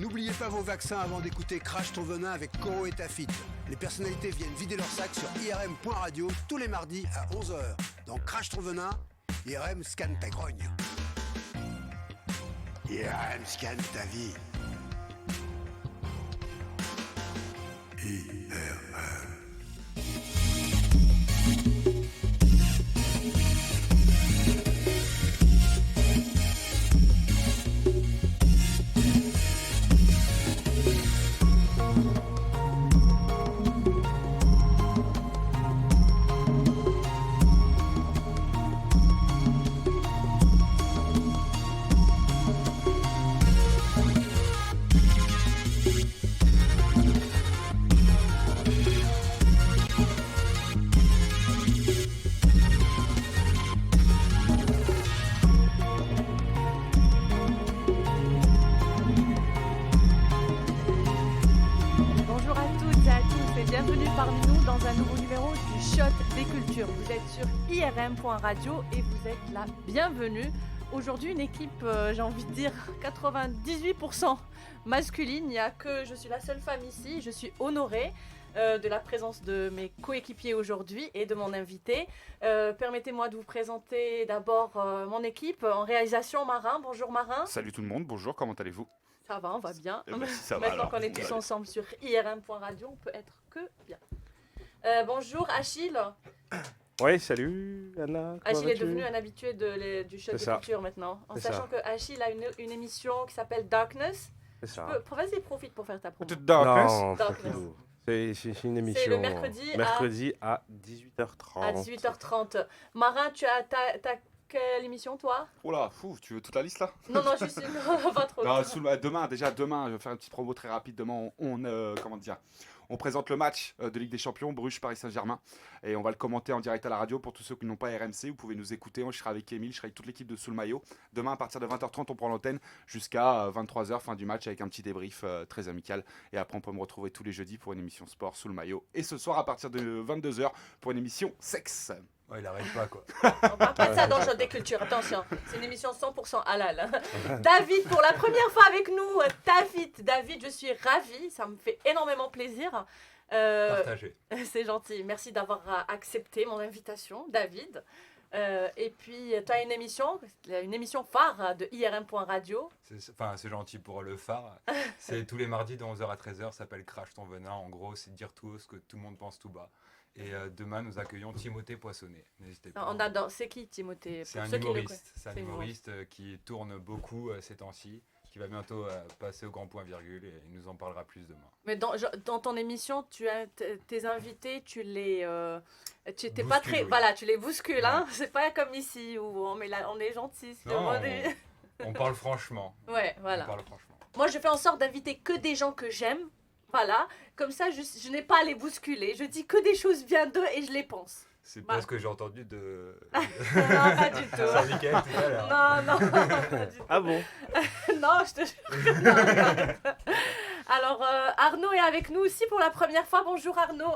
N'oubliez pas vos vaccins avant d'écouter Crash ton venin avec Koro et Tafit. Les personnalités viennent vider leur sac sur irm.radio tous les mardis à 11h. Dans Crash ton venin, IRM scanne ta grogne. IRM scanne ta vie. IRM. Vous êtes sur irm.radio et vous êtes la bienvenue. Aujourd'hui, une équipe, j'ai envie de dire 98% masculine. Il n'y a que je suis la seule femme ici. Je suis honorée de la présence de mes coéquipiers aujourd'hui et de mon invité. Permettez-moi de vous présenter d'abord mon équipe en réalisation. Marin, bonjour Marin. Salut tout le monde, bonjour, comment allez-vous? Ça va, on va bien. Ça va, maintenant qu'on est tous ensemble sur irm.radio, on peut être que bien. Bonjour Achille. Oui, salut Anna. Achille est devenu un habitué du Shot de Culture maintenant. En C'est sachant que Achille a une émission qui s'appelle Darkness. C'est ça. Vas-y, profite pour faire ta promo. Non, Darkness. C'est une émission. C'est le mercredi à 18h30. À 18h30. Marin, t'as quelle émission toi? Oh là, fou, tu veux toute la liste là? Non, juste une. Pas trop. Non, demain, je vais faire une petite promo très rapide. Demain, on présente le match de Ligue des Champions, Bruges-Paris Saint-Germain. Et on va le commenter en direct à la radio. Pour tous ceux qui n'ont pas RMC, vous pouvez nous écouter. Je serai avec Émile, je serai avec toute l'équipe de Sous le Maillot. Demain, à partir de 20h30, on prend l'antenne jusqu'à 23h, fin du match, avec un petit débrief très amical. Et après, on peut me retrouver tous les jeudis pour une émission sport Sous le Maillot. Et ce soir, à partir de 22h, pour une émission sexe. Ouais, il arrête pas quoi. On parle pas de ça dans Shot des Cultures, attention. C'est une émission 100% halal. David, pour la première fois avec nous. David, je suis ravie. Ça me fait énormément plaisir. Partagé. C'est gentil. Merci d'avoir accepté mon invitation, David. Et puis, tu as une émission phare de irm.radio. C'est gentil pour le phare. C'est tous les mardis de 11h à 13h. Ça s'appelle Crash ton venin. En gros, c'est de dire tout ce que tout le monde pense tout bas. Et demain, nous accueillons Timothée Poissonnet. N'hésitez pas. On adore. C'est qui Timothée? C'est un humoriste. C'est un humoriste qui tourne beaucoup ces temps-ci, qui va bientôt passer au grand point virgule et il nous en parlera plus demain. Mais dans ton émission, tu as tes invités, tu les pas très, oui. Voilà, tu les bouscules, hein. C'est pas comme ici où on est gentil. On parle franchement. Ouais, voilà. On parle franchement. Moi, je fais en sorte d'inviter que des gens que j'aime. Voilà, comme ça, je n'ai pas à les bousculer. Je dis que des choses bien d'eux et je les pense. C'est pas ce que j'ai entendu de. Non, pas du tout. Syndical tout à l'heure. Non, pas du tout. Ah bon? Non, je te jure. Non. Alors, Arnaud est avec nous aussi pour la première fois. Bonjour Arnaud.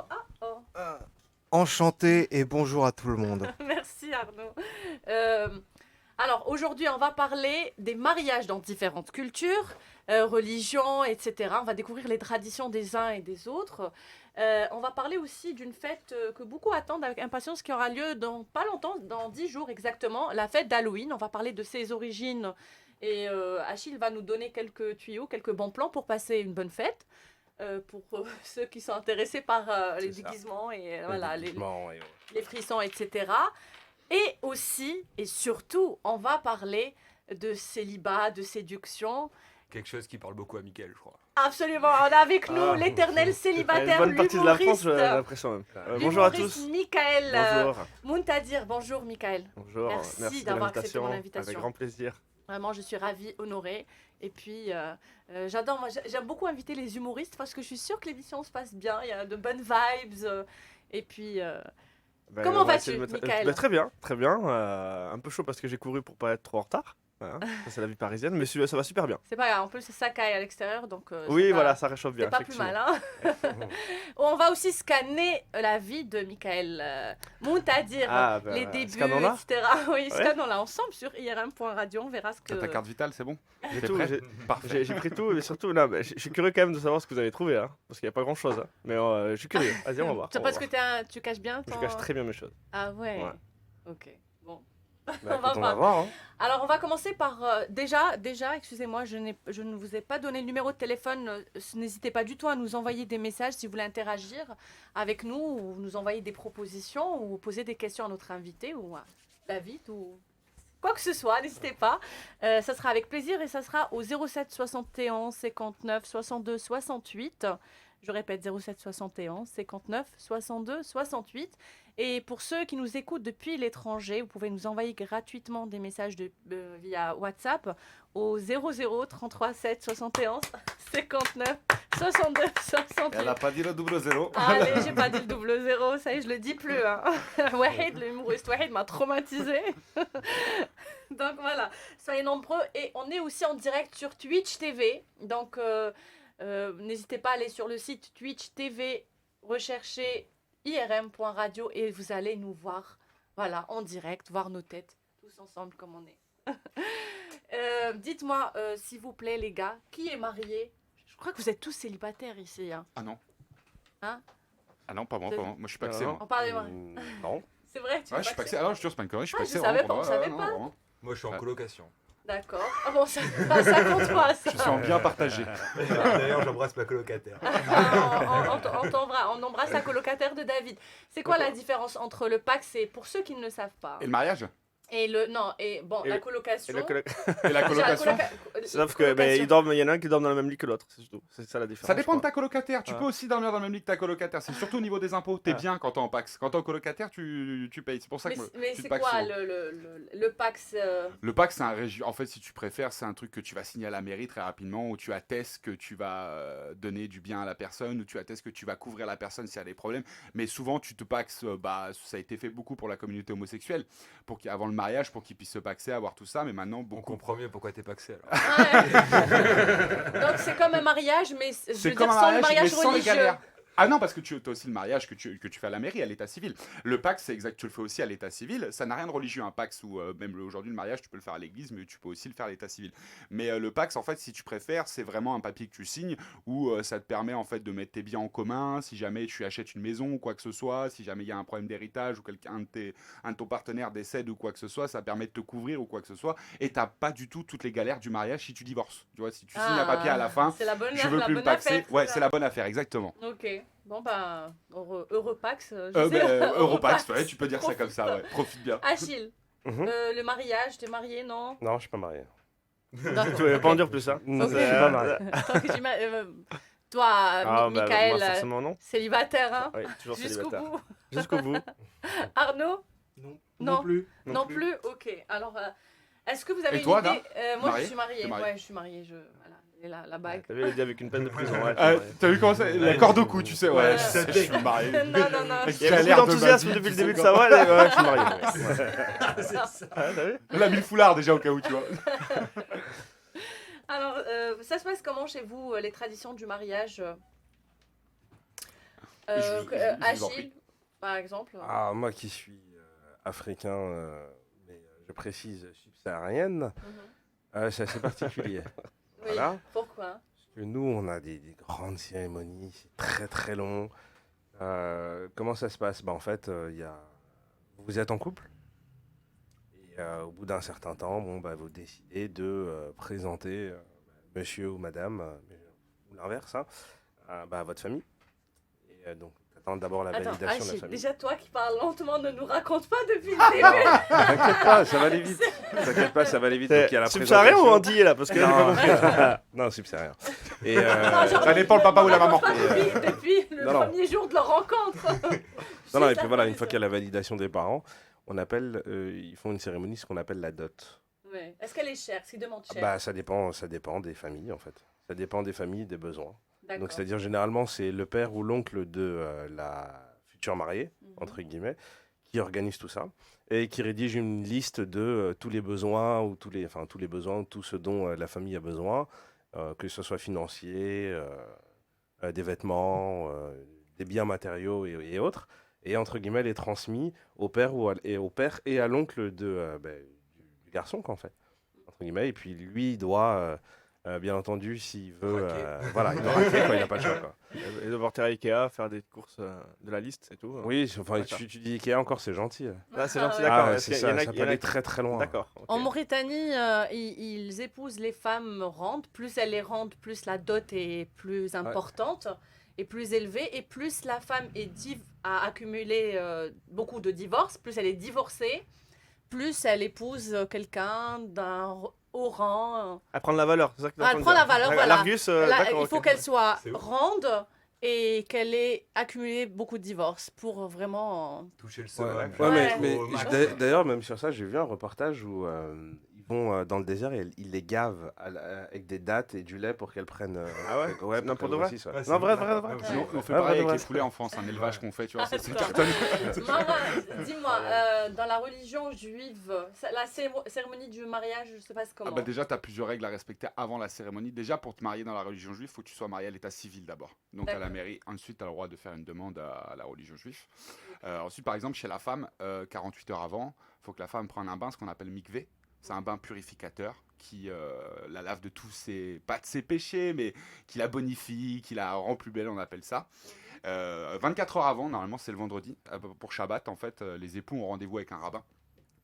Enchanté et bonjour à tout le monde. Merci Arnaud. Alors, aujourd'hui, on va parler des mariages dans différentes cultures, religions, etc. On va découvrir les traditions des uns et des autres. On va parler aussi d'une fête que beaucoup attendent avec impatience qui aura lieu dans pas longtemps, dans 10 jours exactement, la fête d'Halloween. On va parler de ses origines et Achille va nous donner quelques tuyaux, quelques bons plans pour passer une bonne fête. Pour ceux qui sont intéressés par les déguisements et voilà, les frissons, etc. Et aussi, et surtout, on va parler de célibat, de séduction. Quelque chose qui parle beaucoup à Mickaël, je crois. Absolument, on a avec nous l'éternel célibataire, une bonne partie de la France, j'ai l'impression même. Bonjour à tous. Mickaël Bonjour. Mountadir, bonjour Mickaël. Bonjour, merci d'avoir accepté mon invitation. Avec grand plaisir. Vraiment, je suis ravie, honorée. Et puis, j'adore, moi j'aime beaucoup inviter les humoristes parce que je suis sûre que l'émission se passe bien, il y a de bonnes vibes. Et puis... comment vas-tu, Mickaël? Très bien, très bien. Un peu chaud parce que j'ai couru pour pas être trop en retard. Voilà, ça, c'est la vie parisienne, mais ça va super bien. C'est pas grave, en plus ça caille à l'extérieur, donc Oui, c'est voilà, pas, ça réchauffe bien. c'est pas plus mal. Hein. On va aussi scanner la vie de Michael Moutadir, les débuts, scannons-la. etc. Oui, scannons-la ensemble sur irm.radio, on verra ce que... T'as ta carte vitale, c'est bon? J'ai T'es tout, prêt? Parfait. j'ai pris tout, mais surtout, là, je suis curieux quand même de savoir ce que vous avez trouvé, hein, parce qu'il n'y a pas grand-chose. Hein, mais je suis curieux. Vas-y, on va voir. C'est parce que tu caches bien ton... Je cache très bien mes choses. Ah ouais. Ouais. Ok, bon. Bah, On va écoute, on va voir. Hein. Alors, on va commencer par... déjà, excusez-moi, je ne vous ai pas donné le numéro de téléphone. N'hésitez pas du tout à nous envoyer des messages si vous voulez interagir avec nous ou nous envoyer des propositions ou poser des questions à notre invité ou à David ou quoi que ce soit. N'hésitez pas. Ça sera avec plaisir et ça sera au 07 71 59 62 68. Je répète, 07 71 59 62 68. Et pour ceux qui nous écoutent depuis l'étranger, vous pouvez nous envoyer gratuitement des messages via WhatsApp au 00 33 7 71 59 62 68. Elle a pas dit le double zéro. Allez, j'ai pas dit le double zéro, ça y est, je le dis plus. Hein. Wahid, l'humoriste Wahid m'a traumatisé. Donc voilà, soyez nombreux. Et on est aussi en direct sur Twitch TV. Donc n'hésitez pas à aller sur le site Twitch TV, rechercher irm.radio et vous allez nous voir, voilà, en direct, voir nos têtes, tous ensemble comme on est. Dites-moi, s'il vous plaît, les gars, qui est marié? Je crois que vous êtes tous célibataires ici. Hein. Ah non. Hein? Ah non, pas moi, pas moi. Moi, je suis paxé, Non. moi. On parle des maris. Non. C'est vrai, tu Ouais, es je suis paxé? paxé. Alors, je te jure, c'est pas une connerie, je suis Ah, paxé. je savais vraiment, pas, on pour de vrai, savait non, pas. vraiment. Moi, je suis en colocation. D'accord. Ah bon, ça compte pas, ça. Je suis en bien partagé. D'ailleurs, j'embrasse ma colocataire. On embrasse la colocataire de David. C'est quoi la différence entre le Pax et pour ceux qui ne le savent pas? Et le mariage? Et la colocation. Et la Déjà, colocation? Sauf que il y en a un qui dort dans le même lit que l'autre, c'est tout. C'est ça la différence. Ça dépend de je crois. ta colocataire. Tu Ouais. peux aussi dormir dans le même lit que ta colocataire. C'est surtout au niveau des impôts. T'es Ouais. bien quand t'es en Pax. Quand t'es en colocataire, tu payes. C'est pour ça que Mais tu te c'est paxes quoi souvent. le Pax Le Pax, c'est un régime. En fait, si tu préfères, c'est un truc que tu vas signer à la mairie très rapidement, où tu attestes que tu vas donner du bien à la personne, où tu attestes que tu vas couvrir la personne s'il y a des problèmes. Mais souvent, tu te paxes. Ça a été fait beaucoup pour la communauté homosexuelle, avant le mariage, pour qu'ils puissent se paxer, avoir tout ça. Mais maintenant, On beaucoup. comprend mieux pourquoi t'es paxé alors. Ouais. Donc c'est comme un mariage, mais je C'est veux comme dire un sans le mariage, mais mariage sans les religieux. galères. Ah non, parce que tu as aussi le mariage que tu fais à la mairie, à l'état civil. Le Pax, c'est exact, tu le fais aussi à l'état civil. Ça n'a rien de religieux, un Pax, ou même aujourd'hui le mariage, tu peux le faire à l'église, mais tu peux aussi le faire à l'état civil. Mais le Pax, en fait, si tu préfères, c'est vraiment un papier que tu signes où ça te permet en fait de mettre tes biens en commun. Si jamais tu achètes une maison ou quoi que ce soit, si jamais il y a un problème d'héritage ou un de ton partenaire décède ou quoi que ce soit, ça permet de te couvrir ou quoi que ce soit. Et t'as pas du tout toutes les galères du mariage si tu divorces. Tu vois, si tu signes un papier à la fin, C'est la bonne, je veux la plus me bonne paxer. affaire. Ouais, c'est la bonne affaire, exactement. Ok. Bon bah, Europax. Europax, ouais, tu peux dire ça comme ça, ouais. Profite bien. Achille, Mhm. le mariage, t'es marié, non? Non, je suis pas marié. D'accord. Tu veux pas en dire plus, hein? Ok. Je suis pas marié. Tant que toi, Ah, bah, Michael, moi, forcément, non. célibataire, hein? Oui, toujours Jusqu'au célibataire. bout. Jusqu'au bout. Arnaud? Non. Non. Non plus. Non plus. Ok. Alors, est-ce que vous avez Et toi, une idée moi, Marié? je suis mariée. T'es mariée. Ouais, je suis mariée. Voilà, et la bague. T'as vu, elle dit avec une peine de prison. Ouais, T'as vu comment ça? La corde au cou, tu sais, ouais. Ouais. Je suis marié. Non. Il y avait Galère beaucoup de d'enthousiasme ma vie, depuis le tu sais début de quoi. sa voix. Ouais, je suis marié. Ouais. C'est ça. Ah, t'as vu? On a mis le foulard déjà au cas où, tu vois. Alors, ça se passe comment chez vous, les traditions du mariage Je vous en Achille, prie. par exemple. Ah, moi qui suis africain, mais je précise subsaharienne, Mhm. c'est assez particulier. Oui. Voilà. Pourquoi? Parce que nous, on a des grandes cérémonies, c'est très très long. Comment ça se passe? En fait, vous êtes en couple. Et au bout d'un certain temps, vous décidez de présenter monsieur ou madame, ou l'inverse, hein, à votre famille. Et donc, attends d'abord la Attends, validation de la Achille, famille. déjà toi qui parles lentement, ne nous raconte pas depuis le début. T'inquiète pas, ça va aller vite. T'inquiète pas, ça va aller vite. Donc, il y a la Subsaharien ou présentation. antillais là? Parce que Non, subsaharien. Et Non, genre, Ça dépend le papa ou la ne raconte maman. pas depuis le Non, non. premier jour de leur rencontre. Non, et puis voilà, une fois qu'il y a la validation des parents, on appelle, ils font une cérémonie, ce qu'on appelle la dot. Ouais. Est-ce qu'elle est chère? Est-ce qu'ils demandent cher? Ça dépend des familles en fait. Ça dépend des familles, des besoins. D'accord. Donc c'est-à-dire généralement c'est le père ou l'oncle de la future mariée, Mhm. entre guillemets, qui organise tout ça et qui rédige une liste de tous les besoins ou tous les besoins, tout ce dont la famille a besoin, que ce soit financier, des vêtements, des biens matériaux et autres. Et entre guillemets, elle est transmise au père et à l'oncle du garçon, quoi, en fait. Entre guillemets. Et puis lui, il doit, bien entendu, s'il veut. Raquer. Voilà, il doit raquer, quoi, il n'a pas le choix, quoi. Et de porter à Ikea, faire des courses de la liste, c'est tout. Oui, enfin, D'accord. tu dis Ikea encore, c'est gentil. Ah, c'est gentil, ouais. d'accord. Ah, Est-ce c'est qu'il y en ça, a- ça il peut y en a aller qui- très très loin. D'accord. ok. En Mauritanie, ils épousent les femmes rentrent. Plus elles les rentrent, plus la dot est plus importante et plus élevée. Et plus la femme a accumulé beaucoup de divorces, plus elle est divorcée, plus elle épouse quelqu'un d'un haut rang. Elle prend de la valeur, c'est ça que tu es en Ah, train elle de prend dire. la valeur, voilà. L'Argus, Là, d'accord. il faut ok. qu'elle soit C'est ouf. ronde et qu'elle ait accumulé beaucoup de divorces pour vraiment... Toucher le Ouais, summum. ouais, Ouais. mais Au max. d'ailleurs, même sur ça, j'ai vu un reportage où ils vont dans le désert et ils les gavent avec des dattes et du lait pour qu'elles prennent. Ah ouais ouais, Non, pour pour de qu'elles vrai grossissent, ouais. Ouais, c'est Non, vrai, vrai, vrai, ouais, vrai. ouais, Nous, ouais. on fait Ouais, pareil ouais, avec ouais. les poulets en France, un élevage qu'on fait, tu vois, Ah, c'est d'accord. cartonné. Mara, dis-moi, dans la religion juive, la cérémonie du mariage se passe comment? Ah bah déjà, tu as plusieurs règles à respecter avant la cérémonie. Déjà, pour te marier dans la religion juive, il faut que tu sois marié à l'état civil d'abord. Donc à la D'accord. mairie. Ensuite, tu as le droit de faire une demande à la religion juive. Ensuite, par exemple, chez la femme, 48 heures avant, il faut que la femme prenne un bain, ce qu'on appelle mikvé. C'est un bain purificateur qui la lave de tous ses, pas de ses péchés, mais qui la bonifie, qui la rend plus belle, on appelle ça. 24 heures avant, normalement c'est le vendredi, pour Shabbat, en fait, les époux ont rendez-vous avec un rabbin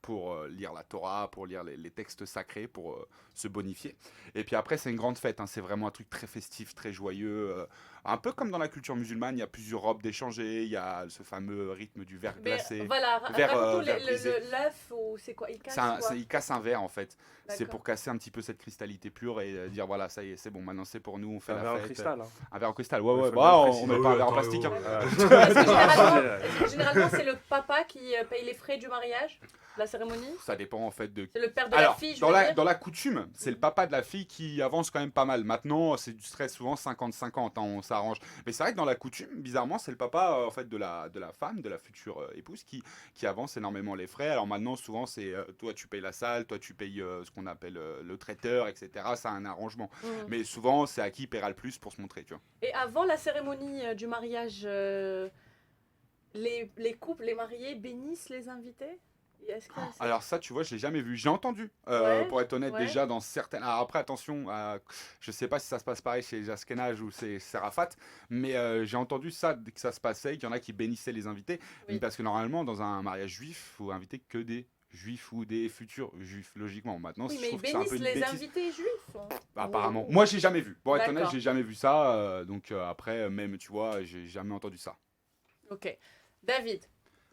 pour lire la Torah, pour lire les textes sacrés, pour se bonifier. Et puis après, c'est une grande fête, hein, c'est vraiment un truc très festif, très joyeux. Un peu comme dans la culture musulmane, il y a plusieurs robes d'échanger, il y a ce fameux rythme du verre Mais glacé. voilà, Verre, raconte-nous verre brisé. l'œuf ou c'est quoi? Il casse quoi? Il casse un verre en fait. C'est D'accord. pour casser un petit peu cette cristalité pure et dire voilà, ça y est, c'est bon, maintenant c'est pour nous, on fait Un la verre en fête. cristal. Hein. Un verre en cristal, ouais, Ouais, ouais, faut bah, bien on préciser. met pas un verre en Attends, plastique. Hein. Parce que généralement, c'est le papa qui paye les frais du mariage, la cérémonie. Ça dépend en fait de. C'est le père de Alors, la fille, je dans veux la, dire. dans la coutume, c'est le papa de la fille qui avance quand même pas mal. Maintenant, c'est très souvent 50-50, hein, on s'arrange. Mais c'est vrai que dans la coutume, bizarrement, c'est le papa en fait de la femme, de la future épouse, qui avance énormément les frais. Alors maintenant, souvent, c'est toi tu payes la salle, toi tu payes ce qu'on appelle le traiteur, etc. C'est un arrangement. Mhm. Mais souvent, c'est à qui paiera le plus pour se montrer, tu vois. Et avant la cérémonie du mariage, les couples, les mariés bénissent les invités? Est-ce que c'est- Alors ça, tu vois, je l'ai jamais vu. J'ai entendu, Ouais, pour être honnête, ouais. déjà dans certaines. Alors après, attention, je sais pas si ça se passe pareil chez les Ashkénazes ou c'est Serafat, mais j'ai entendu ça dès que ça se passait, qu'il y en a qui bénissaient les invités, Oui. parce que normalement, dans un mariage juif, faut inviter que des juifs ou des futurs juifs, logiquement. Maintenant, Oui, je mais ils trouve que c'est un peu bénissent une les bêtise. invités juifs. Apparemment. Ou- Moi, j'ai jamais vu. Pour être honnête, D'accord. j'ai jamais vu ça. Donc après, même, tu vois, j'ai jamais entendu ça. Ok. David.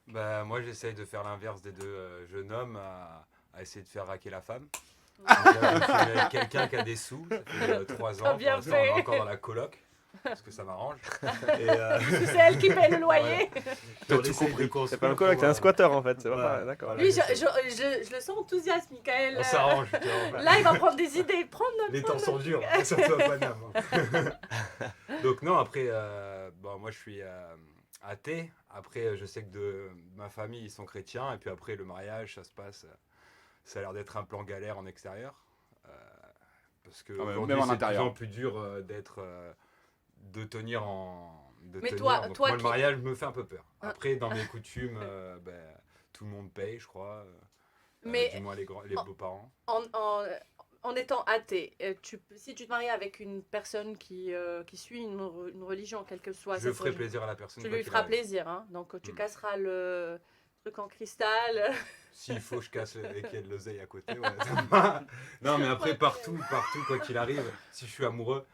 Bah, moi, j'essaye de faire l'inverse des deux jeunes hommes à essayer de faire raquer la femme. Mhm. Donc, là, je suis avec quelqu'un qui a des sous. Ça fait 3 T'as ans. bien Pour l'instant, on fait. est encore dans la coloc. Parce que ça m'arrange. Et, Parce que c'est elle qui paye le loyer. on essaye de C'est construire pas un coloc, t'es un pour, squatter en fait. C'est Ouais. pas d'accord. Voilà. Lui, je le sens enthousiaste, Michael. On s'arrange. tu vois. Là, il va prendre des idées. Les temps sont durs, surtout à Paname. Donc non, après, bon, moi je suis athée. Après, je sais que de ma famille, ils sont chrétiens. Et puis après, le mariage, ça se passe. Ça a l'air d'être un plan galère en extérieur. Parce que Ah ouais, aujourd'hui, même en c'est de plus intérieur. en plus dur de tenir en... de Mais tenir. toi Donc, moi, le qui- mariage me fait un peu peur. Ah. Après, dans mes coutumes, ben, tout le monde paye, je crois. Mais du moins les beaux-parents. en étant athée, si tu te maries avec une personne qui suit une religion, quelle que soit Je cette ferai religion, plaisir à la personne. tu quoi lui qu'il feras arrive. plaisir. Hein. Donc, tu Mm. casseras le truc en cristal. S'il faut, je casse et qu'il y ait de l'oseille à côté. Ouais. Non, mais après, partout, quoi qu'il arrive, si je suis amoureux,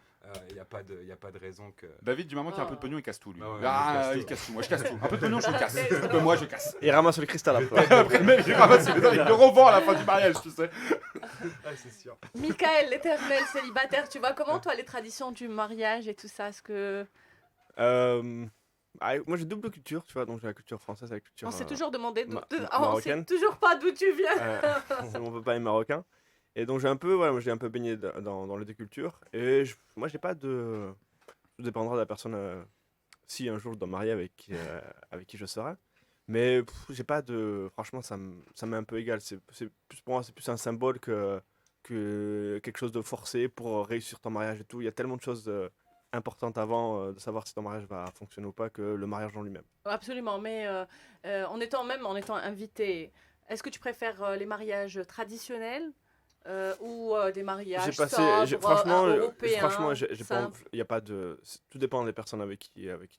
il n'y a pas de raison que. David, du moment qu'il y a un peu de Ah. pognon, il casse tout, lui. Ah ouais, Ah, il il casse casse tout. Moi, je casse tout. Un peu de pognon, je le casse. Un peu moi, je casse. Il ramasse le cristal après. Après, le mec, il ramasse, il le revend à la fin du mariage, tu sais. Ah, c'est sûr. Michael, l'éternel célibataire, tu vois comment, toi, les traditions du mariage et tout ça, est-ce que... Moi j'ai double culture, tu vois, donc j'ai la culture française et la culture. On s'est toujours demandé, on sait marocaine. toujours pas d'où tu viens. Mon papa est marocain. Et donc j'ai un peu, moi j'ai un peu baigné dans les deux cultures. Et moi j'ai pas de. Tout dépendra de la personne si un jour je dois me marier avec qui je serai. Mais j'ai pas de. Franchement, ça m'est un peu égal. Pour moi, c'est plus un symbole que quelque chose de forcé pour réussir ton mariage et tout. Il y a tellement de choses importantes avant de savoir si ton mariage va fonctionner ou pas que le mariage en lui-même. Absolument, mais en étant invité, est-ce que tu préfères les mariages traditionnels ou des mariages sobres, européens, franchement, j'ai pas, simples? y a pas de. Tout dépend des personnes avec qui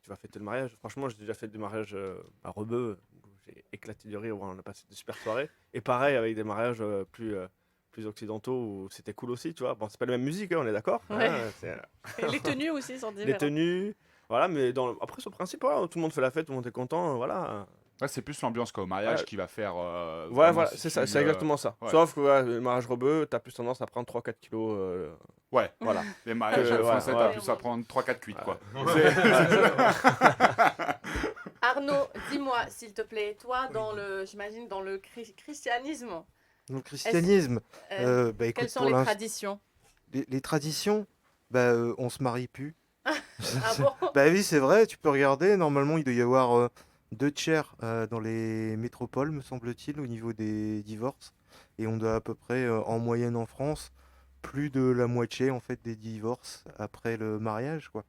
tu vas fêter le mariage. Franchement, j'ai déjà fait des mariages à Rebeu où j'ai éclaté de rire, où on a passé de super soirées. Et pareil avec des mariages plus occidentaux où c'était cool aussi, tu vois. Bon, c'est pas la même musique, hein, on est d'accord. Ouais. C'est- Et les tenues aussi sont les différentes. tenues, voilà, mais après, sur le principe, voilà, tout le monde fait la fête, tout le monde est content, voilà. Ouais, c'est plus l'ambiance qu'au mariage Ouais. qui va faire. Voilà, vraiment, voilà, si c'est ça, tu, c'est exactement ça. ouais. Sauf que ouais, le mariage rebeu, t'as plus tendance à prendre 3-4 kilos. Ouais, Voilà. les mariages Ouais, français, ouais. t'as plus à prendre 3-4 cuites, quoi. Arnaud, dis-moi, s'il te plaît, toi, j'imagine, dans le christianisme, Dans le christianisme, écoute, quelles sont pour les l'instant, traditions? les traditions, on se marie plus. Ah bon? Bah oui, c'est vrai, tu peux regarder. Normalement, il doit y avoir 2 tiers dans les métropoles, me semble-t-il, au niveau des divorces. Et on doit à peu près, en moyenne en France, plus de la moitié en fait des divorces après le mariage, quoi.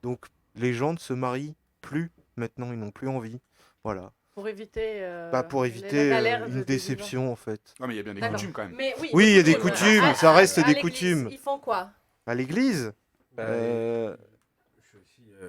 Donc, les gens ne se marient plus maintenant, ils n'ont plus envie. Voilà. Pour éviter, Pour la éviter galère une des déception, en fait. Non, mais il y a bien des D'accord. coutumes quand même. Mais Oui, il y a des coutumes. coutumes, ça reste à des l'église, coutumes. Ils font quoi? À l'église, Bah, euh,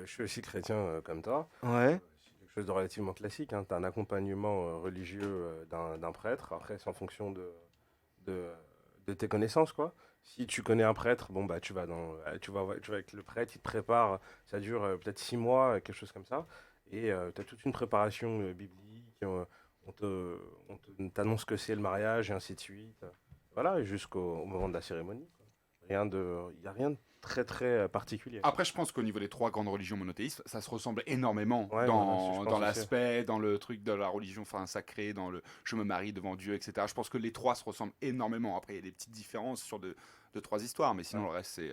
je suis aussi chrétien comme toi. ouais. C'est quelque chose de relativement classique. Hein. Tu as un accompagnement religieux d'un prêtre. Après, c'est en fonction de tes connaissances, quoi. Si tu connais un prêtre, bon, bah, tu vas avec le prêtre, il te prépare. Ça dure peut-être 6 mois, quelque chose comme ça. Et tu as toute une préparation biblique. On t'annonce que c'est le mariage et ainsi de suite. Voilà, et au moment de la cérémonie, quoi. Il n'y a rien de très, très particulier. Après, je pense qu'au niveau des 3 grandes religions monothéistes, ça se ressemble énormément Ouais, dans, voilà, je pense dans aussi. l'aspect, dans le truc de la religion sacrée, dans le je me marie devant Dieu, etc. Je pense que les 3 se ressemblent énormément. Après, il y a des petites différences sur de 3 histoires, mais sinon, le reste, c'est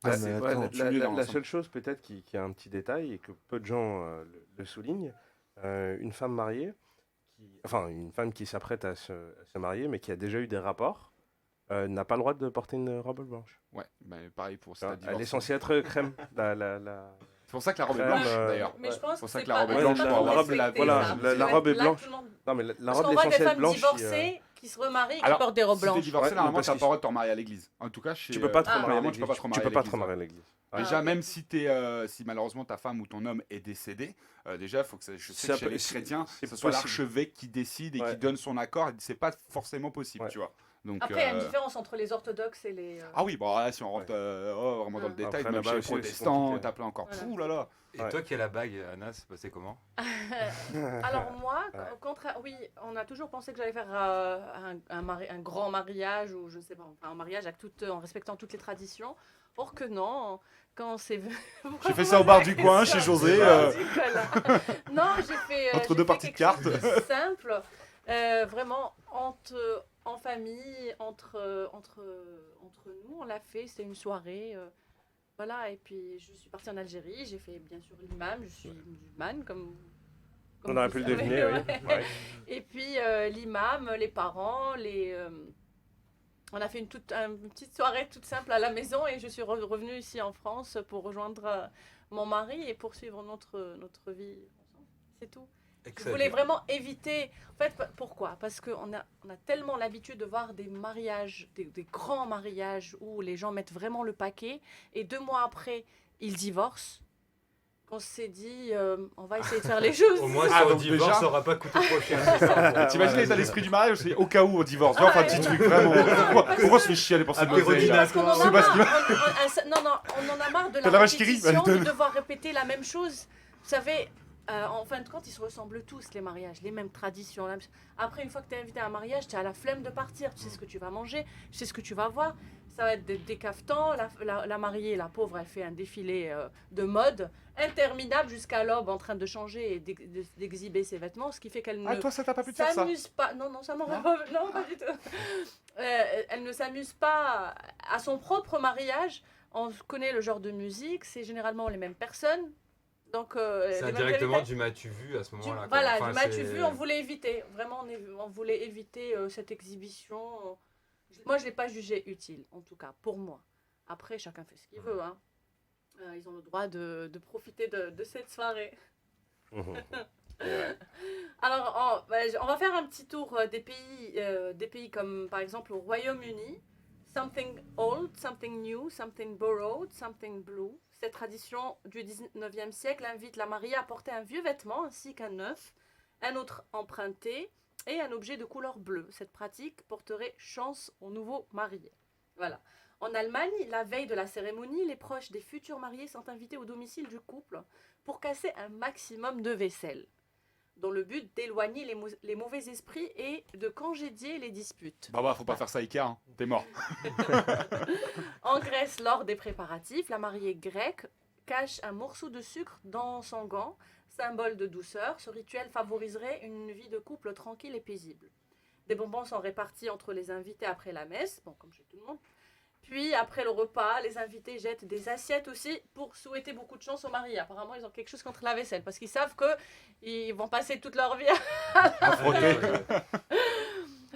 Ouais, assez mais Ouais, attends, continué dans la l'ensemble. seule chose peut-être qui a un petit détail et que peu de gens le soulignent, une femme mariée, une femme qui s'apprête à se marier mais qui a déjà eu des rapports, n'a pas le droit de porter une robe blanche. Ouais, mais pareil pour Tu vois, ça. elle est censée être crème. C'est pour ça que la robe est crème, blanche, d'ailleurs. Mais je pense C'est pour que ça c'est que la pas robe est c'est blanche pas pour trop avoir- respecté, voilà, ça. la robe est Là, blanche. tout le monde- Non, mais la Parce robe qu'on est voit des censée être femmes blanche. divorcées qui se remarient et qui Alors, portent des robes Si t'es blanches. divorcé, Ouais, normalement, parce t'as que- pas le droit de te remarier à l'église. En tout cas, chez, Tu peux pas te Ah. remarier à normalement, l'église. tu peux pas te remarier Tu à peux pas te l'église, remarier à l'église. Ah, Déjà, ok. même si malheureusement ta femme ou ton homme est décédé, déjà, il faut que je sais Ça que chez peut- les c'est- chrétiens, c'est ce soit possible. l'archevêque qui décide et qui Ouais. donne son accord. Et c'est pas forcément possible, Ouais. tu vois. Donc, Après, il y a une différence entre les orthodoxes et les. Ah oui, bon, là, si on rentre vraiment dans le Ah. détail, Après, même là-bas chez les aussi, c'est protestants, compliqué. t'as plein encore. Voilà. Ouh là là. Et Ouais. toi qui as la bague, Anna, c'est passé comment? Alors moi, Ouais. au contraire, oui, on a toujours pensé que j'allais faire un grand mariage ou je sais pas, enfin un mariage avec en respectant toutes les traditions. Or que non, quand c'est. J'ai fait ça au bar du coin, chez José. Non, j'ai fait. Entre j'ai deux fait parties de quelque chose cartes. de simple, vraiment en famille, entre nous, on l'a fait. C'était une soirée. Voilà, et puis je suis partie en Algérie, j'ai fait bien sûr l'imam, je suis musulmane comme On aurait vous pu le savez, deviner, oui. ouais. Ouais. Et puis l'imam, les parents, on a fait une petite soirée toute simple à la maison et je suis revenue ici en France pour rejoindre mon mari et poursuivre notre vie ensemble. C'est tout. Je voulais vraiment éviter. En fait, pourquoi? Parce qu'on a tellement l'habitude de voir des mariages, des grands mariages où les gens mettent vraiment le paquet et 2 mois après, ils divorcent. Qu'on s'est dit, on va essayer de faire les choses. Au moins, Ah, sur le donc divorce, déjà- ça aura pas coûté trop cher. c'est ça. T'imagines Voilà, l'état c'est d'esprit ça. du mariage, c'est au cas où on divorce. Viens, on fait un petit truc, vraiment. Pourquoi on se fait chier à dépenser de Apéro l'oseille, là dîner. Parce qu'on en a C'est parce marre. On en a marre de T'as la la vache qui rit, répétition, vas-y, de devoir répéter la même chose. Vous savez, en fin de compte, ils se ressemblent tous, les mariages, les mêmes traditions. Après, une fois que tu es invité à un mariage, tu as la flemme de partir. Tu sais ce que tu vas manger, tu sais ce que tu vas voir. Ça va être des cafetans. La mariée, la pauvre, elle fait un défilé de mode interminable jusqu'à l'aube en train de changer et d'exhiber ses vêtements, ce qui fait qu'elle Ah, ne toi, ça t'a pas pu te faire ça? s'amuse pas. Non, ça m'aurait pas. Non, pas du tout. Elle ne s'amuse pas à son propre mariage. On connaît le genre de musique, c'est généralement les mêmes personnes. Donc, C'est les mêmes indirectement invitations. du m'as-tu vu à ce moment-là. quoi. Voilà, Enfin, du match c'est- vu, on voulait éviter. Vraiment, on voulait éviter cette exhibition. Moi, je ne l'ai pas jugé utile, en tout cas, pour moi. Après, chacun fait ce qu'il veut. Hein. Ils ont le droit de profiter de cette soirée. Alors, on va faire un petit tour des pays comme, par exemple, au Royaume-Uni. Something old, something new, something borrowed, something blue. Cette tradition du 19e siècle invite la mariée à porter un vieux vêtement ainsi qu'un neuf, un autre emprunté et un objet de couleur bleue. Cette pratique porterait chance aux nouveaux mariés. Voilà. En Allemagne, la veille de la cérémonie, les proches des futurs mariés sont invités au domicile du couple pour casser un maximum de vaisselle, dans le but d'éloigner les mauvais esprits et de congédier les disputes. Bah, faut pas faire ça Ikea, hein. T'es mort. En Grèce, lors des préparatifs, la mariée grecque cache un morceau de sucre dans son gant, symbole de douceur. Ce rituel favoriserait une vie de couple tranquille et paisible. Des bonbons sont répartis entre les invités après la messe, bon, comme chez tout le monde. Puis, après le repas, les invités jettent des assiettes aussi pour souhaiter beaucoup de chance aux mariés. Apparemment, ils ont quelque chose contre la vaisselle parce qu'ils savent qu'ils vont passer toute leur vie À frotter.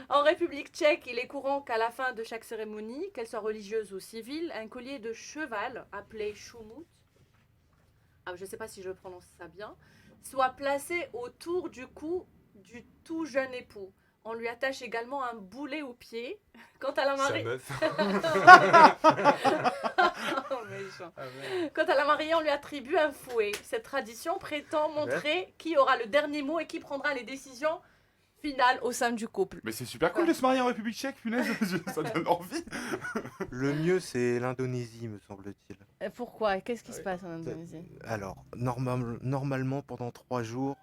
En République tchèque, il est courant qu'à la fin de chaque cérémonie, qu'elle soit religieuse ou civile, un collier de cheval appelé choumout, je ne sais pas si je prononce ça bien, soit placé autour du cou du tout jeune époux. On lui attache également un boulet au pied. Quant à la Sa mariée, meuf. Oh, méchant. Quant à la mariée, on lui attribue un fouet. Cette tradition prétend montrer qui aura le dernier mot et qui prendra les décisions finales au sein du couple. Mais c'est super cool de se marier en République tchèque, punaise. Ça donne envie. Le mieux, c'est l'Indonésie, me semble-t-il. Pourquoi? Qu'est-ce qui se passe en Indonésie? Alors, normalement, pendant 3 jours,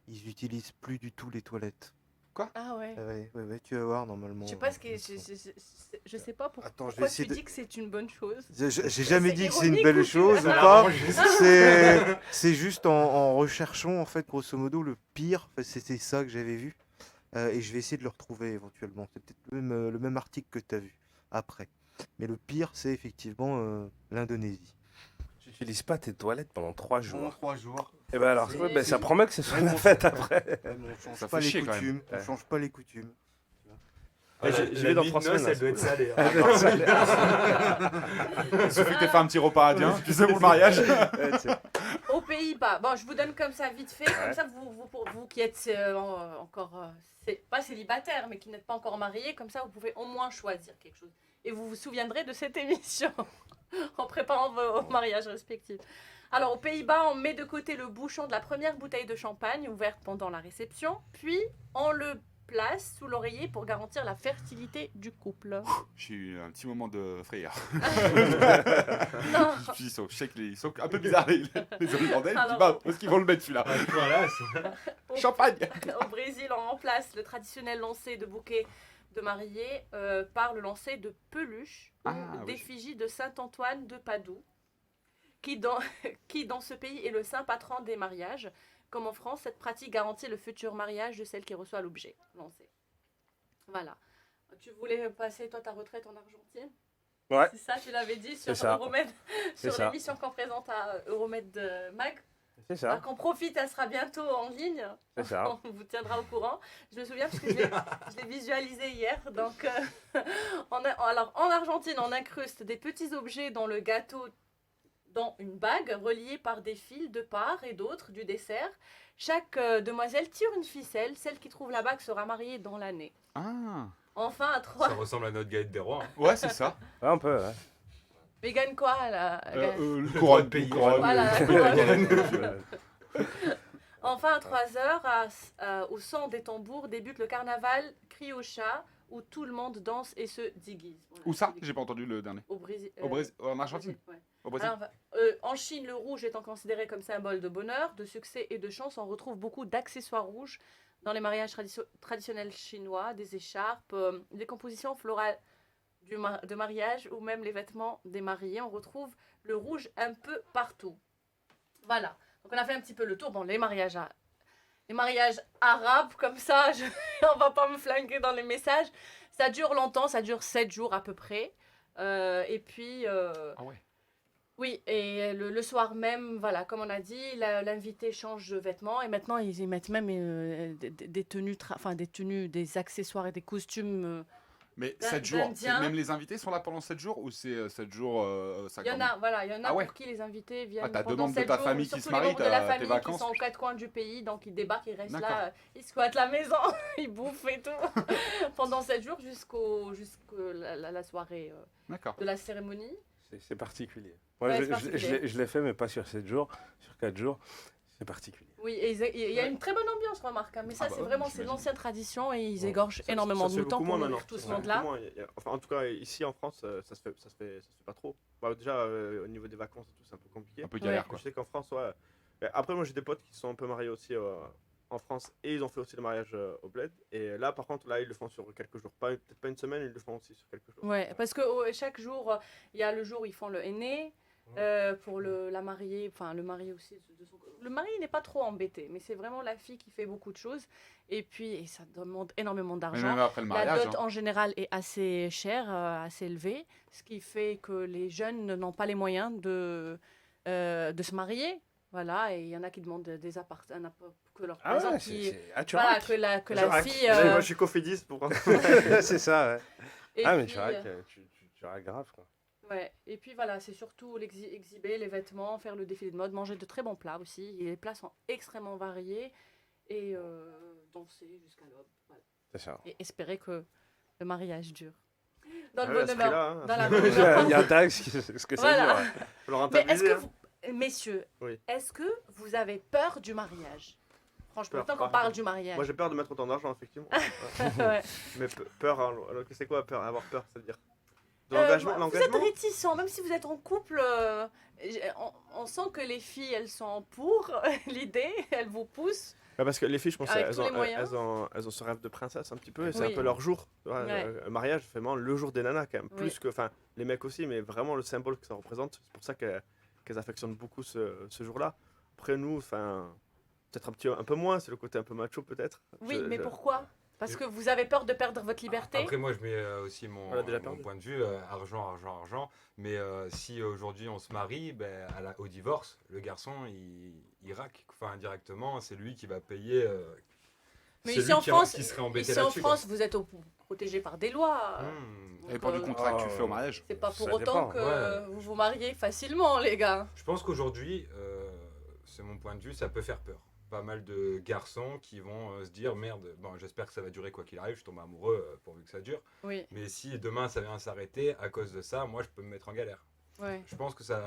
ils utilisent plus du tout les toilettes. Ah ouais. Ouais, tu vas voir, normalement. Je sais pas je sais pas Attends, je vais pourquoi essayer tu de- dis que c'est une bonne chose. J'ai jamais C'est dit que c'est une ironique belle ou tu- chose ou Ça pas. l'arrange. C'est juste en recherchant, en fait, grosso modo, le pire. Enfin, c'était ça que j'avais vu. Et je vais essayer de le retrouver éventuellement. C'est peut-être le même article que tu as vu après. Mais le pire, c'est effectivement l'Indonésie. Tu n'utilises pas tes toilettes pendant 3 jours. 3 jours. Et ben alors, C'est- ouais, ben, ça promet que ce soit la fête après. On change Ça pas fait les chier, quand même. coutumes. On Ouais. change pas les coutumes. Ouais, j'y vais dans 3 semaines, là, Elle doit être salée. Il suffit que t'aies fait un petit repas indien, tu sais, pour le mariage. Aux Pays-Bas, bon, je vous donne comme ça vite fait, comme ça vous qui êtes encore, pas célibataire, mais qui n'êtes pas encore marié, comme ça vous pouvez au moins choisir quelque chose. Et vous vous souviendrez de cette émission en préparant vos mariages respectifs. Alors, aux Pays-Bas, on met de côté le bouchon de la première bouteille de champagne ouverte pendant la réception, puis on le place sous l'oreiller pour garantir la fertilité du couple. J'ai eu un petit moment de frayeur. Non. Je me suis dit, je sais qu'ils sont un peu bizarres, les Hollandais. Je me dis, Alors- bah, où est-ce qu'ils vont le mettre celui-là? Voilà, Champagne. Au Brésil, on remplace le traditionnel lancer de bouquet de mariés par le lancer de peluches ou oui. d'effigie de Saint-Antoine de Padoue, qui dans ce pays est le saint patron des mariages. Comme en France, cette pratique garantit le futur mariage de celle qui reçoit l'objet lancé. Voilà. Tu voulais passer, toi, ta retraite en Argentine? Ouais. C'est ça, tu l'avais dit sur C'est ça. Euromed, C'est sur ça. l'émission qu'on présente à Euromed Mag. C'est ça. Qu'on profite, elle sera bientôt en ligne. C'est ça. On vous tiendra au courant. Je me souviens parce que je l'ai visualisé hier. Donc, alors, en Argentine, on incruste des petits objets dans le gâteau, dans une bague reliée par des fils de part et d'autre du dessert. Chaque demoiselle tire une ficelle. Celle qui trouve la bague sera mariée dans l'année. Ah, Enfin, à 3. ça ressemble à notre galette des rois. hein. ouais, c'est ça. Ouais, un peu, ouais. Mais gagne quoi là Le droit couronne de payer. couronne. Voilà, la couronne. Ouais. Enfin, à 3h, au son des tambours, débute le carnaval Cri au chat, où tout le monde danse et se déguise. Voilà, Où ça? c'est J'ai pas entendu le dernier. Au Brésil. Au Brésil, en Argentine? Ouais. Au Brésil? Alors, en Chine, le rouge étant considéré comme symbole de bonheur, de succès et de chance, on retrouve beaucoup d'accessoires rouges dans les mariages traditionnels chinois, des écharpes, des compositions florales de mariage ou même les vêtements des mariés. On retrouve le rouge un peu partout. Voilà. Donc on a fait un petit peu le tour. Bon, les mariages arabes, comme ça, on va pas me flinguer dans les messages. Ça dure longtemps, ça dure 7 jours à peu près. Et puis, Ah ouais. Oui, et le soir même, voilà, comme on a dit, l'invité change de vêtements et maintenant ils y mettent même des tenues, enfin des tenues, des accessoires et des costumes. Mais 7 jours, d'Indiens. même les invités sont là pendant 7 jours ou c'est 7 jours ça Il y en commence a, voilà, il y en a Ah ouais. pour qui les invités Ah, viennent t'as deux pendant membres de 7 ta jours, famille qui se surtout les marient, membres de la t'as tes famille qui vacances. sont aux quatre coins du pays, donc ils débarquent, ils restent D'accord. là, ils squattent la maison, ils bouffent et tout, pendant 7 jours jusqu'à la soirée D'accord. de la cérémonie. C'est particulier. Moi, Ouais, c'est particulier. je l'ai fait, mais pas sur 7 jours, sur 4 jours. C'est particulier. Oui, et il y a une très bonne ambiance, remarque, hein, mais ça Ah bah c'est ouais, vraiment c'est j'imagine. l'ancienne tradition et ils Ouais. égorgent énormément Ça se de fait moutons beaucoup pour moins nourrir maintenant. tout ce Ça se fait monde-là. beaucoup moins. Enfin, en tout cas, ici en France, ça se fait pas trop. Bah, déjà, au niveau des vacances et tout, c'est un peu compliqué. Un peu galère Ouais. quoi. Je sais qu'en France, ouais. Mais après, moi, j'ai des potes qui se sont un peu mariés aussi en France et ils ont fait aussi le mariage au bled. Et là, par contre, là, ils le font sur quelques jours. Peut-être pas une semaine, ils le font aussi sur quelques jours. Ouais, parce que chaque jour, il y a le jour où ils font le henné pour la mariée, enfin le marié aussi. Le mari n'est pas trop embêté, mais c'est vraiment la fille qui fait beaucoup de choses. Et puis, et ça demande énormément Mais d'argent. même après le La mariage. dot en général est assez chère, assez élevée, ce qui fait que les jeunes n'ont pas les moyens de se marier. Voilà, et il y en a qui demandent des appartements, que leur Ah présent ouais, qui... tu Voilà, raques. que la fille... Moi, je suis cofidiste pour. C'est ça, ouais. et Ah, mais puis, tu raques, tu raques grave, quoi. ouais, et puis voilà, c'est surtout exhiber les vêtements, faire le défilé de mode, manger de très bons plats aussi. Et les plats sont extrêmement variés et danser jusqu'à l'aube. Voilà. C'est ça. Et espérer que le mariage dure. Dans Ah le ouais, à bon ce humeur. prix-là, hein. Dans la Il bonne y humeur. a un tag, ce que ça Voilà. dure. Faut le Mais est-ce rentabiliser. que hein. messieurs, Oui. est-ce que vous avez peur du mariage? Franchement, Peur, tant qu'on pas. parle du mariage. Moi, j'ai peur de mettre autant d'argent, effectivement. Ouais. Mais peur, hein, alors, c'est quoi peur? Avoir peur, c'est-à-dire de Vous êtes l'engagement réticent, même si vous êtes en couple, on sent que les filles, elles sont pour l'idée, elles vous poussent. Bah, parce que les filles, je pense, Avec elles tous les moyens. elles ont ce rêve de princesse un petit peu, et c'est Oui. un peu leur jour. Tu vois, Ouais. le mariage, c'est vraiment le jour des nanas, quand même. Oui. Plus que, enfin, les mecs aussi, mais vraiment le symbole que ça représente. C'est pour ça qu'elles affectionnent beaucoup ce jour-là. Après, nous, enfin, peut-être un peu moins, c'est le côté un peu macho, peut-être. Oui, mais pourquoi? Parce que vous avez peur de perdre votre liberté? Après, moi, je mets aussi On l'a déjà mon perdu. point de vue, argent. Mais si aujourd'hui on se marie, ben, au divorce, le garçon, il raque. Enfin, indirectement, c'est lui qui va payer. Mais c'est ici lui en France, qui serait embêté ici en là-dessus. France, vous êtes protégé par des lois. Hmm. Ça dépend du contrat que tu Oh. fais au mariage. C'est pas pour Ça autant dépend, que ouais. vous vous mariez facilement, les gars. Je pense qu'aujourd'hui, c'est mon point de vue, ça peut faire peur. Pas mal de garçons qui vont se dire merde, bon, j'espère que ça va durer quoi qu'il arrive, je tombe amoureux pourvu que ça dure. Oui, Mais si demain ça vient s'arrêter à cause de ça, moi je peux me mettre en galère. ouais. Je pense que ça.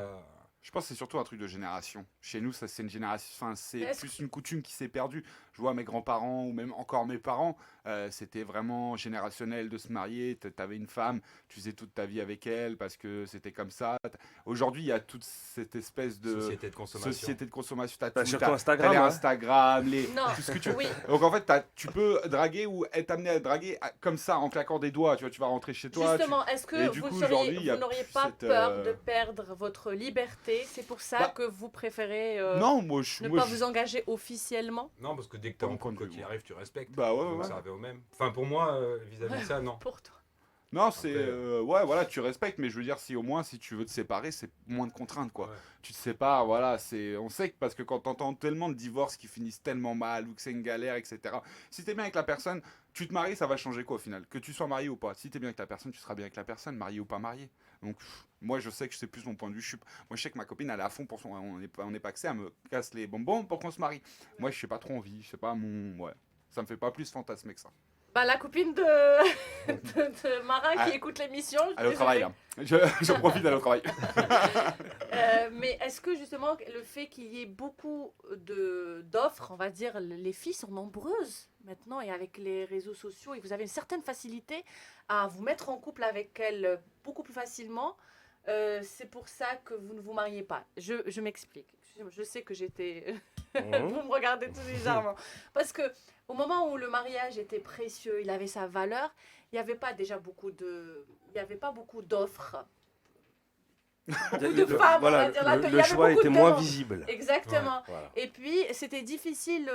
Je pense que c'est surtout un truc de génération. Chez nous, ça c'est une génération. Enfin, c'est Est-ce plus une coutume qui s'est perdue. Je vois mes grands-parents ou même encore mes parents, c'était vraiment générationnel de se marier. T'avais une femme, tu faisais toute ta vie avec elle parce que c'était comme ça. Aujourd'hui, il y a toute cette espèce de Société de consommation. société de consommation. T'as Bah, tout, surtout t'as Instagram, les ouais. Instagram, Non, tout ce que tu veux. oui, Donc en fait, tu peux draguer ou être amené à draguer comme ça en claquant des doigts. Tu vois, tu vas rentrer chez toi. justement, est-ce et que du vous coup, aujourd'hui, il y a n'auriez plus pas cette, peur de perdre votre liberté? C'est pour ça Bah, que vous préférez Non, moi je. ne moi, pas je- vous engager officiellement? Non, parce que dès que t'es Pas en mon point couple, de quoi vue, qu'il moi. arrive, tu respectes. Bah ouais, Donc ouais. ça revient au même. Enfin, pour moi, vis-à-vis de ça, non. Pour toi. Non, c'est Après, ouais, voilà, tu respectes, mais je veux dire, si au moins si tu veux te séparer, c'est moins de contraintes, quoi. Ouais. Tu te sépares, voilà, on sait que parce que quand t'entends tellement de divorces qui finissent tellement mal ou que c'est une galère, etc. Si t'es bien avec la personne, tu te maries, ça va changer quoi au final? Que tu sois marié ou pas. Si t'es bien avec la personne, tu seras bien avec la personne, marié ou pas marié. Donc moi, je sais que c'est plus mon point de vue. Moi, je sais que ma copine, elle est à fond pour son, on n'est pas axé, elle me casse les bonbons pour qu'on se marie. Moi, je sais pas trop envie, je sais pas ouais, ça me fait pas plus fantasmer que ça. Bah, la copine de, de Mara qui Ah, écoute l'émission. Elle est au travail, là. Je profite d'aller au travail. Mais est-ce que justement le fait qu'il y ait beaucoup d'offres, on va dire, les filles sont nombreuses maintenant et avec les réseaux sociaux et vous avez une certaine facilité à vous mettre en couple avec elles beaucoup plus facilement, c'est pour ça que vous ne vous mariez pas. Je m'explique. Je sais que j'étais... Vous me regardez tous bizarrement. Parce que au moment où le mariage était précieux, il avait sa valeur, il n'y avait pas déjà il y avait pas beaucoup d'offres. Beaucoup de femmes, on Voilà, va dire. Là, il y le avait choix beaucoup était de moins demandes. visible. Exactement. Voilà. Et puis, c'était difficile,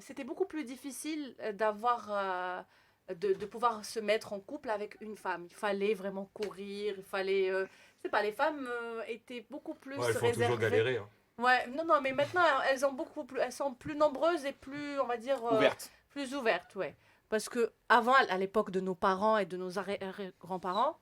c'était beaucoup plus difficile d'avoir, de pouvoir se mettre en couple avec une femme. Il fallait vraiment courir, il fallait sais pas, les femmes étaient beaucoup plus Ouais, elles font réservées. toujours galérer. Hein. Ouais, non, mais maintenant elles sont plus nombreuses et plus, on va dire, Ouverte. plus ouvertes, ouais. Parce que avant, à l'époque de nos parents et de nos grands-parents,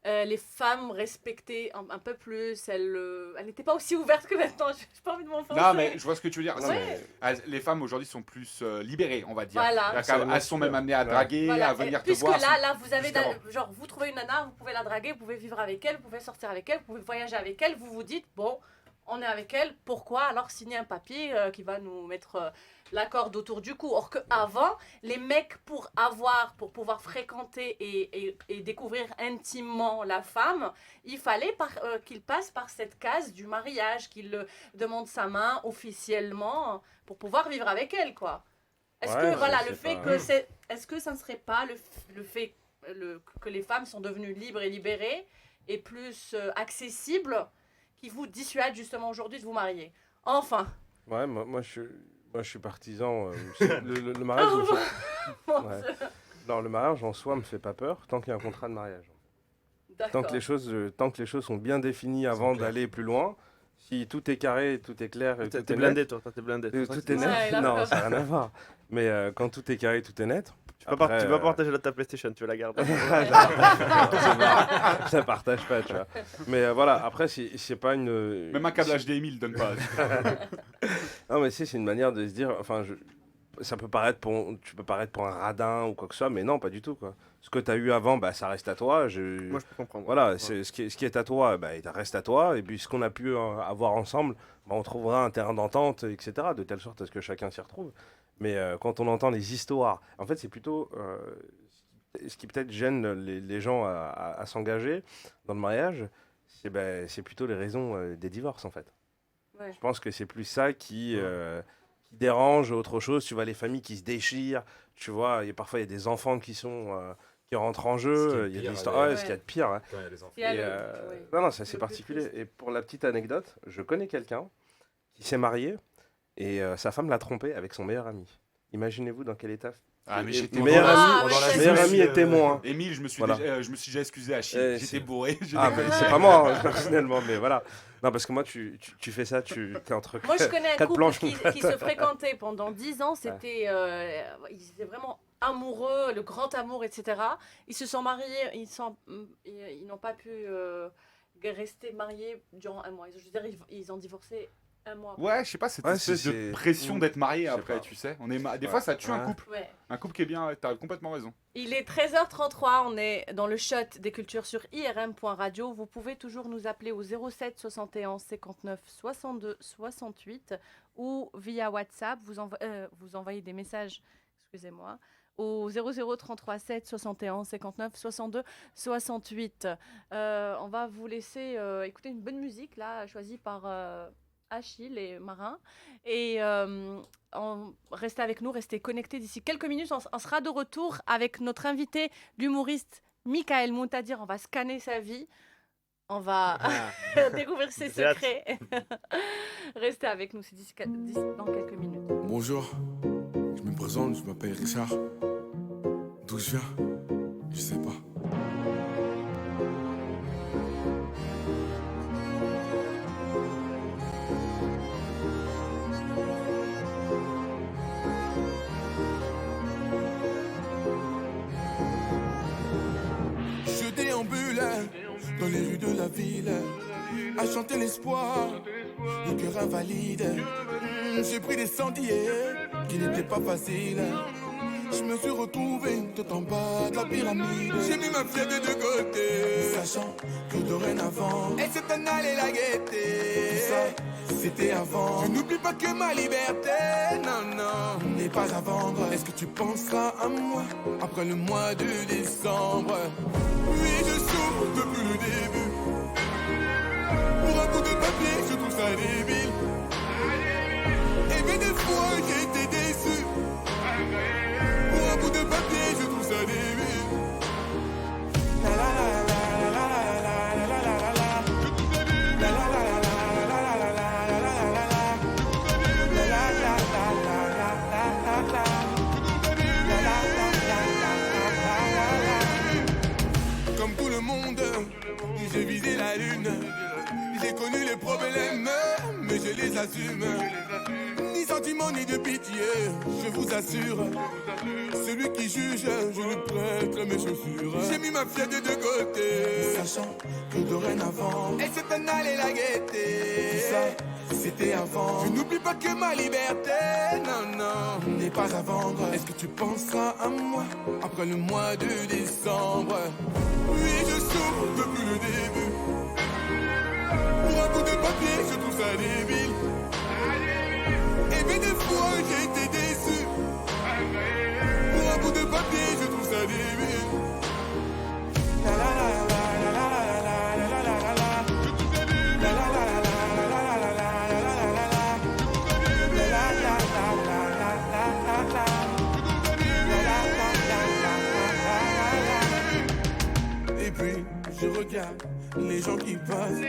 les femmes respectaient un peu plus. Elles n'étaient pas aussi ouvertes que maintenant. J'ai pas envie de m'enfoncer. Non, mais je vois ce que tu veux dire. Non, Ouais. Les femmes aujourd'hui sont plus libérées, on va dire. Voilà. Elles sont même amenées à draguer, Voilà. à venir Et te puisque voir. là, vous avez, Justement. genre, vous trouvez une nana, vous pouvez la draguer, vous pouvez vivre avec elle, vous pouvez sortir avec elle, vous pouvez voyager avec elle. Vous vous dites, bon, on est avec elle, pourquoi alors signer un papier qui va nous mettre la corde autour du cou? Or qu'avant, les mecs, pour pouvoir fréquenter et découvrir intimement la femme, il fallait qu'il passe par cette case du mariage, qu'il demande sa main officiellement pour pouvoir vivre avec elle, quoi. Est-ce Ouais, que voilà, je le sais fait pas. que est-ce que ça ne serait pas le fait que les femmes sont devenues libres et libérées et plus accessibles qui vous dissuade justement aujourd'hui de vous marier? Enfin. Ouais, moi, je suis partisan. Le mariage, Mon Ouais. Dieu. non, le mariage en soi me fait pas peur tant qu'il y a un contrat de mariage. Tant D'accord. que les choses sont bien définies avant claires. d'aller plus loin, si tout est carré, tout est clair, et T'es tout est blindé, net, toi, t'es blindé. tout est Ouais, net. là, Non, là. ça n'a rien à voir. Mais quand tout est carré, tout est net. Tu vas après, pas partager ta PlayStation, tu veux la garder. Je la partage pas, tu vois. Mais voilà, après, c'est pas une. Même un câble HDMI, il le donne pas. Non, mais c'est une manière de se dire. Enfin, ça peut paraître tu peux paraître pour un radin ou quoi que ce soit, mais non, pas du tout, quoi. Ce que tu as eu avant, bah, ça reste à toi. Moi, je peux comprendre. Voilà, Ouais. ce qui est à toi, bah, il reste à toi. Et puis ce qu'on a pu avoir ensemble, bah, on trouvera un terrain d'entente, etc. De telle sorte à ce que chacun s'y retrouve. Mais quand on entend les histoires, en fait, c'est plutôt ce qui peut-être gêne les gens à s'engager dans le mariage, c'est plutôt les raisons des divorces, en fait. Ouais. Je pense que c'est plus ça qui dérange autre chose. Tu vois, les familles qui se déchirent, tu vois, parfois il y a des enfants qui rentrent en Ce qui est jeu, le il y a pire, des histoires, d'ailleurs. ouais, ce qu'il y a de pire. Hein. Quand il y a les enfants. Il y a Et, ouais. non, ça c'est Le plus particulier. triste. Et pour la petite anecdote, je connais quelqu'un qui s'est marié et sa femme l'a trompé avec son meilleur ami. Imaginez-vous dans quel état. Ah, mais Et j'étais le meilleur bourré. Ah, ami, oui, c'est meilleur sûr. ami est témoin. Émile, je me suis Voilà. déjà excusé à Chine. Eh, J'étais c'est- bourré. Ah, mais c'est pas moi, hein, personnellement, mais voilà. Non, parce que moi, tu fais ça, tu es entre. Moi, je connais un Quatre couple planches. qui se fréquentait pendant 10 ans. C'était, ils étaient vraiment amoureux, le grand amour, etc. Ils se sont mariés, ils n'ont pas pu rester mariés durant un mois. Je veux dire, ils ont divorcé un mois après. Ouais, je sais pas, cette Ouais, espèce de c'est- pression d'être marié Je sais après, pas. tu sais. Des Ouais. fois, ça tue un Ouais. couple. Ouais. Un couple qui est bien, t'as complètement raison. Il est 13h33, on est dans le shot des cultures sur irm.radio. Vous pouvez toujours nous appeler au 07 71 59 62 68 ou via WhatsApp, vous envoyez des messages, excusez-moi, au 00 33 7 61 59 62 68. On va vous laisser écouter une bonne musique, là, choisie par Achille et Marin. Et restez avec nous, restez connectés. D'ici quelques minutes, on sera de retour avec notre invité, l'humoriste Michael Moutadir. On va scanner sa vie. On va découvrir ses J'ai hâte. secrets. Restez avec nous, c'est dans quelques minutes. Bonjour, je me présente, je m'appelle Richard. D'où je viens, je sais pas. Je déambule dans les rues de la ville, à chanter l'espoir, le cœur invalide. J'ai pris des sentiers qui n'étaient pas faciles. Je me suis retrouvé tout en bas de la pyramide. J'ai mis ma fierté de côté, sachant que dorénavant, elle s'est en allée la guetter. Tout ça, c'était avant. Je n'oublie pas que ma liberté, non, n'est pas à vendre. Est-ce que tu penseras à moi après le mois de décembre? Oui, je souffre depuis le début. Pour un coup de papier, je trouve ça débile. Et bien des fois, j'ai été déçu. Pour un bout de papier, je trouve ça débile. La la la la la la la la la la la. Je trouve ça débile. La la la la la la la la la la la la la. La la la la la la la la la. Je trouve ça débile. La la la la la la la la. Comme tout le monde, j'ai lune. J'ai connu les problèmes, mais je les assume. Ni sentiment ni de pitié, je vous assure. Celui qui juge, je lui prête mes chaussures. J'ai mis ma fierté de côté, sachant que dorénavant, elle s'est en allée la gaieté. Tout ça, c'était avant. Je n'oublie pas que ma liberté, non, n'est pas à vendre. Est-ce que tu penseras à moi après le mois de décembre? Oui, je souffre depuis le début. Pour un bout de papier, je trouve ça débile. Et bien des fois, j'ai été déçu. Pour un bout de papier, je trouve ça débile. La la la la la la la la la la la la. Je trouve ça débile. La la la la la la la la la la la la la. Je trouve ça débile. La la la la la la la la la. Je trouve ça débile. La la la la la la la la. Et puis, je regarde les gens qui passent,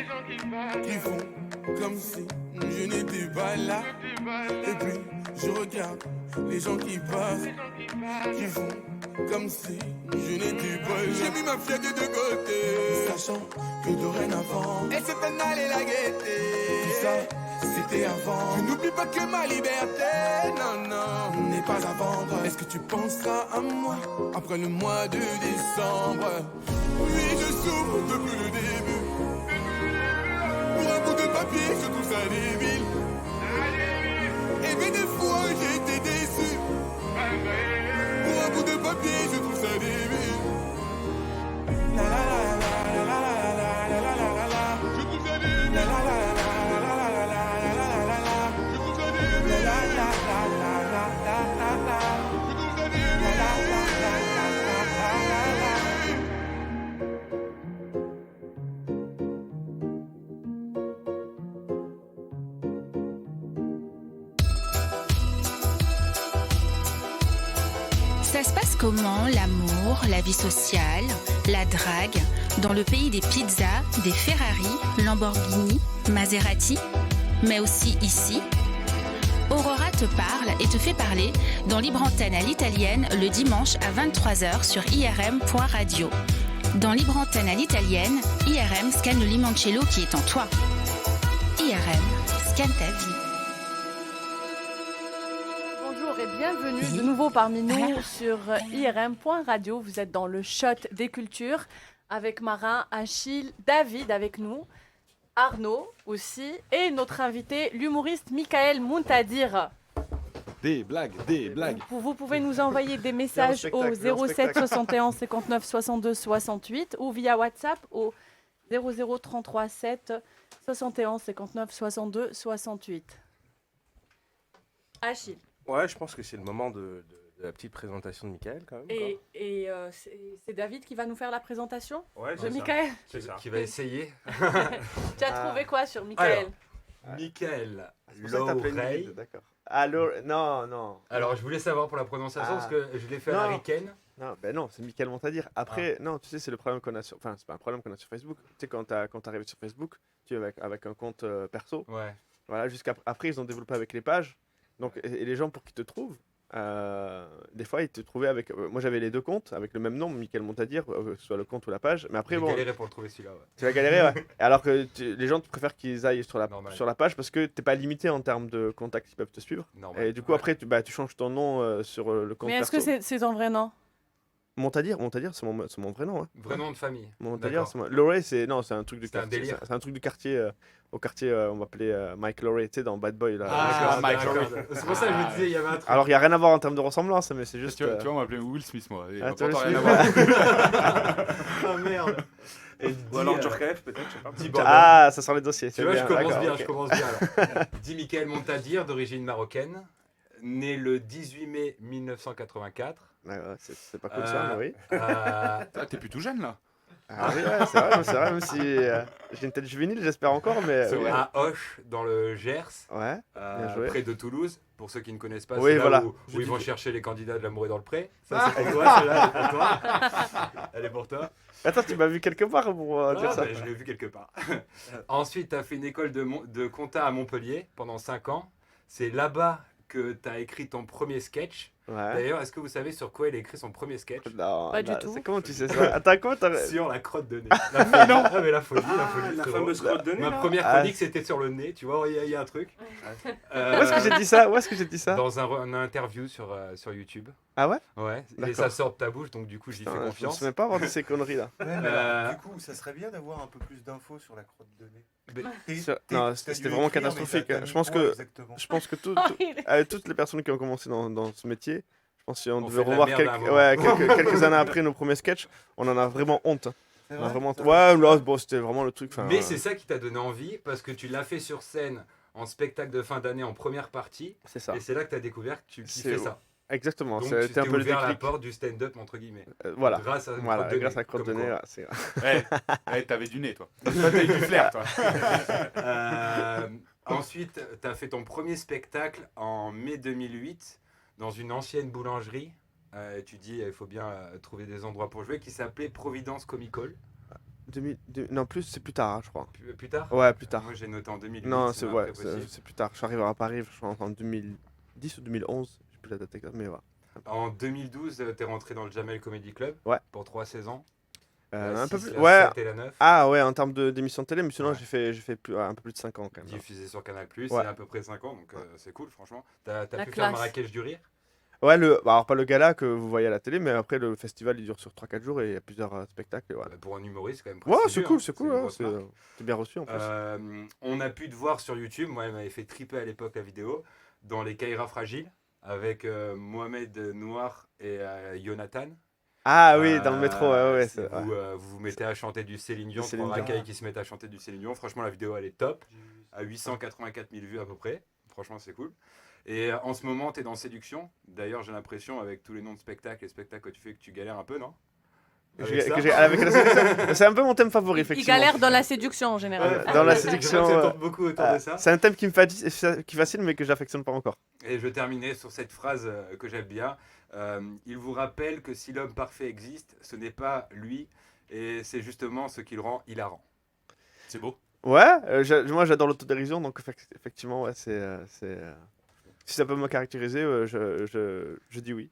qui font comme si je n'étais pas là. Et puis je regarde les gens qui passent, qui font comme si je n'étais pas là. J'ai mis ma fierté de côté, sachant que dorénavant, elle s'est en allée la gaieté. Tout ça, c'était avant. Je n'oublie pas que ma liberté, non, n'est pas à vendre. Est-ce que tu penseras à moi après le mois de décembre? Oui, je souffre depuis le début. Pour un bout de papier, je trouve ça débile. Et bien des fois, j'ai été déçu. Pour un bout de papier, je trouve ça débile. La la la la la la la la la la la la. Je trouve ça débile. La la la la la la la la la la la la. Je trouve ça débile. La la la la la la la la. Je trouve ça débile. La la la la la la la la. Ça se passe comment, l'amour, la vie sociale, la drague, dans le pays des pizzas, des Ferrari, Lamborghini, Maserati, mais aussi ici? Aurora te parle et te fait parler dans Libre Antenne à l'italienne le dimanche à 23h sur irm.radio. Dans Libre Antenne à l'italienne, IRM scanne le limoncello qui est en toi. IRM scanne ta vie. Bonjour et bienvenue de nouveau parmi nous sur IRM.radio. Vous êtes dans le shot des cultures avec Marin, Achille, David avec nous, Arnaud aussi et notre invité, l'humoriste Michael Muntadir. Des blagues, des blagues. Vous pouvez nous envoyer des messages au 07 71 59 62 68 ou via WhatsApp au 00 33 7 71 59 62 68. Achille. Ouais, je pense que c'est le moment de la petite présentation de Michael quand même. Et c'est David qui va nous faire la présentation Ouais, de Michael. C'est ça. Qui va essayer. Tu as trouvé quoi sur Michael? Michael C'est pour ça que t'as plein de Lorey. guides, d'accord. Alors, non. Alors, je voulais savoir pour la prononciation, parce que je l'ai fait à Non. l'américaine. Non, ben non, c'est Michael Montadir. Après, non, tu sais, c'est le problème qu'on a sur... Enfin, c'est pas un problème qu'on a sur Facebook. Tu sais, quand t'arrives sur Facebook, tu es avec un compte perso. Ouais. Voilà, jusqu'après, ils ont développé avec les pages. Donc, et les gens, pour qu'ils te trouvent, des fois, ils te trouvaient avec... moi, j'avais les deux comptes, avec le même nom, Michael Montadir, que ce soit le compte ou la page. Mais après, J'ai bon... galéré pour le trouver celui-là, ouais. Tu vas galérer, ouais. Alors que les gens préfèrent qu'ils aillent sur Normal. la page parce que t'es pas limité en termes de contacts qui peuvent te suivre. Normal. Et du coup, Ouais. après, tu changes ton nom sur le compte Mais est-ce perso. que c'est ton vrai nom? Montadir, c'est mon vrai nom. Hein. Vrai nom de famille. Montadir, D'accord. Lorey, c'est un truc du C'est un quartier. délire. C'est un truc du quartier. Au quartier, on va appeler Mike Lorey, tu sais, dans Bad Boy. Là. Ah, Mike d'accord. Lorey. C'est pour ça que je me disais, il y avait un truc. Alors, il n'y a rien à voir en termes de ressemblance, mais c'est juste. Tu vois, on m'appelait Will Smith, moi. Et Ah, pourtant, toi, rien à Will voir. Ah merde. Et Ou alors Djurkaeff, peut-être, je sais pas. Dis bordel. Ah, ça sent les dossiers. Tu c'est vois, je commence d'accord, bien, ok. je commence bien alors. Dit Michael Montadir, d'origine marocaine, né le 18 mai 1984. Ouais, ouais, c'est pas cool ça, mais oui. Ah, t'es plus tout jeune, là. Ah oui, ouais, c'est vrai, même si j'ai une tête juvénile, j'espère encore, mais. C'est ouais. à Auch, dans le Gers, Ouais, bien joué. près de Toulouse. Pour ceux qui ne connaissent pas, Oui, c'est là voilà. où ils vont chercher les candidats de l'amour et dans le pré. Ça, c'est pour toi, celle-là, elle est pour toi. Elle est pour toi. Attends, tu m'as vu quelque part pour dire Ah, ça. ben, je l'ai vu quelque part. Ensuite, tu as fait une école de compta à Montpellier pendant 5 ans. C'est là-bas que tu as écrit ton premier sketch. Ouais. D'ailleurs, est-ce que vous savez sur quoi il a écrit son premier sketch? Non, Pas du non, tout. Comment tu sais ça? Attends, comment t'as. Sur la crotte de nez. La folie. Non. Ah, mais la folie, La frérot. fameuse crotte de nez. Ma là. première Ah. chronique, c'était sur le nez, tu vois, il y a un truc. Où est-ce que j'ai dit ça? Où est-ce que j'ai dit ça? Dans un interview sur YouTube. Ah ouais? Ouais, et D'accord. ça sort de ta bouche, donc du coup, j'y fais Putain, je me confiance. souviens pas avoir dit ces conneries là. Ouais, mais Euh, alors, du coup, ça serait bien d'avoir un peu plus d'infos sur la crotte de nez. Non, T'as c'était dû vraiment écrire, mais catastrophique. t'as mis Je pense quoi que- exactement Je pense que Il est- toutes les personnes qui ont commencé dans ce métier, je pense si on On devait fait de la revoir merde à un moment. quelques années après nos premiers sketchs, on en a vraiment honte. C'est On a vrai vraiment... Ça Ouais, fait- là, bon, c'était vraiment le truc. Mais c'est ça qui t'a donné envie, parce que tu l'as fait sur scène en spectacle de fin d'année en première partie, c'est ça. et c'est là que tu as découvert que tu kiffais C'est- ça. Exactement, Donc tu c'était un t'es peu le ouvert la déclic. porte du stand-up, entre guillemets. Voilà, Grâce à une voilà, crotte de grâce nez, à la crotte de comme nez, quoi. là, c'est... T'avais du nez, toi. Toi, t'as eu du flair, toi. Ensuite, tu as fait ton premier spectacle en mai 2008 dans une ancienne boulangerie. Tu dis il faut bien trouver des endroits pour jouer, qui s'appelait Providence Comic Hall. Non, c'est plus tard, hein, je crois. Plus tard. Ouais, plus tard. Moi j'ai noté en 2008. Non, c'est ouais, impossible. c'est plus tard. Je suis arrivé à Paris, je pense, en 2010 ou 2011. Je sais plus la date exacte, mais voilà. En 2012, tu es rentré dans le Jamel Comedy Club Ouais. pour 3 saisons. Un peu 6, plus. la Ouais. 7 et la 9. Ah ouais, en termes d'émissions de télé, mais sinon Ouais. j'ai fait un peu plus de 5 ans quand même. Diffusé sur Canal+, Ouais. il y a à peu près 5 ans, donc c'est cool franchement. T'as La pu faire classe. Marrakech du Rire. Ouais, alors pas le gala que vous voyez à la télé, mais après le festival il dure sur 3-4 jours et il y a plusieurs spectacles. Et voilà. Pour un humoriste, quand même. Ouais, prestigieux, c'est hein. cool, une ouais, grosse marque. c'est bien reçu en plus. On a pu te voir sur YouTube, moi elle m'avait fait triper à l'époque la vidéo, dans les Kaira Fragiles, avec Mohamed Noir et Jonathan. Ah oui, dans le métro, ouais, Si vous vous mettez à chanter du Céline Dion, Céline trois Dion. racailles qui se mettent à chanter du Céline Dion. Franchement, la vidéo elle est top, à 884 000 vues à peu près. Franchement, c'est cool. Et en ce moment, tu es dans Séduction. D'ailleurs, j'ai l'impression, avec tous les noms de spectacles, les spectacles que tu fais, que tu galères un peu, non? Avec ça Avec la séduction. C'est un peu mon thème favori, Il effectivement. galère dans la séduction en Ouais, général. dans la je vois que séduction, ça tourne beaucoup autour de ça. C'est un thème qui fascine, mais que j'affectionne pas encore. Et je terminais sur cette phrase que j'aime bien. Il vous rappelle que si l'homme parfait existe, ce n'est pas lui, et c'est justement ce qui le rend hilarant. C'est beau. Ouais, moi j'adore l'autodérision, donc effectivement, ouais, si ça peut me caractériser, je dis oui.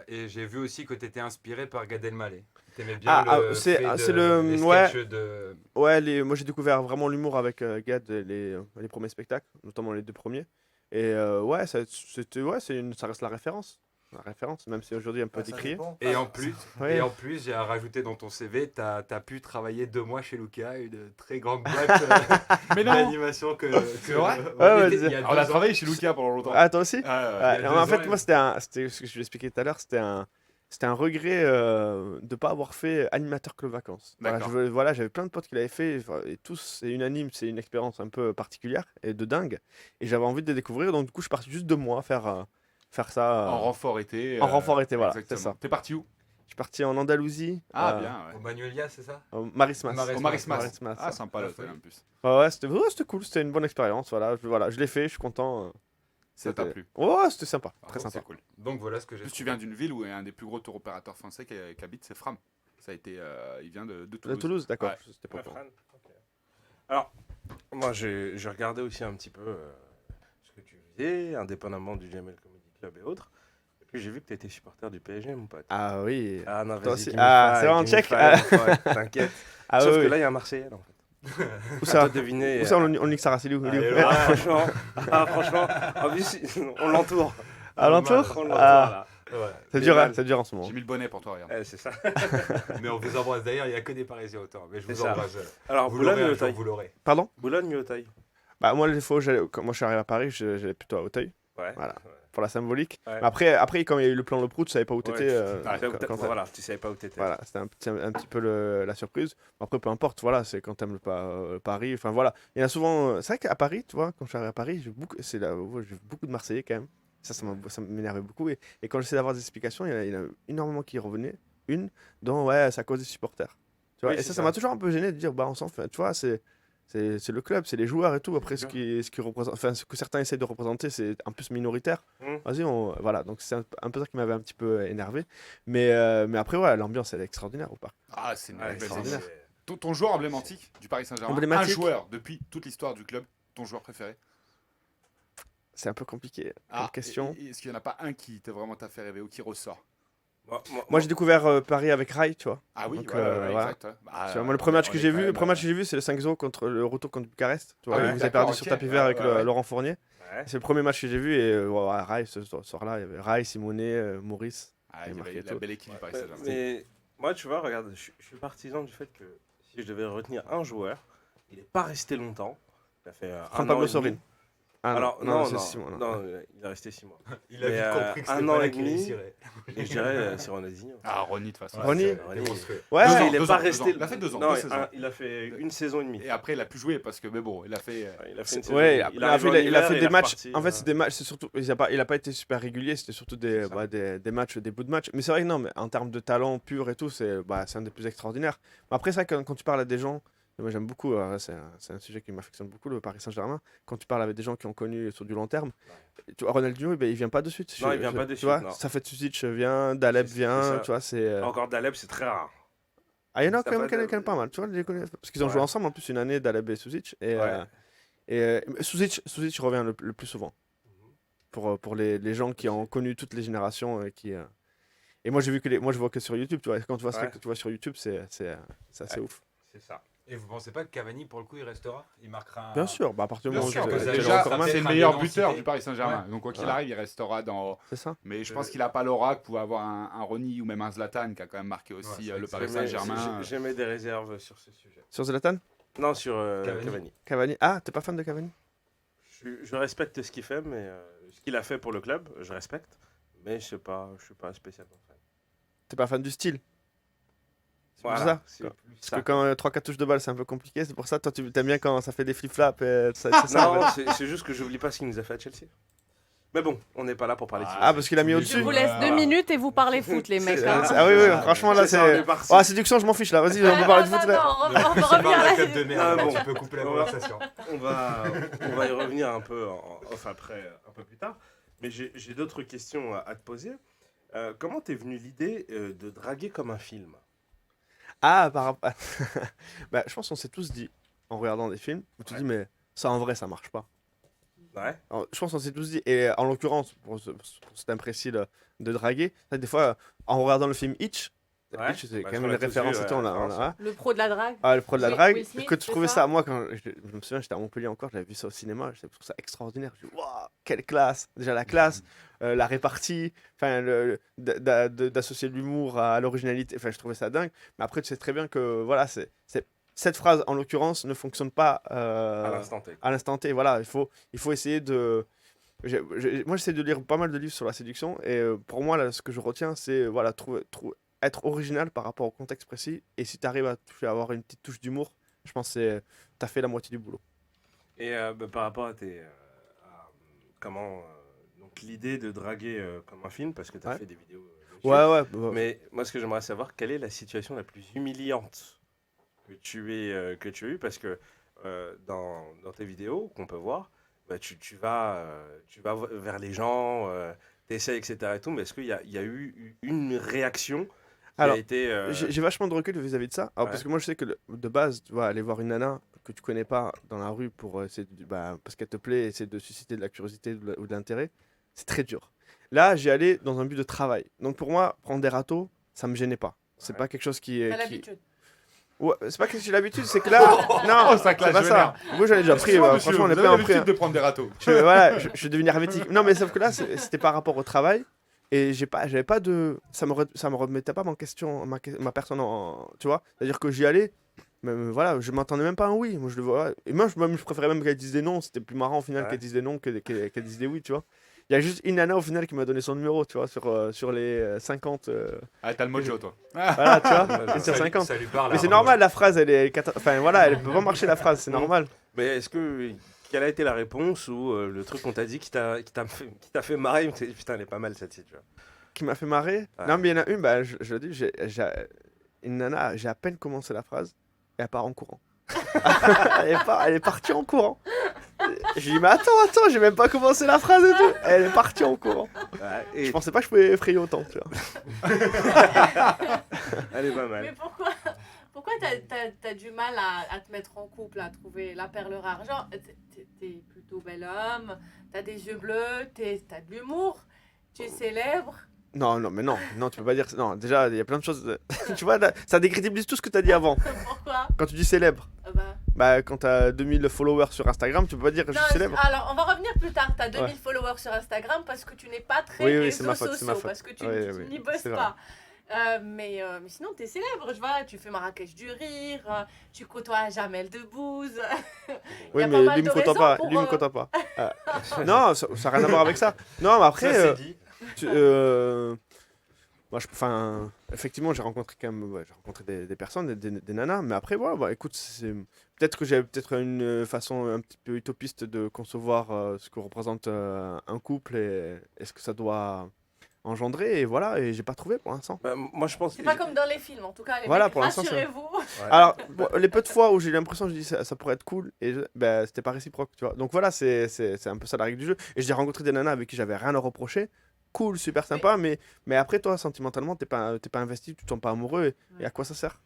Et j'ai vu aussi que tu étais inspiré par Gad Elmaleh. T'aimais bien les sketchs de... Ouais, moi j'ai découvert vraiment l'humour avec Gad les premiers spectacles, notamment les 2 premiers. Et ouais, ça reste la référence. La référence, même si aujourd'hui un peu Ça décrié. dépend. Et en plus, Ouais. j'ai rajouté dans ton CV, tu as pu travailler 2 mois chez Luca, une très grande boîte Mais non. d'animation que... C'est vrai Ouais, il y a On a 2 ans. travaillé chez Luca pendant longtemps. Ah, toi aussi? Ah, ouais. il y a Ouais, 2 en fait, ans, moi, c'était ce que je l'expliquais tout à l'heure, c'était un regret de ne pas avoir fait animateur Club Vacances. D'accord. Voilà, j'avais plein de potes qui l'avaient fait, et tous, c'est unanime, c'est une expérience un peu particulière et de dingue. Et j'avais envie de les découvrir, donc du coup, je suis parti juste 2 mois faire ça. En renfort été. en renfort été, voilà, exactement. c'est ça. T'es parti où? Je suis parti en Andalousie. Ah, bien, ouais. Au Magnolia, c'est ça? Au Marismas. Au Au Marismas. Marismas, Ah, ouais. sympa La l'hôtel folie. en plus. Ouais, c'était cool, c'était une bonne expérience. Voilà, je l'ai fait, je suis content. Ça t'a C'était- plu. Ouais, c'était sympa, Ah, très bon, sympa. C'est cool. Donc voilà ce que En j'ai plus, tu trouvé. viens d'une ville où il y a un des plus gros tour opérateurs français qui habite, c'est Fram. Ça a été, il vient de De Toulouse. Toulouse, d'accord. Ouais. C'était pas au courant. Alors, moi, j'ai regardé aussi un petit peu ce que tu faisais, indépendamment du Jamel Comedy Club et autres. Et puis, j'ai vu que tu étais supporter du PSG, mon pote. Ah oui. Ah non, Toi vas-y, aussi. give me Ah, five, c'est vraiment give me check. five, mon pote, t'inquiète. Ah Sauf oui, que oui. là, il y a un Marseillais, là, en fait. Où ça? À toi de deviner. Où ça, on nique Sarah, c'est lui. Allez, lui. là. Franchement, en plus, on l'entoure. À l'entour? On l'entoure, Ah. là. Ouais. C'est Mais dur, hein, mal. c'est dur en ce moment. J'ai mis le bonnet pour toi, regarde. C'est ça. Mais on vous embrasse d'ailleurs, il n'y a que des Parisiens autant. Mais je C'est vous ça. embrasse. Alors, Vous l'aurez Boulogne ou un jour, Auteuil? vous l'aurez. Pardon? Boulogne ou Auteuil? Bah, moi, les fois, quand moi je suis arrivé à Paris, j'allais plutôt à Auteuil, Ouais. Voilà. pour la symbolique. Ouais. Mais après, quand il y a eu le plan Le Prout, tu savais pas où Ouais, t'étais. voilà, tu savais pas où t'étais. Voilà, c'était un petit peu la surprise. Après, peu importe, voilà, c'est quand t'aimes Paris. Enfin, voilà. Il y en a souvent. C'est vrai qu'à Paris, tu vois, quand je suis arrivé à Paris, j'ai vu beaucoup de Marseillais quand même. Ça m'énervait beaucoup. Et quand j'essayais d'avoir des explications, il y en a énormément qui revenaient. Une, dont, ouais, c'est à cause des supporters. Tu vois, Oui, et c'est ça m'a toujours un peu gêné de dire, bah, on s'en fait. Tu vois, c'est le club, c'est les joueurs et tout. Après, ce que certains essaient de représenter, c'est un peu minoritaire. Vas-y, voilà. Donc, c'est un peu ça qui m'avait un petit peu énervé. Mais après, ouais, l'ambiance, elle est extraordinaire au parc. Ah, c'est une Ouais, belle extraordinaire. idée. Ton joueur emblématique du Paris Saint-Germain, un Emblématique. joueur depuis toute l'histoire du club, ton joueur préféré? C'est un peu compliqué comme question. Est-ce qu'il n'y en a pas un qui t'a fait rêver ou qui ressort? Moi, j'ai découvert Paris avec Rai, tu vois. Ah oui, Donc, ouais, voilà. exact. Ouais. Tu vois, moi, le premier match que j'ai vu, c'est le 5-0 contre le retour contre Bucarest. Tu vois, Ah oui, vous avez d'accord, perdu sur ok. tapis vert avec Ouais. Laurent Fournier. Ouais. C'est le premier match que j'ai vu et Rai, ce soir-là, il y avait Rai, Simonet, Maurice. Ah, il y marqué avait la tout. belle équipe du Paris Ouais, Saint-Germain. mais moi, tu vois, regarde, je suis partisan du fait que si je devais retenir un joueur, il n'est pas resté longtemps. Il a fait un Juan an Pablo et Sorin. demi. Ah Alors, non, c'est non, 6 mois. non, il est resté 6 mois. Il a Mais, vite compris que un c'était an pas là et qu'il demi. réussirait. Et je dirais, c'est Ronaldinho. Ah, Ronny, de toute façon. Ronny. C'est monstrueux. Ouais, Parce Deux qu'il ans, n'est deux pas ans, resté. il a fait 2 ans, Non, 2 saisons. il a fait une saison et demie. Et après, il a pu jouer parce que, mais bon, il a fait. Il a fait une saison. Ouais, et après, demie. arrive en il a hiver fait et des il est matchs. reparti, En fait, c'est des matchs, c'est surtout. Il a pas été super régulier, c'était surtout des matchs, des bouts de match. Mais c'est vrai que non, mais en termes de talent pur et tout, c'est un des plus extraordinaires. Mais après, c'est vrai que quand tu parles à des gens. Moi, j'aime beaucoup, c'est un sujet qui m'affectionne beaucoup, le Paris Saint-Germain. Quand tu parles avec des gens qui ont connu sur du long terme, tu vois, Ronaldinho, il vient pas de suite. Non, il vient pas de tu suite, vois, non. Safet Suzic vient, Daleb C'est vient, ça. tu vois, c'est. Encore Daleb, c'est très rare. Ah, il y en a Ça quand même va quand même pas mal, tu vois, je les connais. Parce qu'ils ont Ouais. joué ensemble en plus une année, Daleb et Suzic. Et Suzic revient le plus souvent. Pour les gens qui ont connu toutes les générations. Et moi, j'ai vu moi, je vois que sur YouTube, tu vois. Quand tu vois ça que tu vois sur YouTube, c'est assez ouf. C'est ça. Et vous pensez pas que Cavani, pour le coup, il restera? Il marquera un... Bien sûr, à partir du Bien moment sûr, où que tu ça- es Déjà, encore mal. c'est le un meilleur des buteur densités. du Paris Saint-Germain. Ouais. Donc, quoi qu'il Ouais. arrive, il restera dans. C'est ça. Mais je pense qu'il n'a pas l'aura que pouvait avoir un Ronny ou même un Zlatan qui a quand même marqué aussi Ouais, c'est le vrai Paris que Saint-Germain. J'émets des réserves sur ce sujet. Sur Zlatan Non, sur Cavani. Cavani. Cavani. Ah, t'es pas fan de Cavani? Je respecte ce qu'il fait, mais ce qu'il a fait pour le club, je respecte. Mais je suis pas spécialement fan. T'es pas fan du style? C'est pour Voilà, ça. c'est Parce plus que ça. quand 3-4 touches de balle, c'est un peu compliqué. C'est pour ça, toi, tu aimes bien quand ça fait des flip-flops. C'est ça. Non, c'est juste que j'oublie pas ce qu'il nous a fait à Chelsea. Mais bon, on n'est pas là pour parler de Ah, parce qu'il a mis au-dessus. Je vous laisse 2 minutes et vous parlez foot, les mecs. hein. Ah oui, franchement, là, C'est ça, on c'est. est parti. Ah, séduction, je m'en fiche là. Vas-y, on peut parler de foot là. on Ne va poussez revenir pas à la la club de merde, Ah, bon. tu peux couper la Ouais. conversation. On va y revenir un peu en off après, un peu plus tard. Mais j'ai d'autres questions à te poser. Comment t'es venu l'idée de draguer comme un film? Ah, par rapport. Bah, je pense qu'on s'est tous dit, en regardant des films, où tu Ouais. dis, mais ça en vrai, ça marche pas. Ouais. Alors, je pense qu'on s'est tous dit, et en l'occurrence, pour cet imprécis de draguer, ça, des fois, en regardant le film Hitch, Ouais. Hitch, c'est Bah, quand on même l'a une tous référence vu, et tout, ouais, hein. Le pro de la drague. Ah, le pro de la Will- drague, Will Smith, que tu c'est trouvais ça ça, moi, quand je me souviens, j'étais à Montpellier encore, j'avais vu ça au cinéma, je trouve ça extraordinaire. Je dis, waouh, quelle classe! Déjà la classe, la répartie, enfin, d'associer l'humour à l'originalité, enfin, je trouvais ça dingue. Mais après, tu sais très bien que, voilà, cette phrase, en l'occurrence, ne fonctionne pas À l'instant T. à l'instant T. Voilà, il faut essayer de. Moi, j'essaie de lire pas mal de livres sur la séduction, et pour moi, là, ce que je retiens, c'est voilà, être original par rapport au contexte précis. Et si tu arrives à avoir une petite touche d'humour, je pense que tu as fait la moitié du boulot. Et par rapport à comment donc l'idée de draguer comme un film, parce que tu as Ouais. fait des vidéos dessus. Ouais. Mais moi, ce que j'aimerais savoir, quelle est la situation la plus humiliante que tu as eue, parce que dans tes vidéos qu'on peut voir, bah, tu vas vers les gens, t'essayes, etc. Et tout, mais est-ce qu'il y a eu une réaction qui Alors, a été... J'ai vachement de recul vis-à-vis de ça. Alors, Ouais. parce que moi, je sais que de base, tu vas aller voir une nana que tu connais pas dans la rue pour essayer parce qu'elle te plaît, essayer de susciter de la curiosité ou de l'intérêt, c'est très dur. Là, j'y allais dans un but de travail. Donc pour moi, prendre des râteaux, ça me gênait pas. C'est Ouais. pas quelque chose qui. T'as qui... l'habitude. Ouais, c'est pas que j'ai l'habitude, c'est que là. Non, ça clash, c'est pas je ça. Moi, j'en ai déjà pris. Franchement, on est plein l'habitude après. de prendre des râteaux. Je suis devenu hermétique. Non, mais sauf que là, c'était par rapport au travail. Et j'avais pas de. Ça me remettait pas en question ma personne, tu vois. C'est-à-dire que j'y allais. Mais voilà, je m'attendais même pas à un oui. Moi, je le vois. Et moi, je préférais même qu'elle dise des non. C'était plus marrant au final Ouais. qu'elle dise des non qu'elle dise des oui, tu vois. Il y a juste une nana au final qui m'a donné son numéro, tu vois, sur les 50. Ah, t'as le mojo, toi. Voilà, tu vois, Ouais, une sur 50. Ça lui parle. Mais c'est hein. normal, la phrase, elle est. Enfin, voilà, elle peut pas marcher, la phrase, c'est normal. Mais quelle a été la réponse ou le truc qu'on t'a dit qui t'a fait marrer? Tu t'es dit, putain, elle est pas mal cette fille, tu vois. Qui m'a fait marrer. Ouais. Non, mais il y en a une, bah, je le dis, une nana, j'ai à peine commencé la phrase, et elle part en courant. Elle est partie en courant. J'ai dit, mais attends, j'ai même pas commencé la phrase et tout. Elle est partie en courant. Et Je pensais pas que je pouvais effrayer autant, tu vois. elle est pas Mais mal. pourquoi t'as du mal à te mettre en couple, à trouver la perle rare? Genre, t'es plutôt plutôt bel homme, t'as des yeux bleus, t'as de l'humour, tu es célèbre. Non, mais non, tu peux pas dire. Non, déjà, il y a plein de choses. Tu vois, là, ça décrédibilise tout ce que t'as dit avant. Pourquoi? Quand tu dis célèbre, bah, quand t'as 2000 followers sur Instagram, tu peux pas dire que je suis célèbre. Alors, on va revenir plus tard. T'as 2000 followers sur Instagram parce que tu n'es pas très réseaux sociaux, parce que tu n'y bosses pas. Mais sinon, t'es célèbre, je vois, tu fais Marrakech du rire, tu côtoies Jamel Debbouze. Oui, mais lui me côtoie pas. Lui me côtoie pas. Non, ça n'a rien à voir avec ça. Non, mais après. Ça, c'est dit. Moi, effectivement, j'ai rencontré quand même, j'ai rencontré des personnes, des nanas, mais après, voilà, bah, écoute, peut-être que j'ai une façon un petit peu utopiste de concevoir ce que représente un couple et ce que ça doit engendrer, et voilà, et j'ai pas trouvé pour l'instant. Bah, moi, je pense c'est pas comme dans les films, en tout cas, les voilà, mecs, pour l'instant, rassurez-vous. Ouais. Alors, bon, les peu de fois où j'ai eu l'impression, je dis ça pourrait être cool, et bah, c'était pas réciproque, tu vois. Donc voilà, c'est un peu ça la règle du jeu. Et j'ai rencontré des nanas avec qui j'avais rien à reprocher. Cool, super sympa, mais après toi, sentimentalement, t'es pas investi, tu te sens pas amoureux, et à quoi ça sert?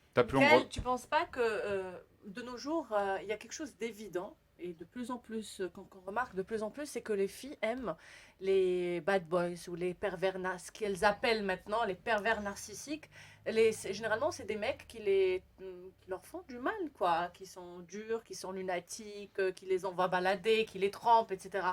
Tu penses pas que de nos jours, il y a quelque chose d'évident, et de plus en plus, qu'on remarque de plus en plus, c'est que les filles aiment les bad boys ou les pervers, ce qu'elles appellent maintenant les pervers narcissiques. Généralement, c'est des mecs qui leur font du mal, quoi, qui sont durs, qui sont lunatiques, qui les envoient balader, qui les trempent, etc.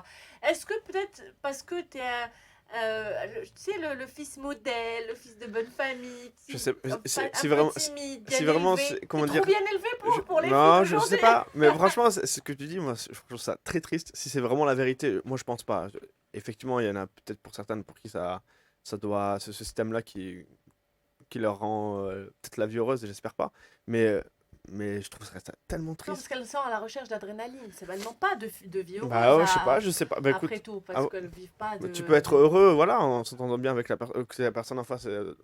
Est-ce que peut-être parce que tu es tu sais, le fils modèle, le fils de bonne famille, je sais, c'est vraiment timide, c'est vraiment, comment dire, trop bien élevé pour les non, filles je sais pas, mais franchement, ce que tu dis, moi, je trouve ça très triste. Si c'est vraiment la vérité, moi, je pense pas. Effectivement, il y en a peut-être pour certaines pour qui ça doit, ce système-là qui leur rend peut-être la vie heureuse, et j'espère pas, mais je trouve ça tellement triste. Non, parce qu'elles sont à la recherche d'adrénaline. C'est vraiment pas de vie heureuse. Bah ouais, je sais pas. Bah, après écoute, tout, parce qu'elles vivent pas de... Tu peux être heureux, voilà, en s'entendant bien avec que la personne en face, elle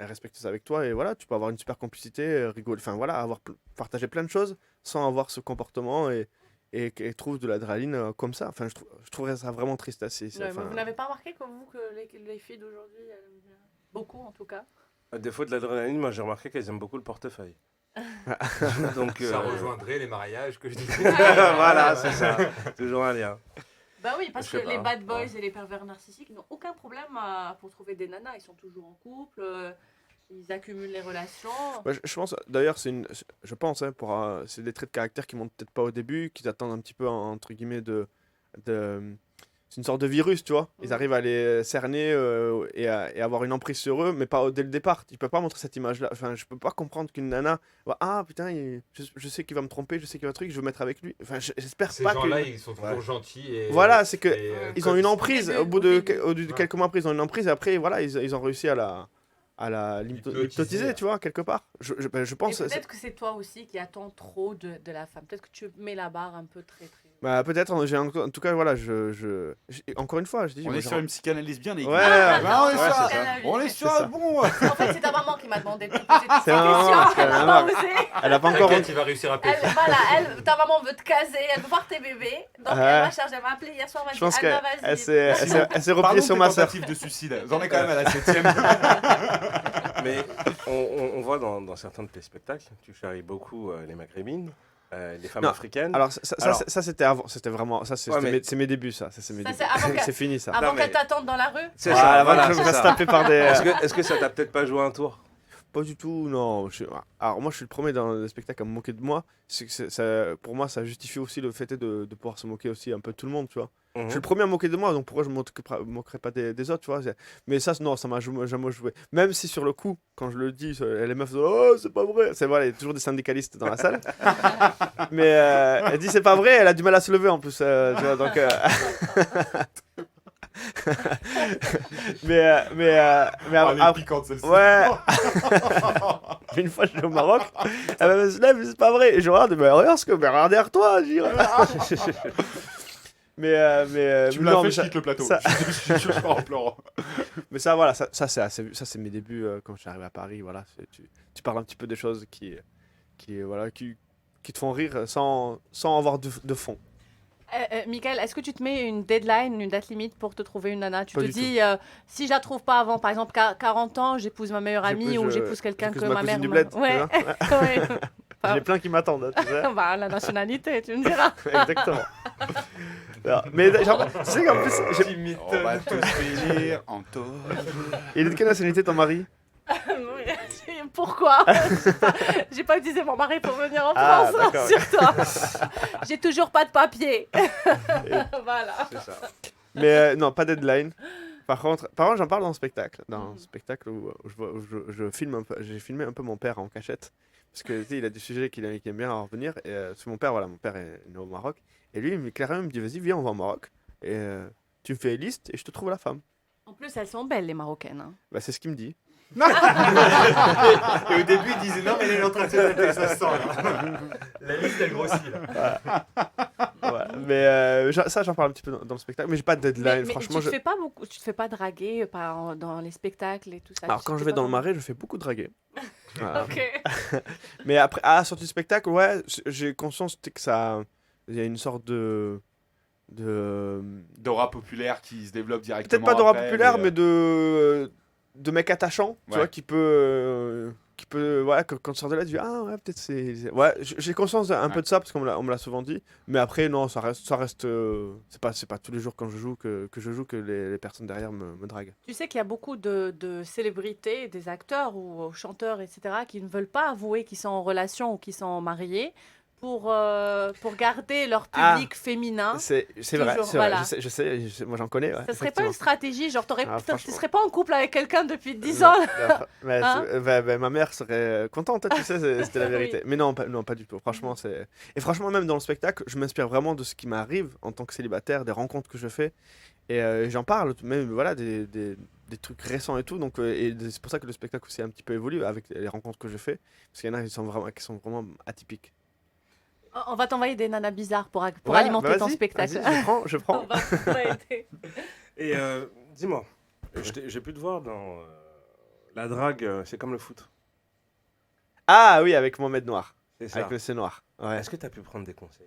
respecte ça avec toi, et voilà, tu peux avoir une super complicité, rigoler, enfin voilà, partager plein de choses sans avoir ce comportement et trouve de l'adrénaline comme ça. Enfin, je trouverais ça vraiment triste. Vous n'avez pas remarqué comme vous que les filles d'aujourd'hui, beaucoup en tout cas? À défaut de l'adrénaline, moi j'ai remarqué qu'elles aiment beaucoup le portefeuille. Donc, ça rejoindrait les mariages que je disais. Voilà, c'est ça. Toujours un lien. Bah oui, parce que les bad boys et les pervers narcissiques n'ont aucun problème pour trouver des nanas. Ils sont toujours en couple, ils accumulent les relations. Bah, je pense, d'ailleurs, je pense, hein, c'est des traits de caractère qui montent peut-être pas au début, qu'ils attendent un petit peu, entre guillemets, c'est une sorte de virus, tu vois. Ils arrivent à les cerner et avoir une emprise sur eux, mais pas dès le départ. Tu peux pas montrer cette image-là. Enfin, je peux pas comprendre qu'une nana... Ah, putain, je sais qu'il va me tromper, je sais qu'il va un truc, je veux mettre avec lui. Enfin, j'espère pas que... Ces gens-là, ils sont toujours gentils. Et... Voilà, c'est que ils ont une emprise. Au bout de quelques mois après, ils ont une emprise. Et après, voilà, ils ont réussi à l'hypnotiser, tu vois, quelque part. Je pense... Et peut-être que c'est toi aussi qui attends trop de la femme. Peut-être que tu mets la barre un peu très... Bah peut-être, en tout cas, voilà, encore une fois, je dis... On est sur une psychanalyse bien aiguë. Ouais, on est sur un bon... En fait, c'est ta maman qui m'a demandé de te poser toutes ces questions. Elle a pas encore... Tu vas réussir à péter. Ta maman veut te caser, elle veut voir tes bébés. Donc elle m'a chargé, elle m'a appelé hier soir, elle m'a dit, Anna, vas-y. Elle s'est repliée sur ma sœur. De suicide, j'en ai quand même à la 7ème. Mais on voit dans certains de tes spectacles, tu charries beaucoup les maghrébines. Les femmes africaines. Alors ça c'était avant, c'était vraiment ça, c'est mes débuts, ça c'est mes débuts. C'est fini ça. Avant qu'elle t'attende dans la rue. C'est ça. Avant que je me fasse taper par des. Est-ce que ça t'a peut-être pas joué un tour? Pas du tout, non. Alors moi je suis le premier dans le spectacle à me moquer de moi. Pour moi ça justifie aussi le fait de pouvoir se moquer aussi un peu de tout le monde, tu vois. Je suis le premier à me moquer de moi, donc pourquoi je me moquerais pas des autres, tu vois. Mais ça, non, ça m'a jamais joué. Même si sur le coup, quand je le dis, les meufs disent oh, c'est pas vrai. C'est vrai, il y a toujours des syndicalistes dans la salle. Mais elle dit c'est pas vrai, elle a du mal à se lever en plus. Tu vois, donc. mais elle est piquante celle-ci. Ouais. Une fois je suis au Maroc, elle me se lève, c'est pas vrai. Et je regarde, mais regarde regarde derrière toi. Mais tu me l'as fait, je quitte le plateau. Je pars en pleurant. Mais ça, voilà, ça c'est mes débuts quand je suis arrivé à Paris. Voilà, tu parles un petit peu des choses qui te font rire sans avoir de fond. Michael, est-ce que tu te mets une deadline, une date limite pour te trouver une nana? Tu te dis, si je la trouve pas avant, par exemple, 40 ans, j'épouse ma meilleure amie ou j'épouse quelqu'un que ma mère... Du bled, ouais. J'ai plein qui m'attendent, tu sais. Bah, la nationalité, tu me diras. Exactement. Non, mais genre, tu sais qu'en plus, On va tous finir en taux. il est de quelle nationalité ton mari? Pourquoi? J'ai pas utilisé mon mari pour venir en Ah, France, d'accord. rassure-toi. J'ai toujours pas de papier. Voilà. C'est ça. Mais non, pas deadline. Par contre, j'en parle dans le spectacle. Dans un spectacle où je filme un peu, j'ai filmé un peu mon père en cachette. Parce que tu sais, il a des sujets qu'il aime bien en revenir. Et parce que mon père est né au Maroc. Et lui, clairement, il me dit vas-y, viens, on va au Maroc. Et tu me fais une liste et je te trouve la femme. En plus, elles sont belles, les Marocaines. Hein. Bah, c'est ce qu'il me dit. Et au début, il disait non, mais elle est en train de se tâter, ça se sent là. La liste, elle grossit là. Ouais, mais ça, j'en parle un petit peu dans le spectacle. Mais j'ai pas de deadline, Mais franchement. tu te fais pas beaucoup, tu te fais pas draguer dans les spectacles et tout ça. Alors, tu quand te je fais vais pas dans le draguer. marais, je fais beaucoup draguer. Voilà. Ok. Mais après, à la sortie du spectacle, ouais, j'ai conscience que ça. Il y a une sorte de D'aura populaire qui se développe peut-être directement. pas d'aura après, populaire, mais de mec attachant, tu Ouais. vois, qui peut, voilà, quand tu sors de là, tu dis, ah ouais, peut-être ouais, j'ai conscience un peu de ça, parce qu'on me l'a souvent dit, mais après, non, ça reste, c'est pas tous les jours quand je joue que les personnes derrière me draguent. Tu sais qu'il y a beaucoup de célébrités, des acteurs ou chanteurs, etc., qui ne veulent pas avouer qu'ils sont en relation ou qu'ils sont mariés pour garder leur public féminin. C'est vrai, Toujours, c'est voilà. vrai, je sais, moi j'en connais, ouais, Ça serait pas une stratégie, genre tu franchement. serais pas en couple avec quelqu'un depuis 10 ans. Mais Hein? ma mère serait contente, tu sais, c'était la vérité. Oui. Mais non, pas du tout. Franchement, c'est. Et franchement, même dans le spectacle, je m'inspire vraiment de ce qui m'arrive en tant que célibataire, des rencontres que je fais. Et j'en parle, même voilà, des trucs récents et tout. Donc, et c'est pour ça que le spectacle aussi a un petit peu évolué avec les rencontres que je fais. Parce qu'il y en a qui sont vraiment atypiques. On va t'envoyer des nanas bizarres pour Ouais, alimenter bah ton vas-y, spectacle. vas-y, je prends. On va aider. Et dis-moi, j'ai pu te voir dans la drague, c'est comme le foot. Ah oui, avec Mohamed Noir. C'est ça. Avec Monsieur Noir. Ouais. Est-ce que tu as pu prendre des conseils?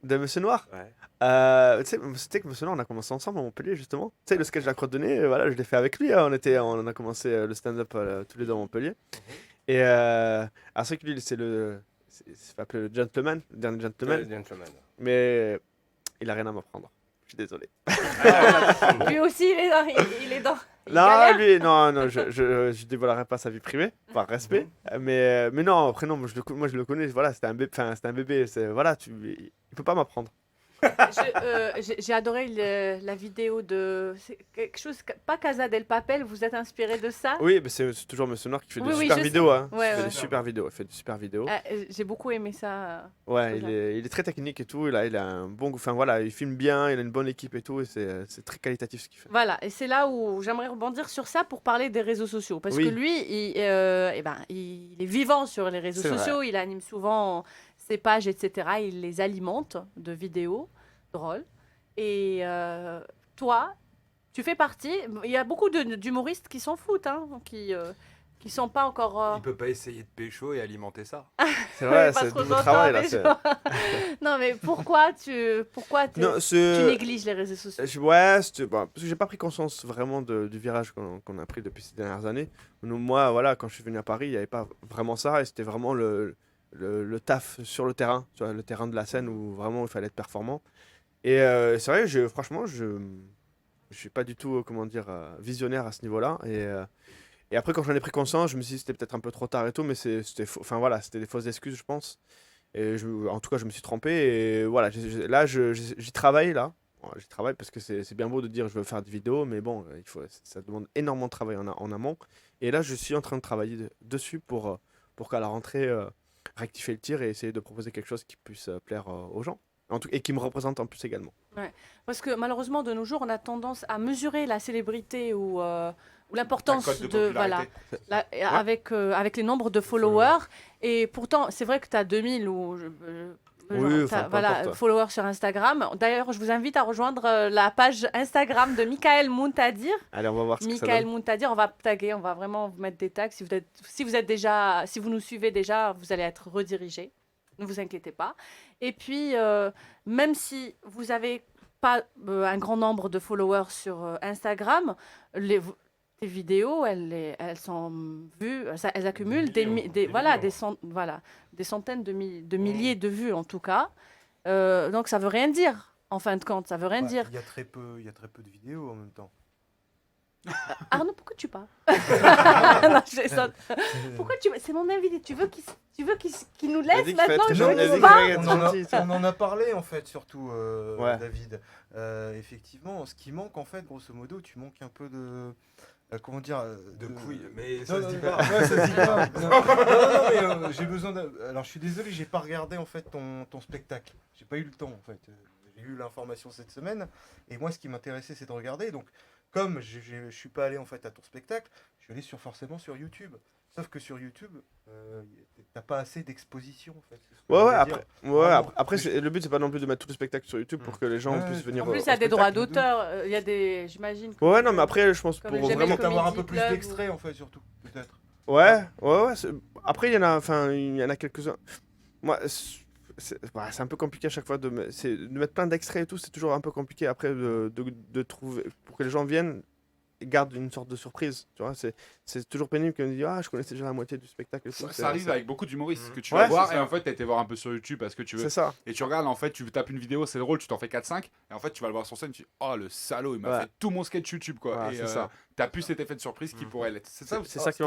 De Monsieur Noir? Ouais. Tu sais, c'était que Monsieur Noir, on a commencé ensemble à Montpellier, justement. Tu sais, le sketch de la crotte de nez, voilà, je l'ai fait avec lui. Hein. On a commencé le stand-up tous les deux à Montpellier. Et alors, c'est que lui, c'est appelé le gentleman, le dernier gentleman. Le gentleman. Mais il a rien à m'apprendre. Je suis désolé. Lui aussi, il est dans. il Non, galère. lui, non, je dévoilerai pas sa vie privée, par respect. Mais non, après, non, moi je le connais, voilà, c'était un bébé, voilà, il peut pas m'apprendre. J'ai adoré la vidéo de. C'est quelque chose. Pas Casa del Papel, vous êtes inspiré de ça? Oui, mais c'est toujours Monsieur Noir qui fait Oui, des oui, super je vidéos, hein. Ouais, Il fait ouais. des super vidéos, J'ai beaucoup aimé ça. Ouais, Voilà. il est très technique et tout, il a un bon goût, enfin voilà, il filme bien, il a une bonne équipe et tout, et c'est très qualitatif ce qu'il fait. Voilà, et c'est là où j'aimerais rebondir sur ça pour parler des réseaux sociaux. Parce Oui. que lui, il est vivant sur les réseaux C'est vrai. sociaux, il anime souvent ses pages, etc. Il les alimente de vidéos drôles. Et toi, tu fais partie. Il y a beaucoup d'humoristes qui s'en foutent, hein, qui sont pas encore. Il peut pas essayer de pécho et alimenter ça. C'est vrai, pas c'est trop double longtemps, travail là. mais non, mais pourquoi tu Non, tu négliges les réseaux sociaux? Ouais, bon, parce que j'ai pas pris conscience vraiment du virage qu'on a pris depuis ces dernières années. Moi, voilà, quand je suis venu à Paris, il n'y avait pas vraiment ça, et c'était vraiment le taf sur le terrain, tu vois, le terrain de la scène où vraiment il fallait être performant. Et c'est vrai, franchement, je suis pas du tout, comment dire, visionnaire à ce niveau-là. Et après, quand j'en ai pris conscience, je me suis dit que c'était peut-être un peu trop tard et tout, mais c'était enfin voilà, c'était des fausses excuses, je pense. Et en tout cas, je me suis trompé. Et voilà, là, j'y travaille là. Voilà, j'y travaille parce que c'est bien beau de dire je veux faire des vidéos, mais bon, ça demande énormément de travail en amont. Et là, je suis en train de travailler dessus pour qu'à la rentrée, rectifier le tir et essayer de proposer quelque chose qui puisse plaire aux gens. Et qui me représente en plus également. Ouais. Parce que malheureusement, de nos jours, on a tendance à mesurer la célébrité ou l'importance La cote de voilà, popularité. avec les nombres de followers. Et pourtant, c'est vrai que tu as 2000 ou Oui, enfin, peu voilà, importe. followers sur Instagram. D'ailleurs, je vous invite à rejoindre la page Instagram de Michael Muntadir. Allez, on va voir ce que ça Michael donne. Muntadir, on va taguer, on va vraiment vous mettre des tags. Si vous nous suivez déjà, vous allez être redirigé. Ne vous inquiétez pas. Et puis, même si vous n'avez pas un grand nombre de followers sur Instagram, les vidéos, elles sont vues, elles accumulent des centaines de milliers de vues en tout cas. Donc ça veut rien dire. En fin de compte, ça veut rien dire. Il y a très peu de vidéos en même temps. Arnaud, pourquoi tu parles? Non, pourquoi tu... C'est mon invité. Tu veux qu'il nous laisse maintenant? On en a parlé en fait, surtout David. Effectivement, ce qui manque en fait, grosso modo, tu manques un peu de... comment dire de couilles, mais non, ça se dit pas. Ouais, ça se dit pas. Non, mais j'ai besoin de... Alors je suis désolé, j'ai pas regardé en fait ton spectacle. J'ai pas eu le temps en fait. J'ai eu l'information cette semaine et moi ce qui m'intéressait c'est de regarder. Donc comme je suis pas allé en fait à ton spectacle, je suis allé forcément sur YouTube. Sauf que sur YouTube, t'as pas assez d'exposition en fait. Après le but c'est pas non plus de mettre tout le spectacle sur YouTube pour que les gens puissent venir. En plus, il y a des droits d'auteur, il y a des, j'imagine. Ouais, non, mais après, je pense Comme pour les vraiment avoir un peu plus d'extraits en fait, surtout peut-être. Ouais. Après, il y en a quelques-uns. Moi, c'est un peu compliqué à chaque fois de mettre plein d'extraits et tout. C'est toujours un peu compliqué après de trouver pour que les gens viennent. Garde une sorte de surprise, tu vois, c'est toujours pénible qu'on dit je connaissais déjà la moitié du spectacle et tout. Ça arrive avec beaucoup d'humoristes que tu vas voir et en fait t'as été voir un peu sur YouTube parce que tu veux. C'est ça. Et tu regardes en fait, tu tapes une vidéo, c'est drôle, tu t'en fais 4-5 et en fait tu vas le voir sur scène, tu dis oh le salaud, il m'a fait tout mon sketch YouTube quoi. Ouais, et t'as plus cet effet de surprise qui pourrait l'être. C'est ça que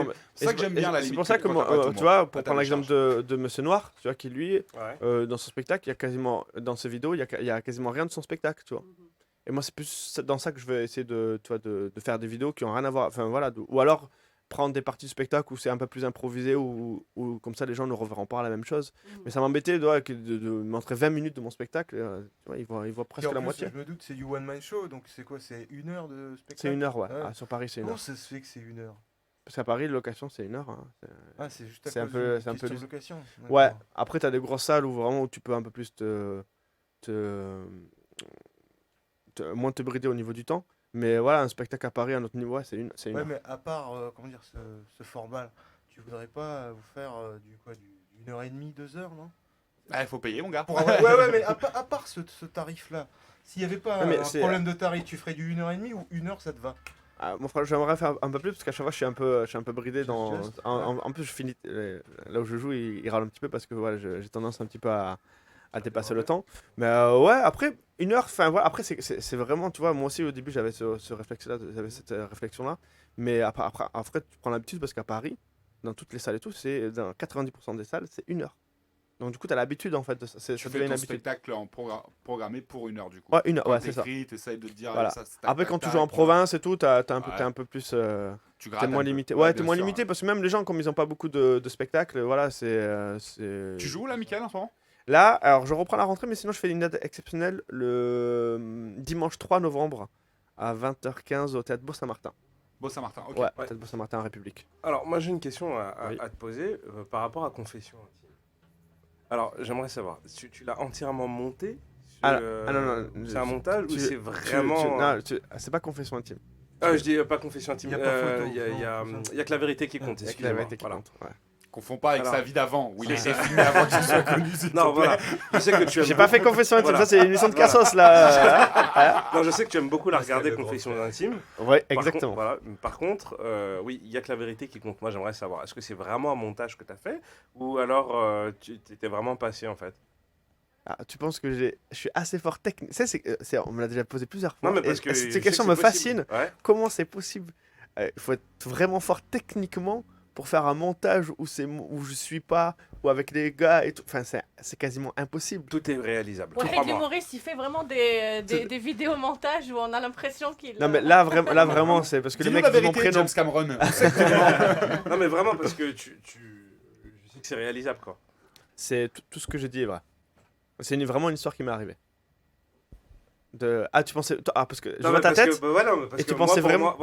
j'aime bien la limite. C'est pour ça que tu vois, pour prendre l'exemple de Monsieur Noir, tu vois, qui lui dans son spectacle, il y a quasiment dans ses vidéos, il y a quasiment rien de son spectacle, tu vois. Et moi, c'est plus dans ça que je vais essayer de faire des vidéos qui n'ont rien à voir. Enfin, voilà, ou alors prendre des parties du spectacle où c'est un peu plus improvisé ou comme ça les gens ne reverront pas la même chose. Mais ça m'embêtait de montrer 20 minutes de mon spectacle. Tu vois, ils voient presque la moitié. Je me doute, c'est du one-man show, donc c'est quoi? C'est 1 heure de spectacle? C'est 1 heure, ouais. Ah, sur Paris, c'est 1 heure. Comment ça se fait que c'est 1 heure? Parce qu'à Paris, la location, c'est 1 heure. Hein. C'est juste à cause de la location. Ouais, après, tu as des grosses salles où tu peux un peu plus moins te brider au niveau du temps, mais voilà, un spectacle à Paris à notre niveau, c'est une heure. Mais à part comment dire ce format, tu voudrais pas vous faire du 1h30, 2 heures, non? Il faut payer mon gars. Ouais, mais à part ce tarif là, s'il y avait pas un problème de tarif, tu ferais du 1h30 ou 1 heure, ça te va? Mon frère, j'aimerais faire un peu plus parce qu'à chaque fois je suis un peu bridé en plus je finis là où je joue, il râle un petit peu parce que voilà, j'ai tendance un petit peu à dépasser le temps, mais après 1 heure, enfin voilà, après c'est vraiment, tu vois, moi aussi au début j'avais ce réflexe là, j'avais cette réflexion là, mais après tu prends l'habitude parce qu'à Paris dans toutes les salles et tout, c'est dans 90% des salles c'est 1 heure, donc du coup t'as l'habitude en fait de ça. Tu fais ton spectacle programmé pour 1 heure du coup. Ouais, 1 heure, ouais, c'est ça. T'essayes de te dire voilà. Après quand tu joues en province et tout, t'es un peu plus t'es moins limité. Ouais, t'es moins limité parce que même les gens comme ils ont pas beaucoup de spectacles, voilà, c'est Tu joues là, Mickaël, en ce moment? Là, alors je reprends la rentrée, mais sinon je fais une date exceptionnelle le dimanche 3 novembre à 20h15 au Théâtre Beau-Saint-Martin. Beau-Saint-Martin, ok. Ouais, Théâtre Beau-Saint-Martin en République. Alors moi j'ai une question à te poser par rapport à Confession Intime. Alors j'aimerais savoir, tu l'as entièrement monté non. C'est un montage ou c'est vraiment... Non, c'est pas Confession Intime. Je dis pas Confession Intime, il y a que la vérité qui compte, excusez-moi. Confonds pas avec sa vie d'avant, où il était filmé avant qu'il soit connu. Non, voilà. Je sais que tu aimes. J'ai pas fait Confession Intime, ça c'est une émission de Cassos là. Non, je sais que tu aimes beaucoup la regarder, Confession Intime. Ouais, exactement. Par contre, oui, il y a que la vérité qui compte. Moi, j'aimerais savoir, est-ce que c'est vraiment un montage que tu as fait ou alors tu étais vraiment passé en fait? Tu penses que je suis assez fort technique? On me l'a déjà posé plusieurs fois. Non, mais parce que cette question me fascine. Ouais. Comment c'est possible? Il faut être vraiment fort techniquement pour faire un montage où je suis pas, ou avec les gars et tout. Enfin, c'est quasiment impossible. Tout est réalisable. Ouais, avec l'humoriste, il fait vraiment des vidéos montage où on a l'impression qu'il... Non, mais là, vraiment, c'est parce que les mecs disent mon prénom. James Cameron. Non, mais vraiment, parce que je sais que c'est réalisable, quoi. C'est tout ce que j'ai dit est vrai. C'est vraiment une histoire qui m'est arrivée. Tu pensais... parce que je vois ta tête, et tu pensais vraiment...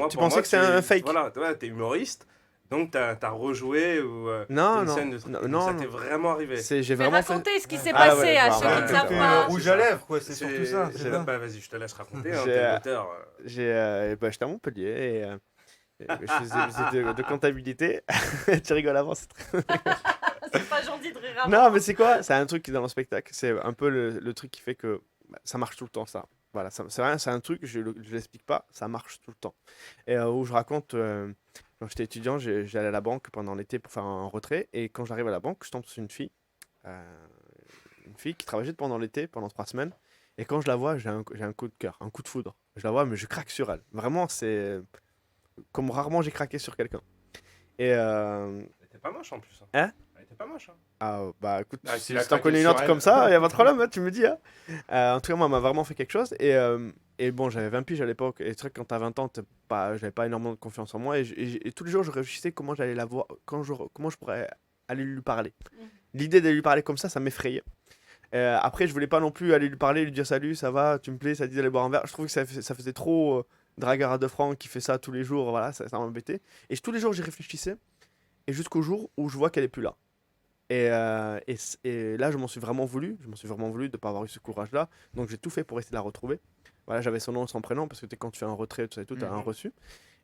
Tu pensais que c'est un fake. Voilà, t'es humoriste. Donc t'as rejoué une scène de truc. Non, ça t'es vraiment arrivé. J'ai vraiment raconté ce qui s'est passé à ceux qui ne savent pas. Rouge à lèvres, quoi, c'est surtout ça. Vas-y, je te laisse raconter. T'es l'auteur. J'étais à Montpellier et je faisais de comptabilité. Tu rigoles avant, c'est très... C'est pas gentil de rire avant. Non, mais c'est quoi? C'est un truc qui est dans le spectacle. C'est un peu le truc qui fait que ça marche tout le temps, ça. Voilà, c'est rien, c'est un truc, je l'explique pas, ça marche tout le temps. Et où je raconte, quand j'étais étudiant, j'allais à la banque pendant l'été pour faire un retrait. Et quand j'arrive à la banque, je tombe sur une fille qui travaillait pendant l'été, pendant 3 semaines. Et quand je la vois, j'ai un coup de cœur, un coup de foudre. Je la vois, mais je craque sur elle. Vraiment, c'est comme rarement j'ai craqué sur quelqu'un. Et Elle était pas moche en plus. Hein? Elle était pas moche. Hein. ah, bah écoute, Ah, si s'il a t'en craqué connais une sur autre elle. comme ça, il y a pas de problème, hein, tu me dis. Hein. En tout cas, moi, elle m'a vraiment fait quelque chose. Et bon, j'avais 20 piges à l'époque. Et c'est vrai que quand t'as 20 ans, j'avais pas énormément de confiance en moi. Et tous les jours, je réfléchissais comment j'allais la voir, comment je pourrais aller lui parler. L'idée d'aller lui parler comme ça m'effrayait. Après, je voulais pas non plus aller lui parler, lui dire salut, ça va, tu me plais, ça te dit d'aller boire un verre. Je trouvais que ça faisait trop dragueur à 2 francs qui fait ça tous les jours. Voilà, ça m'embêtait. Et tous les jours, j'y réfléchissais. Et jusqu'au jour où je vois qu'elle est plus là. Et là, je m'en suis vraiment voulu. Je m'en suis vraiment voulu de ne pas avoir eu ce courage-là. Donc, j'ai tout fait pour essayer de la retrouver. Voilà, j'avais son nom et son prénom parce que quand tu fais un retrait, tout ça et tout, tu as un reçu.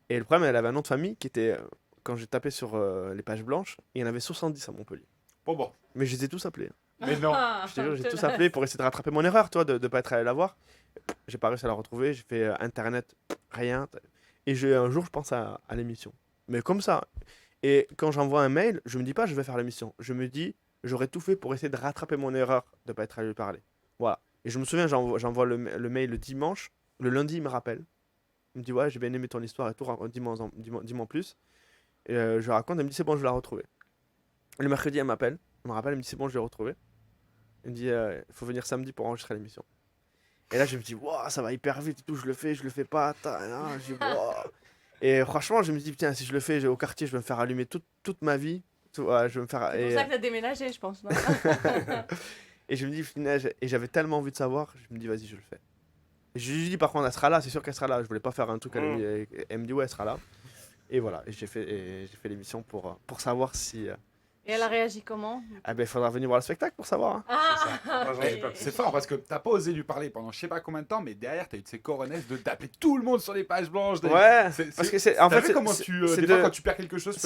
Et le problème, elle avait un nom de famille qui était, quand j'ai tapé sur les pages blanches, il y en avait 70 à Montpellier. Bon. Mais je les ai tous appelés. Mais non. Je te jure, j'ai tous appelé pour essayer de rattraper mon erreur, toi, de ne pas être allé la voir. J'ai pas réussi à la retrouver. J'ai fait internet, rien. Et un jour, je pense à l'émission. Mais comme ça. Et quand j'envoie un mail, je me dis pas je vais faire l'émission. Je me dis j'aurais tout fait pour essayer de rattraper mon erreur de pas être allé lui parler. Voilà. Et je me souviens, j'envoie le mail le dimanche. Le lundi, il me rappelle. Il me dit ouais, j'ai bien aimé ton histoire et tout. Dis-moi en plus. Et je raconte. Elle me dit c'est bon, je vais la retrouver. Le mercredi, elle m'appelle. Elle me rappelle, elle me dit c'est bon, je l'ai retrouvée. Elle me dit il faut venir samedi pour enregistrer l'émission. Et là, je me dis wow, ça va hyper vite et tout. Je le fais pas. Je dis wow. Et franchement, je me dis, putain, si je le fais au quartier, je vais me faire allumer toute ma vie. Je vais me faire... C'est pour ça que t'as déménagé, je pense. Non et je me dis, et j'avais tellement envie de savoir, je me dis, vas-y, je le fais. Et je lui dis, par contre, elle sera là, c'est sûr qu'elle sera là. Je voulais pas faire un truc, elle me dit, ouais, elle sera là. Et voilà, et j'ai fait l'émission pour savoir si... Et elle a réagi comment? Ah ben, il faudra venir voir le spectacle pour savoir. Hein. Ah, C'est fort parce que t'as pas osé lui parler pendant je sais pas combien de temps, mais derrière t'as eu de ces coronesses de d'appeler tout le monde sur les pages blanches. Ouais, parce que c'est en fait comment des fois quand tu perds quelque chose,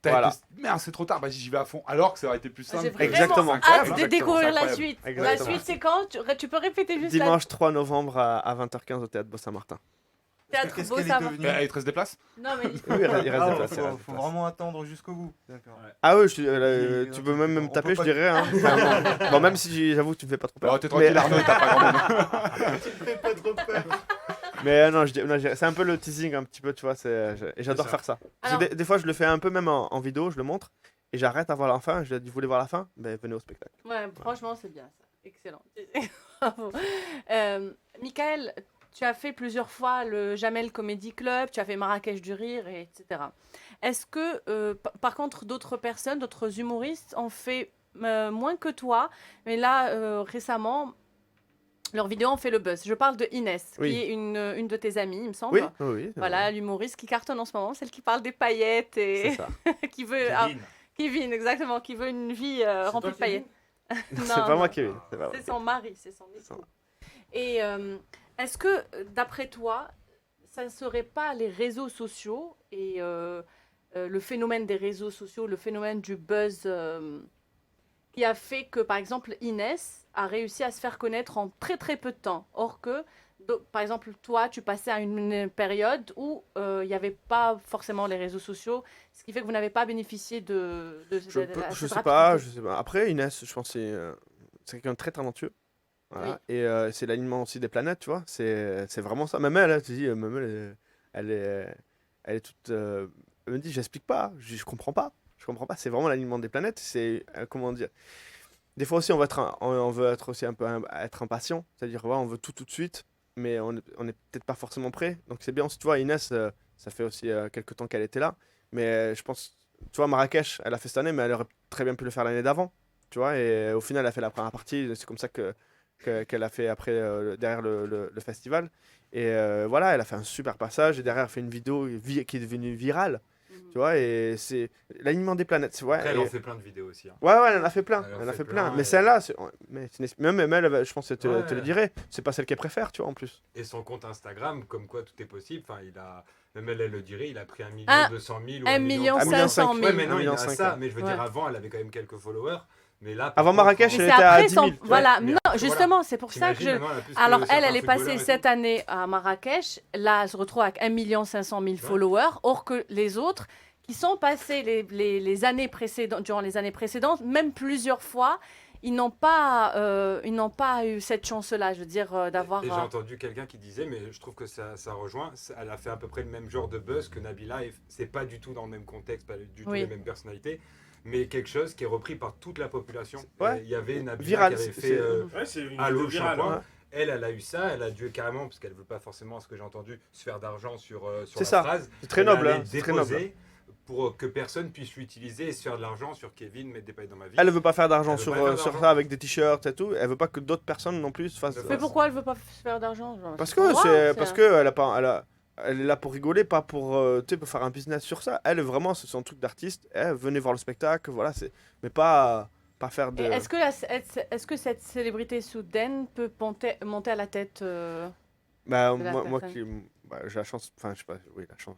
voilà. Merde, c'est trop tard, vas-y j'y vais à fond. Alors que ça aurait été plus simple. J'ai Exactement. hâte de découvrir la suite. Exactement. La suite c'est quand? Tu peux répéter juste Dimanche 3 novembre à 20h15 au Théâtre Beau-Saint-Martin. Théâtre Qu'est-ce Beau, qu'elle ça était va. venue Il te reste des places? Non mais... Oui, il reste des places. Faut vraiment attendre jusqu'au bout. D'accord. Ah oui, tu peux même me taper, je dirais. Hein. Enfin, bon, même si j'avoue que tu me fais pas trop peur. Oh, t'es tranquille, Arnaud, t'as pas grand monde. Tu me fais pas trop peur. Mais non, c'est un peu le teasing, un petit peu, tu vois. Et j'adore faire ça. Parce que des fois, je le fais un peu même en vidéo, je le montre. Et j'arrête à voir la fin. Je dis, vous voulez voir la fin? Ben, venez au spectacle. Ouais, franchement, c'est bien ça. Excellent. Bravo. Michael, tu as fait plusieurs fois le Jamel Comedy Club, tu as fait Marrakech du Rire, etc. Est-ce que, par contre, d'autres personnes, d'autres humoristes ont fait moins que toi, mais là, récemment, leurs vidéos ont fait le buzz. Je parle de Inès, Oui. qui est une de tes amies, il me semble. Oui. Voilà, l'humoriste qui cartonne en ce moment, celle qui parle des paillettes et C'est ça. qui veut... Kevin, exactement, qui veut une vie remplie de paillettes. C'est pas moi, Kevin. C'est son mari, c'est son époux. Et est-ce que, d'après toi, ça ne serait pas les réseaux sociaux et le phénomène des réseaux sociaux, le phénomène du buzz qui a fait que, par exemple, Inès a réussi à se faire connaître en très très peu de temps. Or que, par exemple, toi, tu passais à une période où il n'y avait pas forcément les réseaux sociaux, ce qui fait que vous n'avez pas bénéficié de Je sais pas. Après, Inès, je pense que c'est quelqu'un de très talentueux. Voilà. Oui. Et c'est l'alignement aussi des planètes, tu vois. C'est vraiment ça. Même elle, tu dis, elle est toute... elle me dit, j'explique pas, je comprends pas. Je comprends pas, c'est vraiment l'alignement des planètes. C'est, comment dire... Des fois aussi, on veut être aussi un peu être impatient. C'est-à-dire, ouais, on veut tout de suite, mais on est peut-être pas forcément prêt. Donc c'est bien aussi, tu vois, Inès, ça fait aussi quelques temps qu'elle était là. Mais je pense, tu vois, Marrakech, elle a fait cette année, mais elle aurait très bien pu le faire l'année d'avant. Tu vois, et au final, elle a fait la première partie. C'est comme ça qu'elle a fait après, derrière le festival. Et voilà, elle a fait un super passage. Et derrière, elle a fait une vidéo qui est devenue virale. Tu vois, et c'est l'alignement des planètes. Ouais, après, elle en fait plein de vidéos aussi. Hein. Ouais, elle en a fait plein. Elle en a fait plein. Mais celle-là, même elle, je pense que te le dirait. C'est pas celle qu'elle préfère, tu vois, en plus. Et son compte Instagram, comme quoi tout est possible. Enfin, même elle le dirait, il a pris 1 200 000 ou 1 500 000. Ouais, mais non, il a ça. Mais je veux dire, avant, elle avait quand même quelques followers. Mais là, Avant Marrakech, Mais elle c'est était à après 10 000. Voilà, mais non, voilà. justement, c'est pour ça que T'imagines, je. maintenant, elle a plus que Alors, elle certains est passée footballeurs et cette tout. année à Marrakech. Là, elle se retrouve avec 1 500 000 followers. Or que les autres qui sont passés les années précédentes, durant les années précédentes, même plusieurs fois, ils n'ont pas eu cette chance-là, je veux dire, d'avoir. Et j'ai entendu quelqu'un qui disait, mais je trouve que ça rejoint, elle a fait à peu près le même genre de buzz que Nabila, et c'est pas du tout dans le même contexte, pas du tout Oui. les mêmes personnalités, mais quelque chose qui est repris par toute la population. Ouais. Il y avait Nabila Viral, qui avait c'est- fait c'est- Allô le viral, shampoing. ouais. Elle a eu ça, elle a dû carrément, parce qu'elle veut pas forcément, ce que j'ai entendu, se faire d'argent sur C'est la ça. phrase. C'est très Elle noble, allait hein, le c'est très noble. déposer pour que personne puisse l'utiliser et se faire de l'argent sur Kevin, mettre des pailles dans ma vie. Elle veut pas faire d'argent Elle veut sur, pas faire sur d'argent. ça avec des t-shirts et tout. Elle veut pas que d'autres personnes non plus se fassent. Mais pourquoi elle veut pas se faire d'argent genre, Parce c'est que son droit, c'est c'est parce un- que elle est là pour rigoler, pas pour tu sais, pour faire un business sur ça. Elle vraiment c'est son truc d'artiste. Venez voir le spectacle, voilà, c'est mais pas faire de. Et est-ce que cette célébrité soudaine peut monter à la tête Bah de la moi personne? j'ai la chance, enfin je sais pas, oui la chance.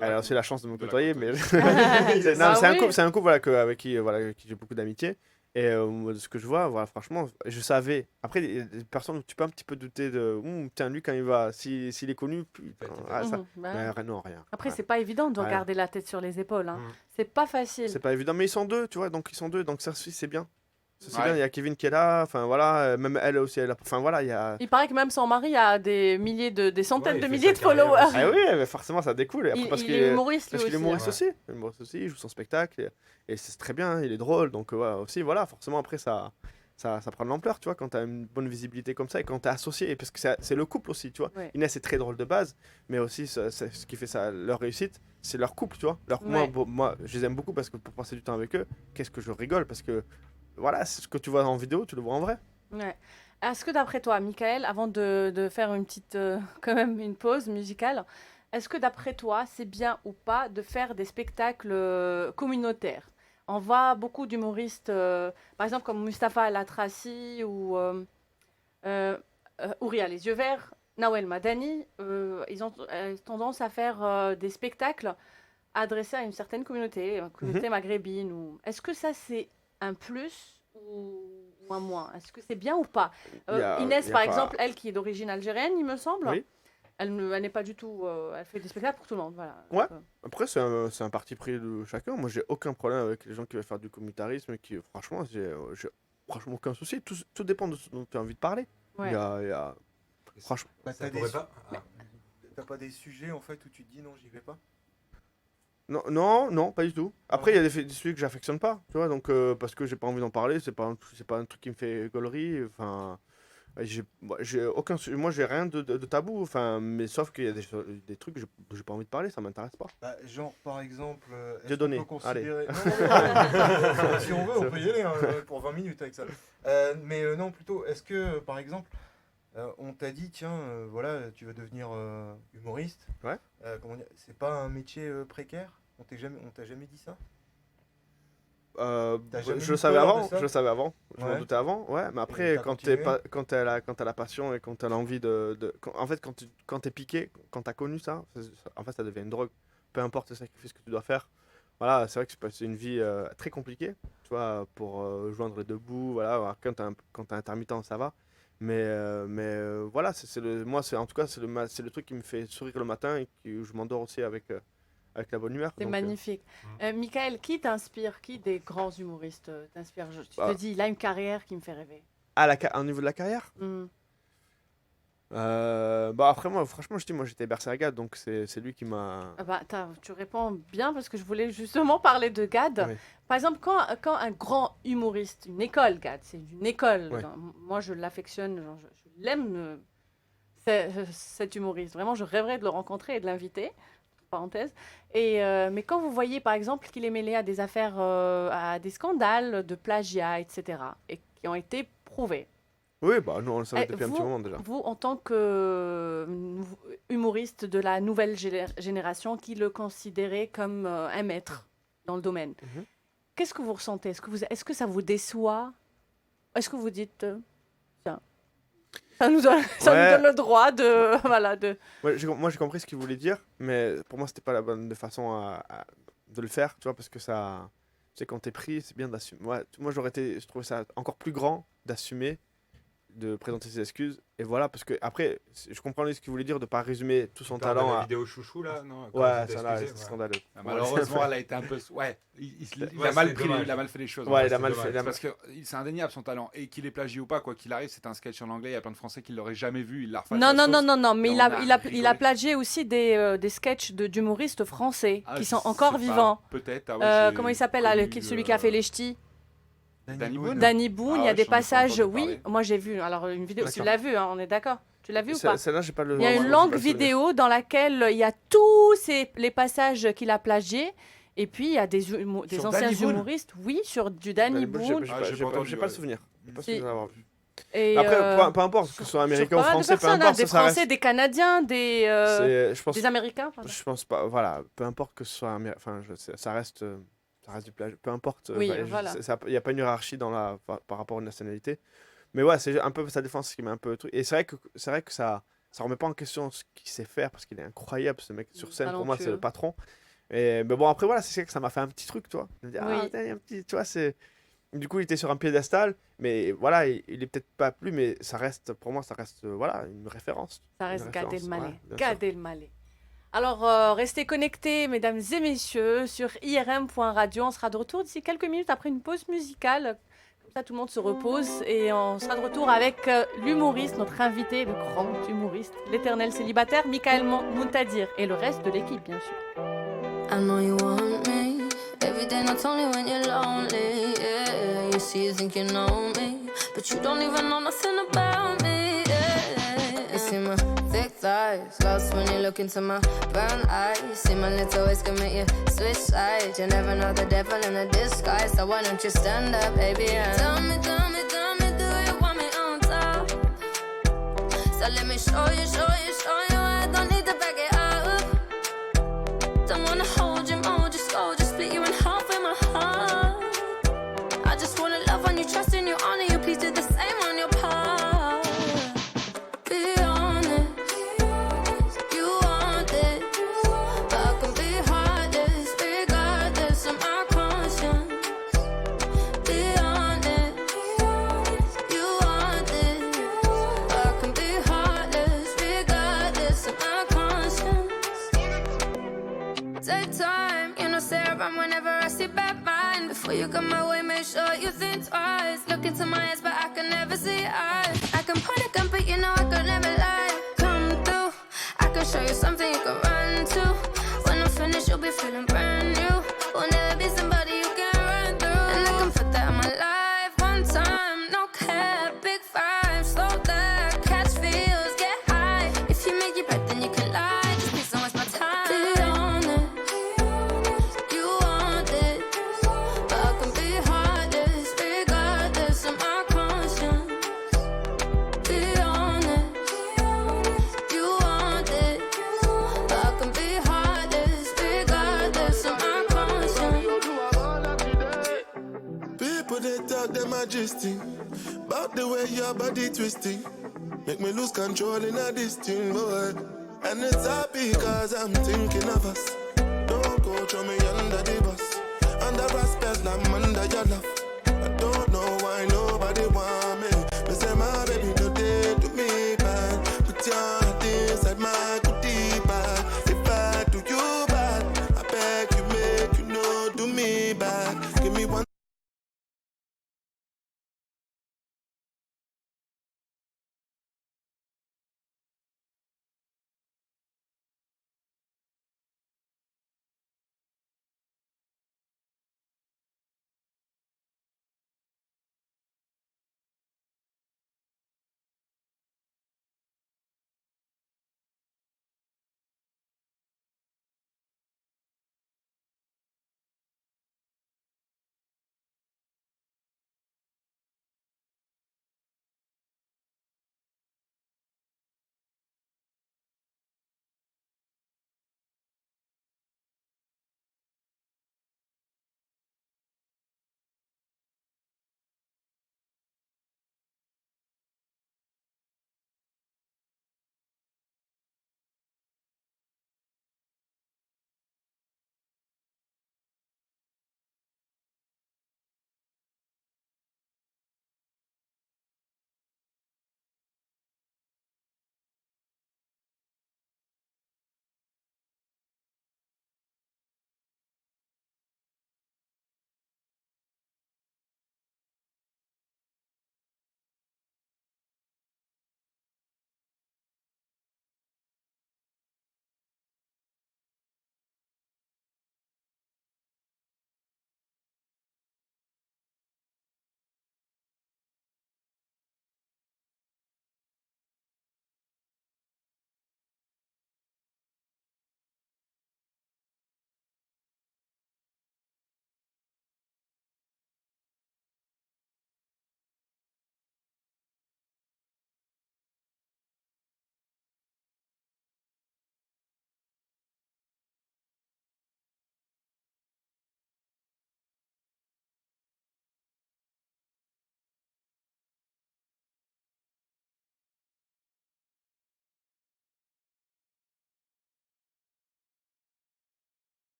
Elle a aussi la chance de me De la côtoyer, mais côtoyer. non, Bah c'est un oui. couple, avec qui j'ai beaucoup d'amitié. Et moi, de ce que je vois, voilà, franchement, je savais. Après, il y a des personnes où tu peux un petit peu douter de. Tiens, lui, quand il va. S'il est connu. Putain, ça. Mhm, bah Mais oui. non, rien. Après, Ouais. c'est pas évident de Ouais. garder la tête sur les épaules. Hein. Mhm. C'est pas facile. C'est pas évident. Mais ils sont deux, tu vois. Donc, ils sont deux. Donc, ça, c'est bien. Ça, c'est Ouais. bien. Il y a Kevin qui est là. Enfin, voilà. Même elle aussi. Enfin, voilà. Il y a. Il paraît que même son mari a des centaines Ouais, il de fait milliers sa de followers. carrière aussi. Ah oui, mais forcément, ça découle. Et après, Il, parce il qu'il est humoriste lui Parce qu'il est aussi. humoriste ouais. aussi. Il est humoriste aussi, il joue son spectacle. Et c'est très bien, il est drôle. Donc, ouais, aussi, voilà, forcément, après, ça prend de l'ampleur, tu vois, quand tu as une bonne visibilité comme ça et quand tu es associé. Parce que c'est le couple aussi, tu vois. Ouais. Inès est très drôle de base, mais aussi, ce qui fait leur réussite, c'est leur couple, tu vois. Ouais. Moi, je les aime beaucoup parce que pour passer du temps avec eux, qu'est-ce que je rigole. Parce que, voilà, c'est ce que tu vois en vidéo, tu le vois en vrai. Ouais. Est-ce que d'après toi, Michael, avant de faire une petite, quand même une pause musicale, est-ce que d'après toi, c'est bien ou pas de faire des spectacles communautaires? On voit beaucoup d'humoristes, par exemple comme Mustapha El Atrassi ou Ouria Les Yeux Verts, Nawel Madani, ils ont tendance à faire des spectacles adressés à une certaine communauté, une communauté maghrébine. Est-ce que ça c'est un plus ou un moins? Est-ce que c'est bien ou pas? Inès, y a par pas- exemple, elle qui est d'origine algérienne, il me semble, Oui. elle n'est pas du tout. Elle fait des spectacles pour tout le monde. Voilà. Ouais. Donc, Après, c'est un parti pris de chacun. Moi, j'ai aucun problème avec les gens qui veulent faire du communautarisme et qui, franchement, j'ai franchement aucun souci. Tout dépend de ce dont tu as envie de parler. ouais. Il y a- Franchement. Bah, Ça t'as pourrait pas. Ah. T'as pas des sujets en fait où tu te dis non, j'y vais pas? Non, pas du tout. Après, il y a des sujets que j'affectionne pas, tu vois, donc parce que j'ai pas envie d'en parler, c'est pas un truc qui me fait gaulerie, enfin, j'ai aucun moi j'ai rien de tabou, enfin, mais sauf qu'il y a des trucs que j'ai pas envie de parler, ça m'intéresse pas. Bah, genre par exemple, est-ce Dieudonné, qu'on peut considérer... allez. Non, si on veut, on peut y aller hein, pour 20 minutes avec ça. Mais non, plutôt, est-ce que par exemple, on t'a dit, tiens, voilà, tu vas devenir humoriste. Ouais. Comment dire, c'est pas un métier précaire? On t'a jamais dit ça? T'as jamais Je le eu savais peur de avant, ça? je le savais avant, je m'en Ouais. doutais avant, ouais, mais après t'as quand continué? quand t'as la passion et quand t'as l'envie en fait quand t'es piqué, quand t'as connu ça, en fait ça devient une drogue, peu importe le sacrifice que tu dois faire. Voilà, c'est vrai que c'est une vie très compliquée, tu vois, pour joindre les deux bouts, voilà, quand t'es intermittent ça va, mais voilà, moi c'est en tout cas c'est le truc qui me fait sourire le matin et où je m'endors aussi avec la bonne humeur. C'est donc, magnifique. Michael, qui t'inspire? Qui des grands humoristes t'inspire? Tu te Ah. dis, il a une carrière qui me fait rêver. au niveau de la carrière. Hmm. Bah après moi franchement j'étais bercé à Gad donc c'est lui qui m'a Ah bah, tu réponds bien parce que je voulais justement parler de Gad. Oui. Par exemple, quand un grand humoriste, une école, Gad, c'est une école. Ouais. Moi, je l'affectionne, genre, je l'aime, cet humoriste. Vraiment, je rêverais de le rencontrer et de l'inviter. Parenthèse. Mais quand vous voyez, par exemple, qu'il est mêlé à des affaires, à des scandales de plagiat, etc., et qui ont été prouvés. Oui, bah nous on le savait Eh, depuis un petit moment déjà. Vous, en tant que humoriste de la nouvelle génération, qui le considérez comme un maître dans le domaine, Mhm. qu'est-ce que vous ressentez? Est-ce que ça vous déçoit? Est-ce que vous dites, tiens, ça nous donne le droit de... voilà, Ouais, moi j'ai compris ce qu'il voulait dire, mais pour moi c'était pas la bonne façon de le faire, tu vois, parce que ça c'est quand t'es pris, c'est bien d'assumer. Moi je trouvais ça encore plus grand d'assumer, de présenter ses excuses. Et voilà, parce que après, je comprends ce qu'il voulait dire, de pas résumer tout son Tu parles de talent la à. vidéo chouchou là, non? Quand Ouais, il s'est ça là, excusé, c'est ouais. scandaleux. Malheureusement, elle a été un peu. Ouais, il Ouais, a mal c'est pris, dommage. il a mal fait les choses. Ouais, en il a fait. mal c'est fait. dommage. Parce que c'est indéniable son talent. Et qu'il ait plagié ou pas, quoi qu'il arrive, c'est un sketch en anglais. Il y a plein de Français qui l'auraient jamais vu. Il l'a refait à Non, sa non, sauce. non, non, non, mais Et il on a, il a, il a rigolé. plagié aussi des sketchs d'humoristes français Ah, qui je sont sais encore pas, vivants. Peut-être. Ah ouais, j'ai Comment il s'appelle là, connu, celui qui a fait les ch'tis? Danny Boone. Danny Boone, Ah il y a ouais, des j'en ai pas passages, entendu oui, parler. moi j'ai vu, alors une vidéo, tu D'accord. l'as vu, hein, on est d'accord? Tu l'as vu ou pas? Celle-là, j'ai pas le. Il y a moi, une j'ai longue pas le souvenir. vidéo dans laquelle il y a tous les passages qu'il a plagiés, et puis il y a des Sur anciens Danny Boone humoristes, oui, sur du Danny Boone. Ah, j'ai pas entendu, J'ai pas le ouais. souvenir. J'ai pas le Si. souvenir d'avoir vu. Et, Après, peu importe, que ce sur- soit sur américain pas ou mal de français, peu personnes, hein, importe, des ça reste. Français, des Canadiens, Je pense. des Américains, pardon. Je pense pas, voilà, peu importe que ce soit enfin, ça reste du plagiat, peu importe. Oui, enfin, voilà. Il n'y a pas une hiérarchie par rapport à une nationalité. Mais ouais, c'est un peu sa défense qui m'a un peu truc. Et c'est vrai que ça remet pas en question ce qu'il sait faire parce qu'il est incroyable, ce mec sur scène. Pour moi, c'est le Talentueux. patron. Mais bon, après, voilà, c'est vrai que ça m'a fait un petit truc, toi. Je me dis, Oui. ah, putain, il y a un petit, tu vois, c'est. Du coup, il était sur un piédestal, mais voilà, il est peut-être pas plus, mais ça reste, pour moi, ça reste, voilà, une référence. Ça Une reste Gad référence, Elmaleh. ouais, bien sûr. Gad Elmaleh. Alors, restez connectés, mesdames et messieurs, sur irm.radio. On sera de retour d'ici quelques minutes après une pause musicale. Comme ça, tout le monde se repose. Et on sera de retour avec l'humoriste, notre invité, le grand humoriste, l'éternel célibataire, Michael Muntadir. Et le reste de l'équipe, bien sûr. I know you want me every day, not only when you're lonely. Yeah, you see, you think you know me, but you don't even know nothing about me. Yeah, you see my thick thighs, lost when you look into my brown eyes. See my little ways can make you switch sides. You never know the devil in a disguise, so why don't you stand up, baby? And tell me, do you want me on top? So let me show you. I don't need to back it up. Don't wanna hold you, mold you, scold you, split you in half with my heart. I just wanna love on you, trust in you, honor you. Please do the same on your part. Be honest, you want it, but I can be heartless, regardless of my conscience. Be honest, you want it, but I can be heartless, regardless of my conscience. Take time, you know, say around whenever I see bad mind. Before you come my way, make sure you think twice. Look into my eyes, but I can never see eyes. I can point a gun, but you know I could never lie. Come through, I can show you something you can run to. When I'm finished, you'll be feeling brand new. Will never be somebody you can run through. And I can put that in my life one time. No cap, big five, slow that, catch feels, get high. If you make your bet, then you can lie. Just please don't waste my time. Be honest, you want it, but I can be heartless, regardless of my conscience. Be honest, you want it, but I can be heartless, regardless of my conscience. People they talk them majesty about the way your body twisting. Make me lose control in a this thing, boy. And it's happy cause I'm thinking of us. Don't go throw me under the bus. Under respect, I'm under your love. I don't know why nobody want me. Me say my baby no day to me bad. Put your heart inside my goodie bag. If I do you bad, I beg you make you know do me bad. Give me one.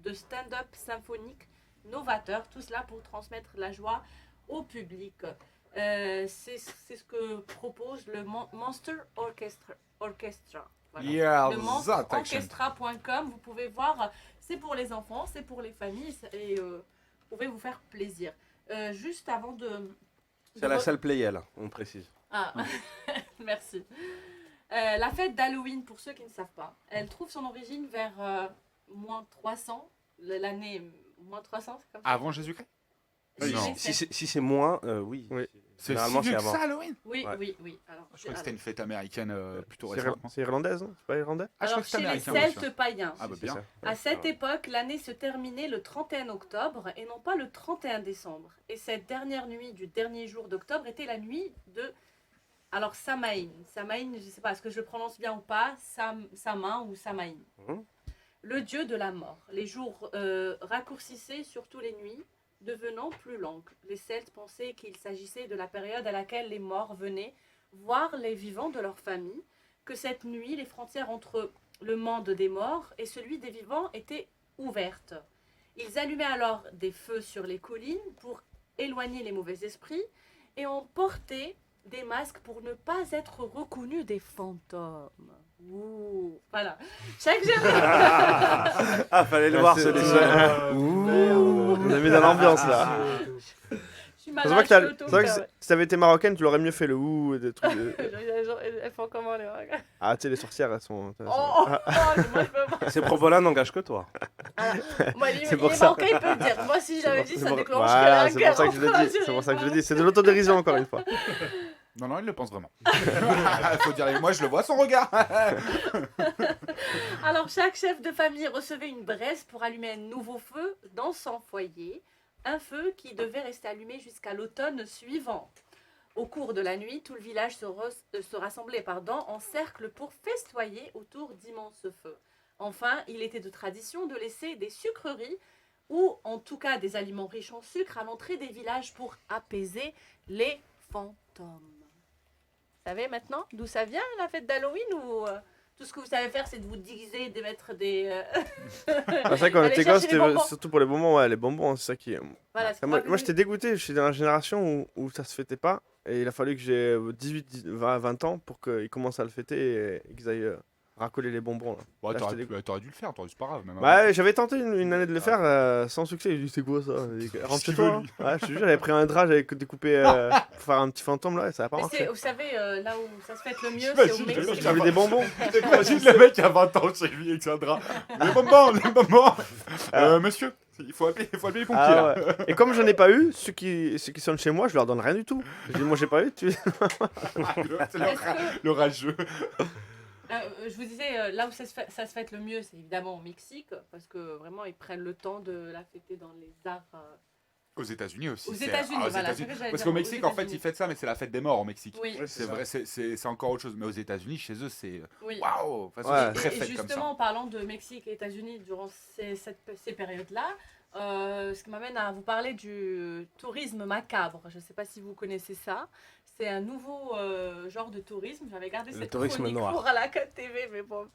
de stand-up symphonique novateur, tout cela pour transmettre la joie au public. C'est ce que propose le Monster Orchestra. Voilà. Yeah, Le that action. monsterorchestra.com, vous pouvez voir, c'est pour les enfants, c'est pour les familles, et vous pouvez vous faire plaisir. Juste avant de... C'est à la salle Playel, on précise. Ah, merci. La fête d'Halloween, pour ceux qui ne savent pas, elle trouve son origine vers moins 300, l'année moins 300, c'est comme ça. Avant Jésus-Christ? Non. Si c'est moins, oui. C'est Généralement, si vieux c'est que avant. ça, Halloween? Oui, Ouais. oui. Alors, Je crois que c'était une fête américaine plutôt C'est récente. c'est irlandaise, non? C'est pas irlandais? Ah, je crois alors que c'était chez les américain. Celtes aussi. païens, Ah, bah C'est bien. ça. à cette époque, l'année se terminait le 31 octobre et non pas le 31 décembre. Et cette dernière nuit du dernier jour d'octobre était la nuit de... Alors, Samaïn. Samaïn, je ne sais pas, est-ce que je le prononce bien ou pas? Samain ou Samaïn. Mhm. Le dieu de la mort. Les jours raccourcissaient, surtout les nuits, devenant plus longues. Les Celtes pensaient qu'il s'agissait de la période à laquelle les morts venaient voir les vivants de leur famille, que cette nuit, les frontières entre le monde des morts et celui des vivants étaient ouvertes. Ils allumaient alors des feux sur les collines pour éloigner les mauvais esprits et on portait des masques pour ne pas être reconnus des fantômes. Ouh, voilà. Chaque jour. Ah, fallait le Ah, voir c'est- ce c'est- dessin. Ouh, vous avez mis dans l'ambiance là. Je suis C'est malade, vrai que, je suis c'est vrai que si t'avais été marocaine, tu l'aurais mieux fait le ouh et des trucs. Elles font comment les regards? Ah, tu sais, les sorcières, elles sont. Oh, moi je peux pas. Ces propos-là n'engagent que toi. Moi, C'est pour les ça. Marocains, ils peuvent dire. Moi, si j'avais dit, ça déclenche Voilà, la c'est guerre pour ça que je le entre dis. C'est pour ça que je le dis. C'est de l'autodérision encore une fois. Non, non, il le pense vraiment. Il faut dire, moi je le vois son regard. Alors, chaque chef de famille recevait une braise pour allumer un nouveau feu dans son foyer. Un feu qui devait rester allumé jusqu'à l'automne suivant. Au cours de la nuit, tout le village se rassemblait en cercle pour festoyer autour d'immenses feux. Enfin, il était de tradition de laisser des sucreries ou en tout cas des aliments riches en sucre à l'entrée des villages pour apaiser les fantômes. Vous savez maintenant d'où ça vient la fête d'Halloween ou tout ce que vous savez faire c'est de vous déguiser, de mettre des... C'est vrai qu'on Aller était chercher gosse, les c'était bonbons. surtout pour les bonbons, ouais, les bonbons, c'est ça qui. Voilà, c'est Moi, pas moi j'étais dégoûté, je suis dans la génération où ça se fêtait pas, et il a fallu que j'ai 18, 20 ans pour qu'ils commencent à le fêter et qu'ils aillent racoler les bonbons. Là. Ouais, Là, t'aurais j'étais t'aurais dû le faire, c'est pas grave. Même Ouais, j'avais tenté une année de le faire sans succès. J'ai dit, c'est quoi ça? Il dit, rentre chez qu'il toi. veut, Hein. lui. Ouais, je te jure, j'avais pris un drap, j'avais découpé pour faire un petit fantôme là, et ça a pas Mais marché. vous savez, là où ça se fait le mieux, c'est J'imagine au le Mexique. mec J'avais des bonbons. T'imagines le mec à 20 ans chez lui avec un drap. Les bonbons. Monsieur, il faut appeler les pompiers Ah, là. ouais. Et comme j'en ai pas eu, ceux qui sonnent chez moi, je leur donne rien du tout. Je dis, moi j'ai pas eu, tu. C'est le rageux. Je vous disais, là où ça se fête le mieux, c'est évidemment au Mexique, parce que vraiment, ils prennent le temps de la fêter dans les arts. Aux États-unis aussi. Aux c'est- États-Unis, aux voilà, États-Unis. c'est ce que j'allais Parce dire, qu'au aux Mexique, en fait, États-Unis. ils fêtent ça, mais c'est la fête des morts au Mexique. Oui, C'est vrai, c'est encore autre chose. Mais aux États-Unis, chez eux, c'est oui. waouh. Enfin, Ouais. c'est très Et fête comme justement, ça. en parlant de Mexique et États-Unis durant ces périodes-là, ce qui m'amène à vous parler du tourisme macabre. Je ne sais pas si vous connaissez ça. C'est un nouveau genre de tourisme. J'avais gardé Le cette tourisme chronique noir. pour à la 4 TV, mais bon.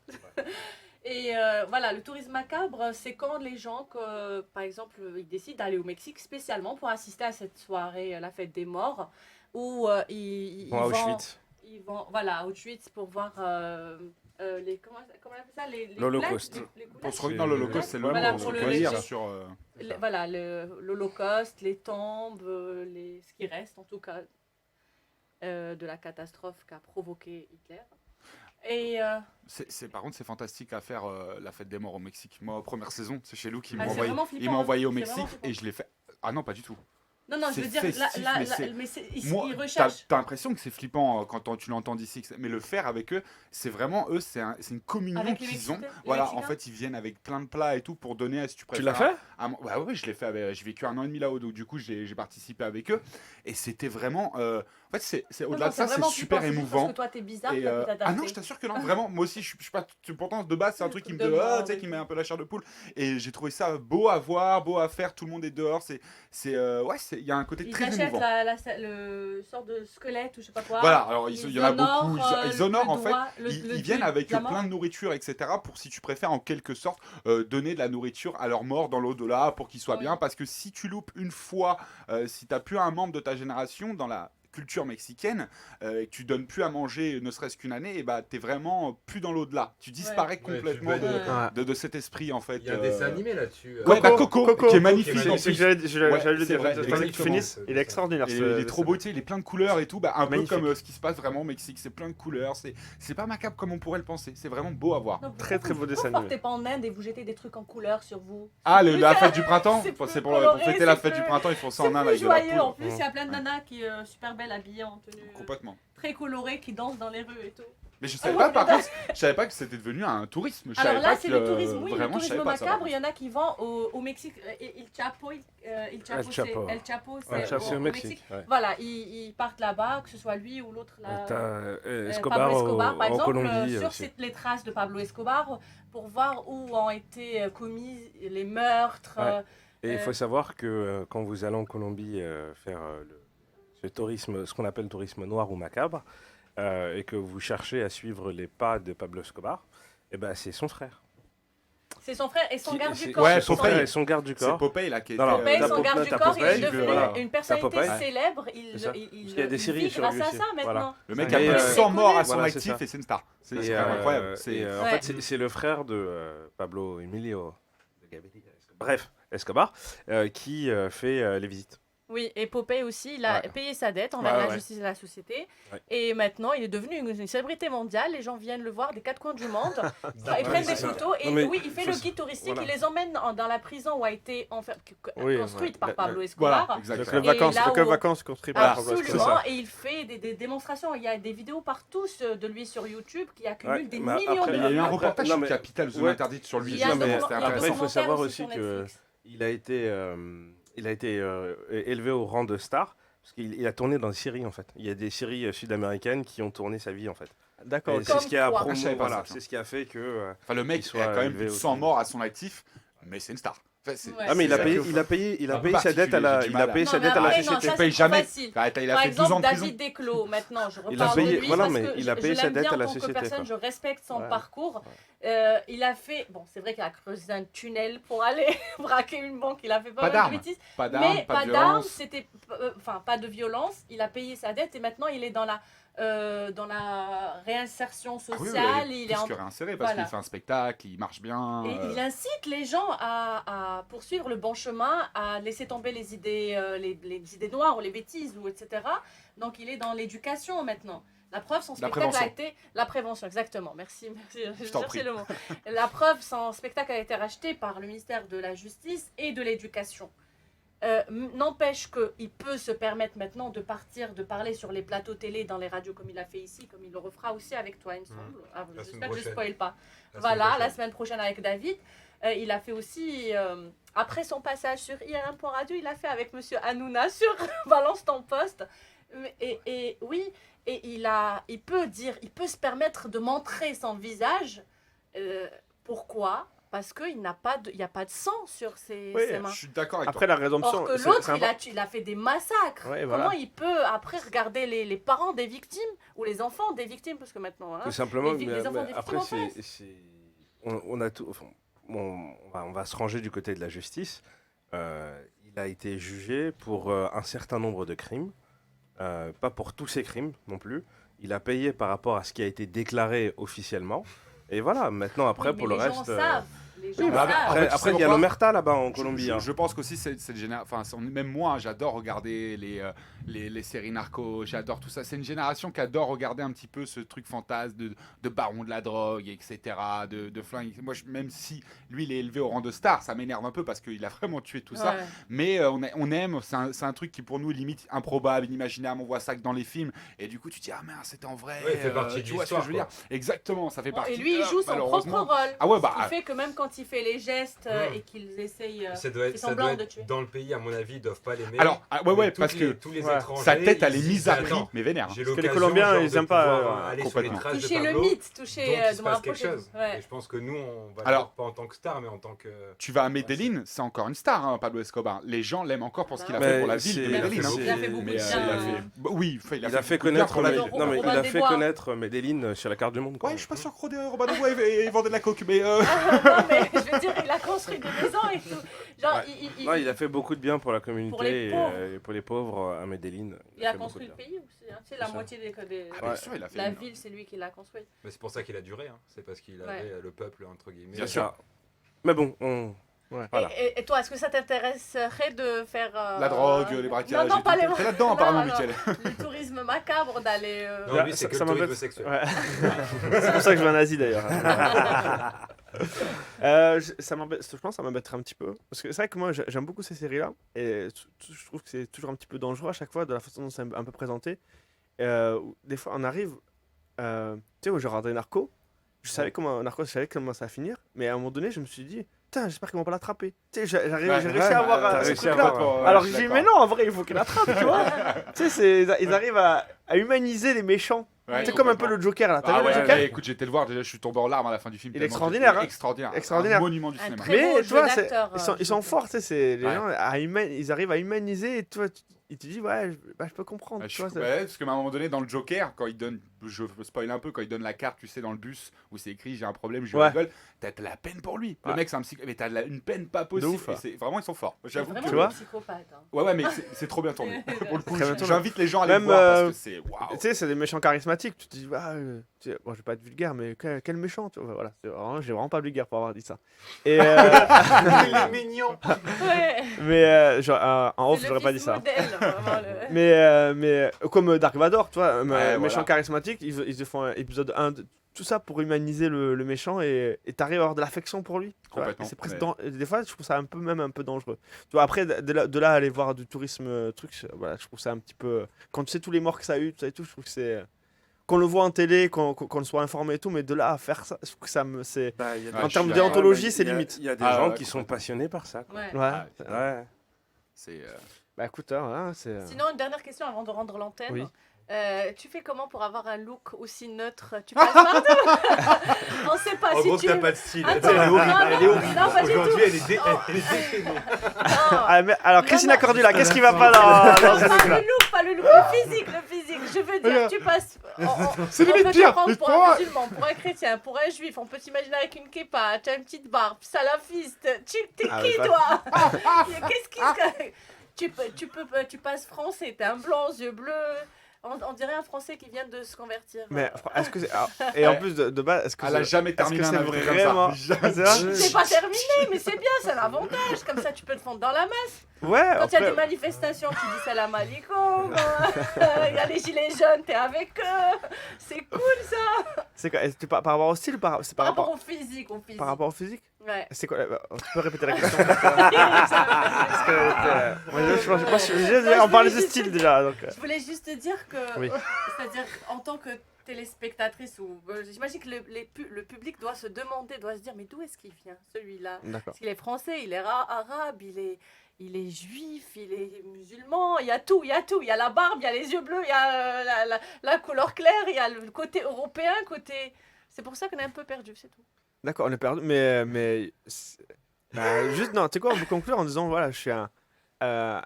Et voilà, le tourisme macabre, c'est quand les gens, par exemple, ils décident d'aller au Mexique spécialement pour assister à cette soirée, la fête des morts, où ils Bon, à vont... Auschwitz. Ils vont, voilà, à Auschwitz pour voir les comment on appelle ça les L'Holocauste. couleurs, les couleurs. Pour se revenir dans l'Holocauste, c'est le Voilà, mot. pour le Plaisir, léger. sur. Voilà, l'Holocauste, les tombes, ce qui reste en tout cas de la catastrophe qu'a provoqué Hitler. Et Par contre, c'est fantastique à faire la fête des morts au Mexique. Moi, première saison, c'est chez Lou qui Ah, m'a c'est vraiment envoyé. Il flippant, m'a envoyé au c'est Mexique vraiment flippant. et je l'ai fait. Ah non, pas du tout. non, je c'est veux dire, festif, mais Moi, ils t'as recherchent. t'as l'impression que c'est flippant quand tu l'entends d'ici, mais le faire avec eux, c'est vraiment eux, c'est une communion Avec les qu'ils ont. Mexicains, les Voilà, en Mexicains. fait, ils viennent avec plein de plats et tout pour donner, si tu préfères. Tu l'as fait? Bah ouais, je l'ai fait. J'ai vécu 1 an et demi là-haut, donc du coup, j'ai participé avec eux, et c'était vraiment. En fait, c'est au-delà de ça, c'est super émouvant. Parce que toi, t'es bizarre, Et, t'as pu t'adapter. ah non, je t'assure que non, vraiment, moi aussi, je suis pas. Pourtant, de base, c'est un truc qui me De mort, tu sais, oui. qui met un peu la chair de poule. Et j'ai trouvé ça beau à voir, beau à faire. Tout le monde est dehors. il y a un côté Ils très achètent émouvant. le sort de squelette ou je sais pas quoi. Voilà, alors il y en a beaucoup, ils honorent en fait, le ils viennent avec plein de nourriture, etc. pour, si tu préfères, en quelque sorte, donner de la nourriture à leur mort dans l'au-delà pour qu'ils soient bien. Parce que si tu loupes une fois, si tu n'as plus un membre de ta génération dans la culture mexicaine, et que tu donnes plus à manger ne serait-ce qu'une année, et bah t'es vraiment plus dans l'au-delà. Tu disparais complètement de cet esprit en fait. Il y a un dessin animé là-dessus. Coco, qui est magnifique. J'allais le dire, vrai, que tu finisses, il est extraordinaire. Il est trop beau, tu sais, il est plein de couleurs et tout, un peu comme ce qui se passe vraiment au Mexique. C'est plein de couleurs, c'est pas macabre comme on pourrait le penser. C'est vraiment beau à voir. Très beau dessin animé. Pourquoi partez pas en Inde et vous jetez des trucs en couleurs sur vous? Ah, la fête du printemps. C'est pour fêter la fête du printemps, ils font ça en Inde avec de la poudre. En plus, il y a plein de nanas qui super belles habillées en tenue complètement très colorées qui dansent dans les rues et tout. Mais je savais pas, par contre, je savais pas que c'était devenu un tourisme. Alors là, c'est le tourisme, oui, vraiment, le tourisme macabre. Il y en a qui vont au Mexique. El Chapo, c'est au Mexique. Ouais. Voilà, ils partent là-bas, que ce soit lui ou l'autre là. Escobar, Pablo Escobar, par exemple, Colombie, sur les traces de Pablo Escobar, pour voir où ont été commis les meurtres. Ouais. Et il faut savoir que quand vous allez en Colombie faire ce tourisme, ce qu'on appelle le tourisme noir ou macabre, et que vous cherchez à suivre les pas de Pablo Escobar, eh ben, c'est son frère. C'est son frère et son garde du corps. Ouais, son frère et son garde du corps. C'est Popeye là qui est. Popeye, son garde du corps, il est devenu une personnalité célèbre. Il y a des séries vit grâce à ça maintenant. Le mec a plus de 100 morts à son actif et c'est une star. C'est incroyable. En fait, c'est le frère de Pablo Emilio Escobar qui fait les visites. Oui, et Popeye aussi, il a payé sa dette envers la justice et la société. Ouais. Et maintenant, il est devenu une célébrité mondiale. Les gens viennent le voir des quatre coins du monde. Ils prennent des photos. Et oui, il fait le guide touristique. Il les emmène dans la prison où a été construite par Pablo Escobar. Le club vacances construit par Pablo Escobar. Absolument. Et il fait des démonstrations. Il y a des vidéos partout de lui sur YouTube qui accumulent des millions de vues. Il y a eu un reportage sur Capital Zone Interdite sur lui. Après, il faut savoir aussi qu'il a été élevé au rang de star, parce qu'il a tourné dans des séries, en fait. Il y a des séries sud-américaines qui ont tourné sa vie, en fait. D'accord. C'est ce qui a c'est ce qui a fait que... Enfin, le mec a quand même plus de 100 morts à son actif, mais c'est une star. Ah mais il a payé sa dette à la société. Tu payes jamais. Il a fait 12 ans de prison. David Desclos, maintenant je reparle de lui parce que il a payé sa dette à la société. Je respecte son parcours. Il a fait, bon c'est vrai qu'il a creusé un tunnel pour aller braquer une banque, il a fait pas mal de bêtises, mais pas d'armes, c'était, enfin pas de violence. Il a payé sa dette et maintenant il est dans la réinsertion sociale. Il est plus que réinséré parce qu'il fait un spectacle, il marche bien. Et il incite les gens à poursuivre le bon chemin, à laisser tomber les idées noires ou les bêtises, etc. Donc il est dans l'éducation maintenant. La preuve, son spectacle a été... La prévention, exactement. Merci. Je cherchais le mot. La preuve, son spectacle a été racheté par le ministère de la Justice et de l'Éducation. N'empêche qu'il peut se permettre maintenant de partir, de parler sur les plateaux télé, dans les radios comme il a fait ici, comme il le refera aussi avec toi, il me semble. J'espère que je ne spoil pas. La semaine prochaine avec David. Il a fait aussi, après son passage sur IRM.radio, il a fait avec Monsieur Hanouna sur Balance ton poste. Et il peut se permettre de montrer son visage. Pourquoi ? Parce qu'il n'y a pas de sang sur ses mains. Je suis d'accord avec après toi. La rédemption. Or que l'autre, il a fait des massacres. Ouais, voilà. Comment il peut après regarder les parents des victimes ou les enfants des victimes, parce que maintenant, tout simplement, les enfants des victimes on va se ranger du côté de la justice. Il a été jugé pour un certain nombre de crimes, pas pour tous ses crimes non plus. Il a payé par rapport à ce qui a été déclaré officiellement. Et voilà, maintenant, après, pour le reste... Après, il y a l'omerta là-bas en Colombie. Je pense qu'aussi, même moi, j'adore regarder les séries narcos, j'adore tout ça. C'est une génération qui adore regarder un petit peu ce truc fantasme de baron de la drogue, etc., de flingue. Moi, même si lui, il est élevé au rang de star, ça m'énerve un peu parce qu'il a vraiment tué tout ça. Mais on aime, c'est un truc qui pour nous est limite improbable, inimaginable. On voit ça que dans les films. Et du coup, tu te dis, ah merde, c'était en vrai. Ouais, il fait partie tu vois ce que je veux dire ? Exactement, ça fait partie. Et lui, il joue son propre rôle. Ah ouais, ce qui fait que même quand quand il fait les gestes et qu'ils essayent Ça doit semblant de être tuer. dans le pays, à mon avis, ils doivent pas l'aimer. Alors, ouais, Mais parce que tous les ouais, étrangers, sa tête, elle est ils mise à disent, prix, attends, mais vénère. j'ai Parce que les l'occasion, Colombiens, genre, ils de aiment pas, pouvoir aller sur les complètement. traces de Toucher le Pablo, mythe, donc toucher il se de me passe quelque rapprocher. chose. Ouais. Et je pense que nous, on va Alors- le dire pas en tant que star, mais en tant que... Tu vas à Medellín, c'est encore une star, hein, Pablo Escobar. Les gens l'aiment encore pour ce qu'il a Mais fait pour la ville c'est- de Il a Medellín. hein. fait- il a fait beaucoup Mais, de bien. il a fait... Bah oui, Il a fait beaucoup de bien connaître, pour la ville. Robin non, mais il Robin a des fait Bois. connaître Medellín sur la carte du monde. quoi. Ouais, je suis pas sûr que Robin des Bois et vendait de la coke, mais... Non, mais je veux dire, il a construit des maisons et tout. Genre, Ouais. Non, il a fait beaucoup de bien pour la communauté Pour les pauvres. et pour les pauvres à Medellín. il a fait beaucoup construit de le bien. pays aussi. Hein. Tu sais, la C'est ça. moitié des Ah, bien sûr, il a fait la une- ville, c'est lui qui l'a construit. Mais c'est pour ça qu'il a duré, hein. C'est parce qu'il Ouais. avait le peuple, entre guillemets. Bien C'est sûr. ça. Mais bon, on... Ouais. Voilà. Et toi, est-ce que ça t'intéresserait de faire... La drogue, les braquages... Non, non, et pas tout. les T'es là-dedans, Non, apparemment, non, Mickaël. Le tourisme macabre d'aller... Non, lui, c'est que le tourisme m'embête. sexuel. Ouais. C'est pour ça que je vais en Asie d'ailleurs. Ça m'embête, je pense que ça m'embêterait un petit peu. Parce que c'est vrai que moi j'aime beaucoup ces séries-là. Et je trouve que c'est toujours un petit peu dangereux à chaque fois de la façon dont c'est un peu présenté. Des fois on arrive, tu sais, au genre des narcos. Je savais comment ça va finir. Mais à un moment donné, je me suis dit, putain, j'espère qu'ils vont pas l'attraper. Tu sais, j'ai réussi à avoir t'as ce réussi à truc-là. avoir, Alors je je suis dis, d'accord. mais non, en vrai, il faut qu'ils l'attrapent, tu vois. Tu sais, ils arrivent à humaniser les méchants. Ouais, C'est comme un peu complètement. le Joker là. T'as Ah vu ouais, le Joker? ouais, écoute, j'ai été le voir, déjà je suis tombé en larmes à la fin du film. Il est tellement que extraordinaire, c'était hein. Extraordinaire. Extraordinaire. Un monument du Un cinéma. très Mais beau tu jeu vois, d'acteur, ils sont forts, tu sais, c'est les Ouais. gens, ils arrivent à humaniser et toi, ils te disent, ouais, je peux comprendre. Ouais, tu vois, ouais, parce qu'à un moment donné, dans le Joker, quand il donne, je spoil un peu, quand il donne la carte, tu sais, dans le bus où c'est écrit j'ai un problème, je Ouais. rigole, t'as de la peine pour lui. Le Ouais. mec, c'est un psy, mais t'as une peine pas possible. ouf, Et hein. c'est vraiment, ils sont forts. J'avoue Vraiment que. Tu vois un psychopathe. Hein. Ouais, mais c'est trop bien tourné. Pour le coup, Très bien tourné. j'invite les gens à aller Même, le voir parce que c'est Tu waouh. sais, c'est des méchants charismatiques. Tu te dis, bon, je vais pas être vulgaire, mais quel méchant. Tu vois, voilà, j'ai vraiment pas vulgaire pour avoir dit ça. Et, Il est mignon. Ouais. mais genre, en off, C'est le j'aurais pas dit fils ça. modèle, vraiment, le- Mais comme Dark Vador, tu vois, Ouais, méchant voilà. charismatique, ils font un épisode 1, tout ça pour humaniser le méchant et t'arrives à avoir de l'affection pour lui. Tu vois, Complètement, et c'est presque mais- des fois, je trouve ça même un peu dangereux. Tu vois, après, de là à aller voir du tourisme, voilà, je trouve ça un petit peu. Quand tu sais tous les morts que ça a eu, tout ça et tout, je trouve que c'est. Qu'on le voit en télé, qu'on soit informé et tout, mais de là à faire ça, je trouve que ça me. C'est... Bah, il y a Ouais, des- En termes je suis déontologie, il y a- c'est il y a- limite. Il y a des Ah, gens ouais, qui sont passionnés par ça. quoi. Ouais. Ouais. Ah, Ouais. C'est. Bah écoute, hein, c'est. Sinon, une dernière question avant de rendre l'antenne. Oui. Tu fais comment pour avoir un look aussi neutre? Tu passes partout. On sait pas En si gros, tu... t'as pas de style. Attends, Elle est horrible. non, Elle est non, horrible. non, pas du Aujourd'hui, tout. elle est déchaînée. Non. Ah, mais, alors, Christina non. Cordula, qu'est-ce qui va pas dans ce Non, truc-là? pas le look, le physique. Je veux dire, tu passes. C'est on limite peut te pire, prendre mais pour toi- un musulman, pour un chrétien, pour un juif. On peut t'imaginer avec une kippa, tu as une petite barbe, salafiste. T'es Ah, qui, mais toi? Qu'est-ce qui tu passes français, t'es un blanc aux yeux bleus. On dirait un français qui vient de se convertir. Mais est-ce que c'est. Et en plus de base, est-ce que Elle a c'est- jamais est-ce que terminé c'est un avril vraiment. comme ça. Jamais. C'est vrai C'est pas terminé, mais c'est bien, c'est un avantage. Comme ça, tu peux te fondre dans la masse. Ouais, Quand il y a des après. manifestations, tu dis salam alaikum. Il y a les gilets jaunes, t'es avec eux. C'est cool ça. C'est quoi? Par rapport au style ou c'est Par rapport au physique, par rapport au physique? Ouais. C'est quoi? Tu peux répéter la question? Parce que, on parlait de style déjà. Donc, Je voulais juste te dire que, Oui. c'est-à-dire en tant que téléspectatrice, ou j'imagine que le public doit se demander, doit se dire, mais d'où est-ce qu'il vient celui-là? D'accord. Parce qu'il est français, il est arabe, il est juif, il est musulman, il y a tout, il y a la barbe, il y a les yeux bleus, il y a la couleur claire, il y a le côté européen, c'est pour ça qu'on est un peu perdu, c'est tout. D'accord, on est perdu. Mais juste, non, tu sais quoi, on peut conclure en disant voilà, je suis un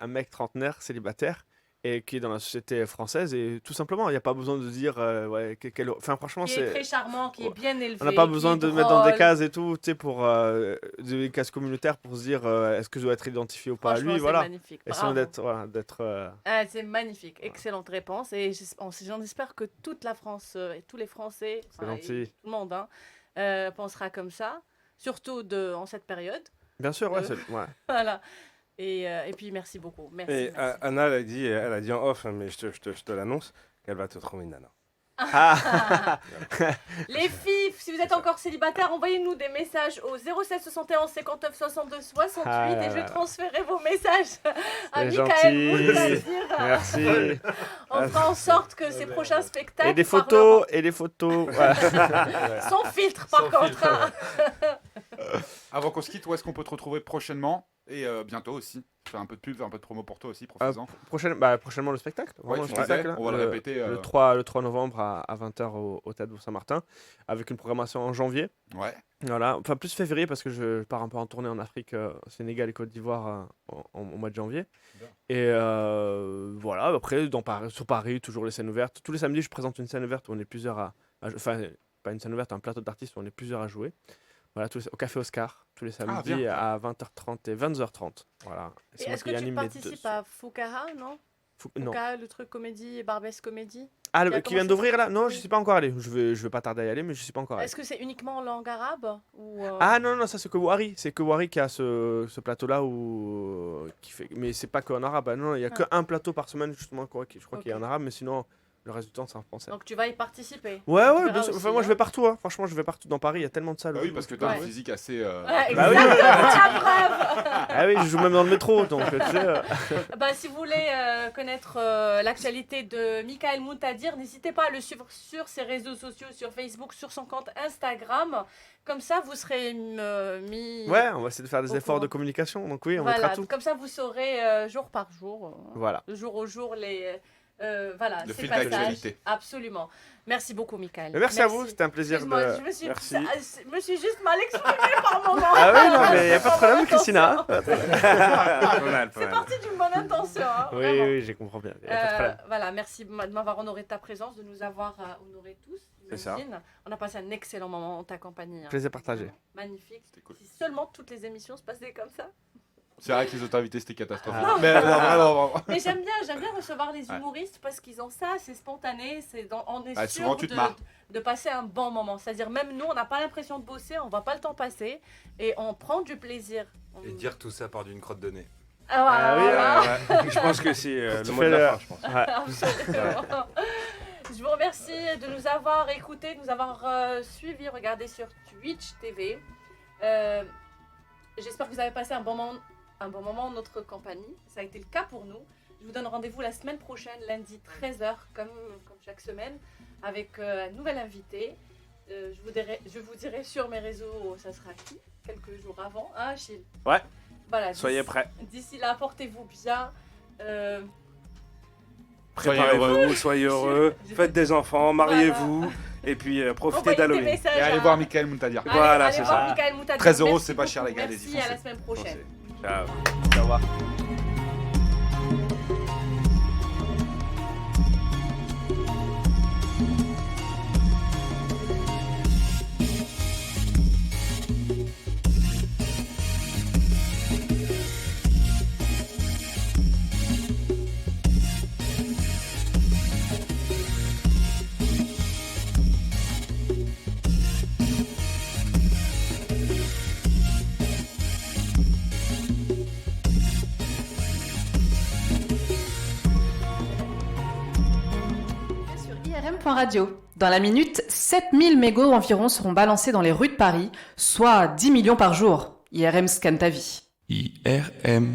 mec trentenaire, célibataire, et qui est dans la société française, et tout simplement, il n'y a pas besoin de dire. Ouais, enfin, franchement, Qui est très charmant, qui est bien élevé. On n'a pas qui besoin est de mettre dans des drôle. cases et tout, tu sais, pour des cases communautaires pour se dire est-ce que je dois être identifié ou pas à Franchement, lui, c'est voilà. magnifique. Essayons Bravo. d'être. Ah, c'est magnifique, excellente réponse. Et j'en espère que toute la France et tous les Français, C'est et gentil. tout le monde, pensera comme ça, surtout en cette période. Bien sûr, ouais. Ouais. Voilà. Et puis merci beaucoup. Merci. Et merci. Anna, elle a dit en off, hein, mais je te l'annonce, qu'elle va te trouver une nana. Les filles, si vous êtes encore célibataire, envoyez-nous des messages au 07 71 59 62 68 Ah là et je là. transférerai vos messages à C'est Michael gentil. Moutazir. Merci. On fera en sorte que ces prochains spectacles Et des parleront photos, et des photos. Ouais. sans filtre par Sans contre. filtre, hein. Avant qu'on se quitte, où est-ce qu'on peut te retrouver prochainement et bientôt aussi? Fais un peu de pub, un peu de promo pour toi aussi, profites-en. Prochainement le spectacle. Ouais, Vraiment, tu le spectacle, disais, on va le répéter. Le 3 novembre à 20h au Théâtre Bourg-Saint-Martin, avec une programmation en janvier. Ouais. Voilà, enfin plus février parce que je pars un peu en tournée en Afrique, Sénégal et Côte d'Ivoire au mois de janvier. Bien. Et voilà, après sur Paris, toujours les scènes ouvertes. Tous les samedis, je présente une scène ouverte où on est plusieurs enfin, pas une scène ouverte, un plateau d'artistes où on est plusieurs à jouer. Voilà, au Café Oscar, tous les samedis bien. à 20h30 et 22h30. Voilà. Et est-ce que tu participes à Foucara, non? Non. Foucara, le truc comédie, Barbès Comédie. Ah, qui a qui vient commencé d'ouvrir là? Non, Oui. je suis pas encore allé. Je vais pas tarder à y aller, mais je suis pas encore allé. Est-ce que c'est uniquement en langue arabe ou Ah non, ça c'est Kewari. C'est Kewari qui a ce plateau-là qui fait. Mais c'est pas qu'en arabe. Ah, non, il y a qu'un plateau par semaine justement, je crois qu'il est en arabe, mais sinon le reste du temps c'est en français. Donc tu vas y participer? Ouais, Tu verras bien sûr. aussi, Enfin, moi je hein. vais partout. Franchement, je vais partout dans Paris. Il y a tellement de salles. Bah oui, parce que t'as un physique assez. Ouais, Bah oui. exactement, la preuve. Ah oui, je joue même dans le métro, donc tu sais. Bah, si vous voulez connaître l'actualité de Michael Mountadir, n'hésitez pas à le suivre sur ses réseaux sociaux, sur Facebook, sur son compte Instagram. Comme ça, vous serez mis. Ouais, on va essayer de faire des au efforts de courant. communication. Donc oui, on Voilà, mettra tout. comme ça, vous saurez jour par jour, Voilà. de jour au jour, voilà, Le ces fil passages. d'actualité. Absolument. Merci beaucoup, Michael. Merci à vous, c'était un plaisir Excuse-moi, de. je Merci. me suis juste mal exprimée par moment. Ah oui, non, mais il n'y a pas de problème, Christina. C'est parti d'une bonne intention. Hein, Oui, vraiment. oui, je comprends bien. Y a pas de problème. Voilà, merci de m'avoir honoré de ta présence, de nous avoir honorés tous. C'est ça. J'imagine. On a passé un excellent moment en ta compagnie. Hein. Plaisir partagé. Magnifique. C'était cool. Si seulement toutes les émissions se passaient comme ça. C'est vrai que les autres invités c'était catastrophique. Ah. Mais non, vraiment. Mais j'aime bien recevoir les humoristes parce qu'ils ont ça, c'est spontané, on est sûr souvent, tu te marres. de passer un bon moment. C'est-à-dire même nous, on n'a pas l'impression de bosser, on voit pas le temps passer et on prend du plaisir. Et dire tout ça par d'une crotte de nez. Ah oui, Voilà. Je pense que c'est le Tu mot fais de la le- fin, je pense. Ouais. Absolument. Je vous remercie de nous avoir écoutés, de nous avoir suivis, regardés sur Twitch TV. J'espère que vous avez passé un bon moment en notre compagnie. Ça a été le cas pour nous. Je vous donne rendez-vous la semaine prochaine, lundi 13h, comme chaque semaine, avec un nouvel invité. Je vous dirai sur mes réseaux, ça sera qui quelques jours avant, hein, Achille? Ouais. Voilà, Soyez prêts. D'ici là, portez-vous bien. Préparez-vous, soyez heureux, faites des enfants, mariez-vous, et puis profitez Envoyez des d'Halloween. messages Et allez à- voir Michael Mountadir. Allez, Voilà, allez c'est voir ça. Michael Mountadir. 13 €, Merci c'est pas cher, beaucoup. les gars, allez-y, Merci, à foncez. la semaine prochaine. Ciao. Au revoir. Sur IRM.radio. Dans la minute, 7000 mégots environ seront balancés dans les rues de Paris, soit 10 millions par jour. IRM scanne ta vie. IRM.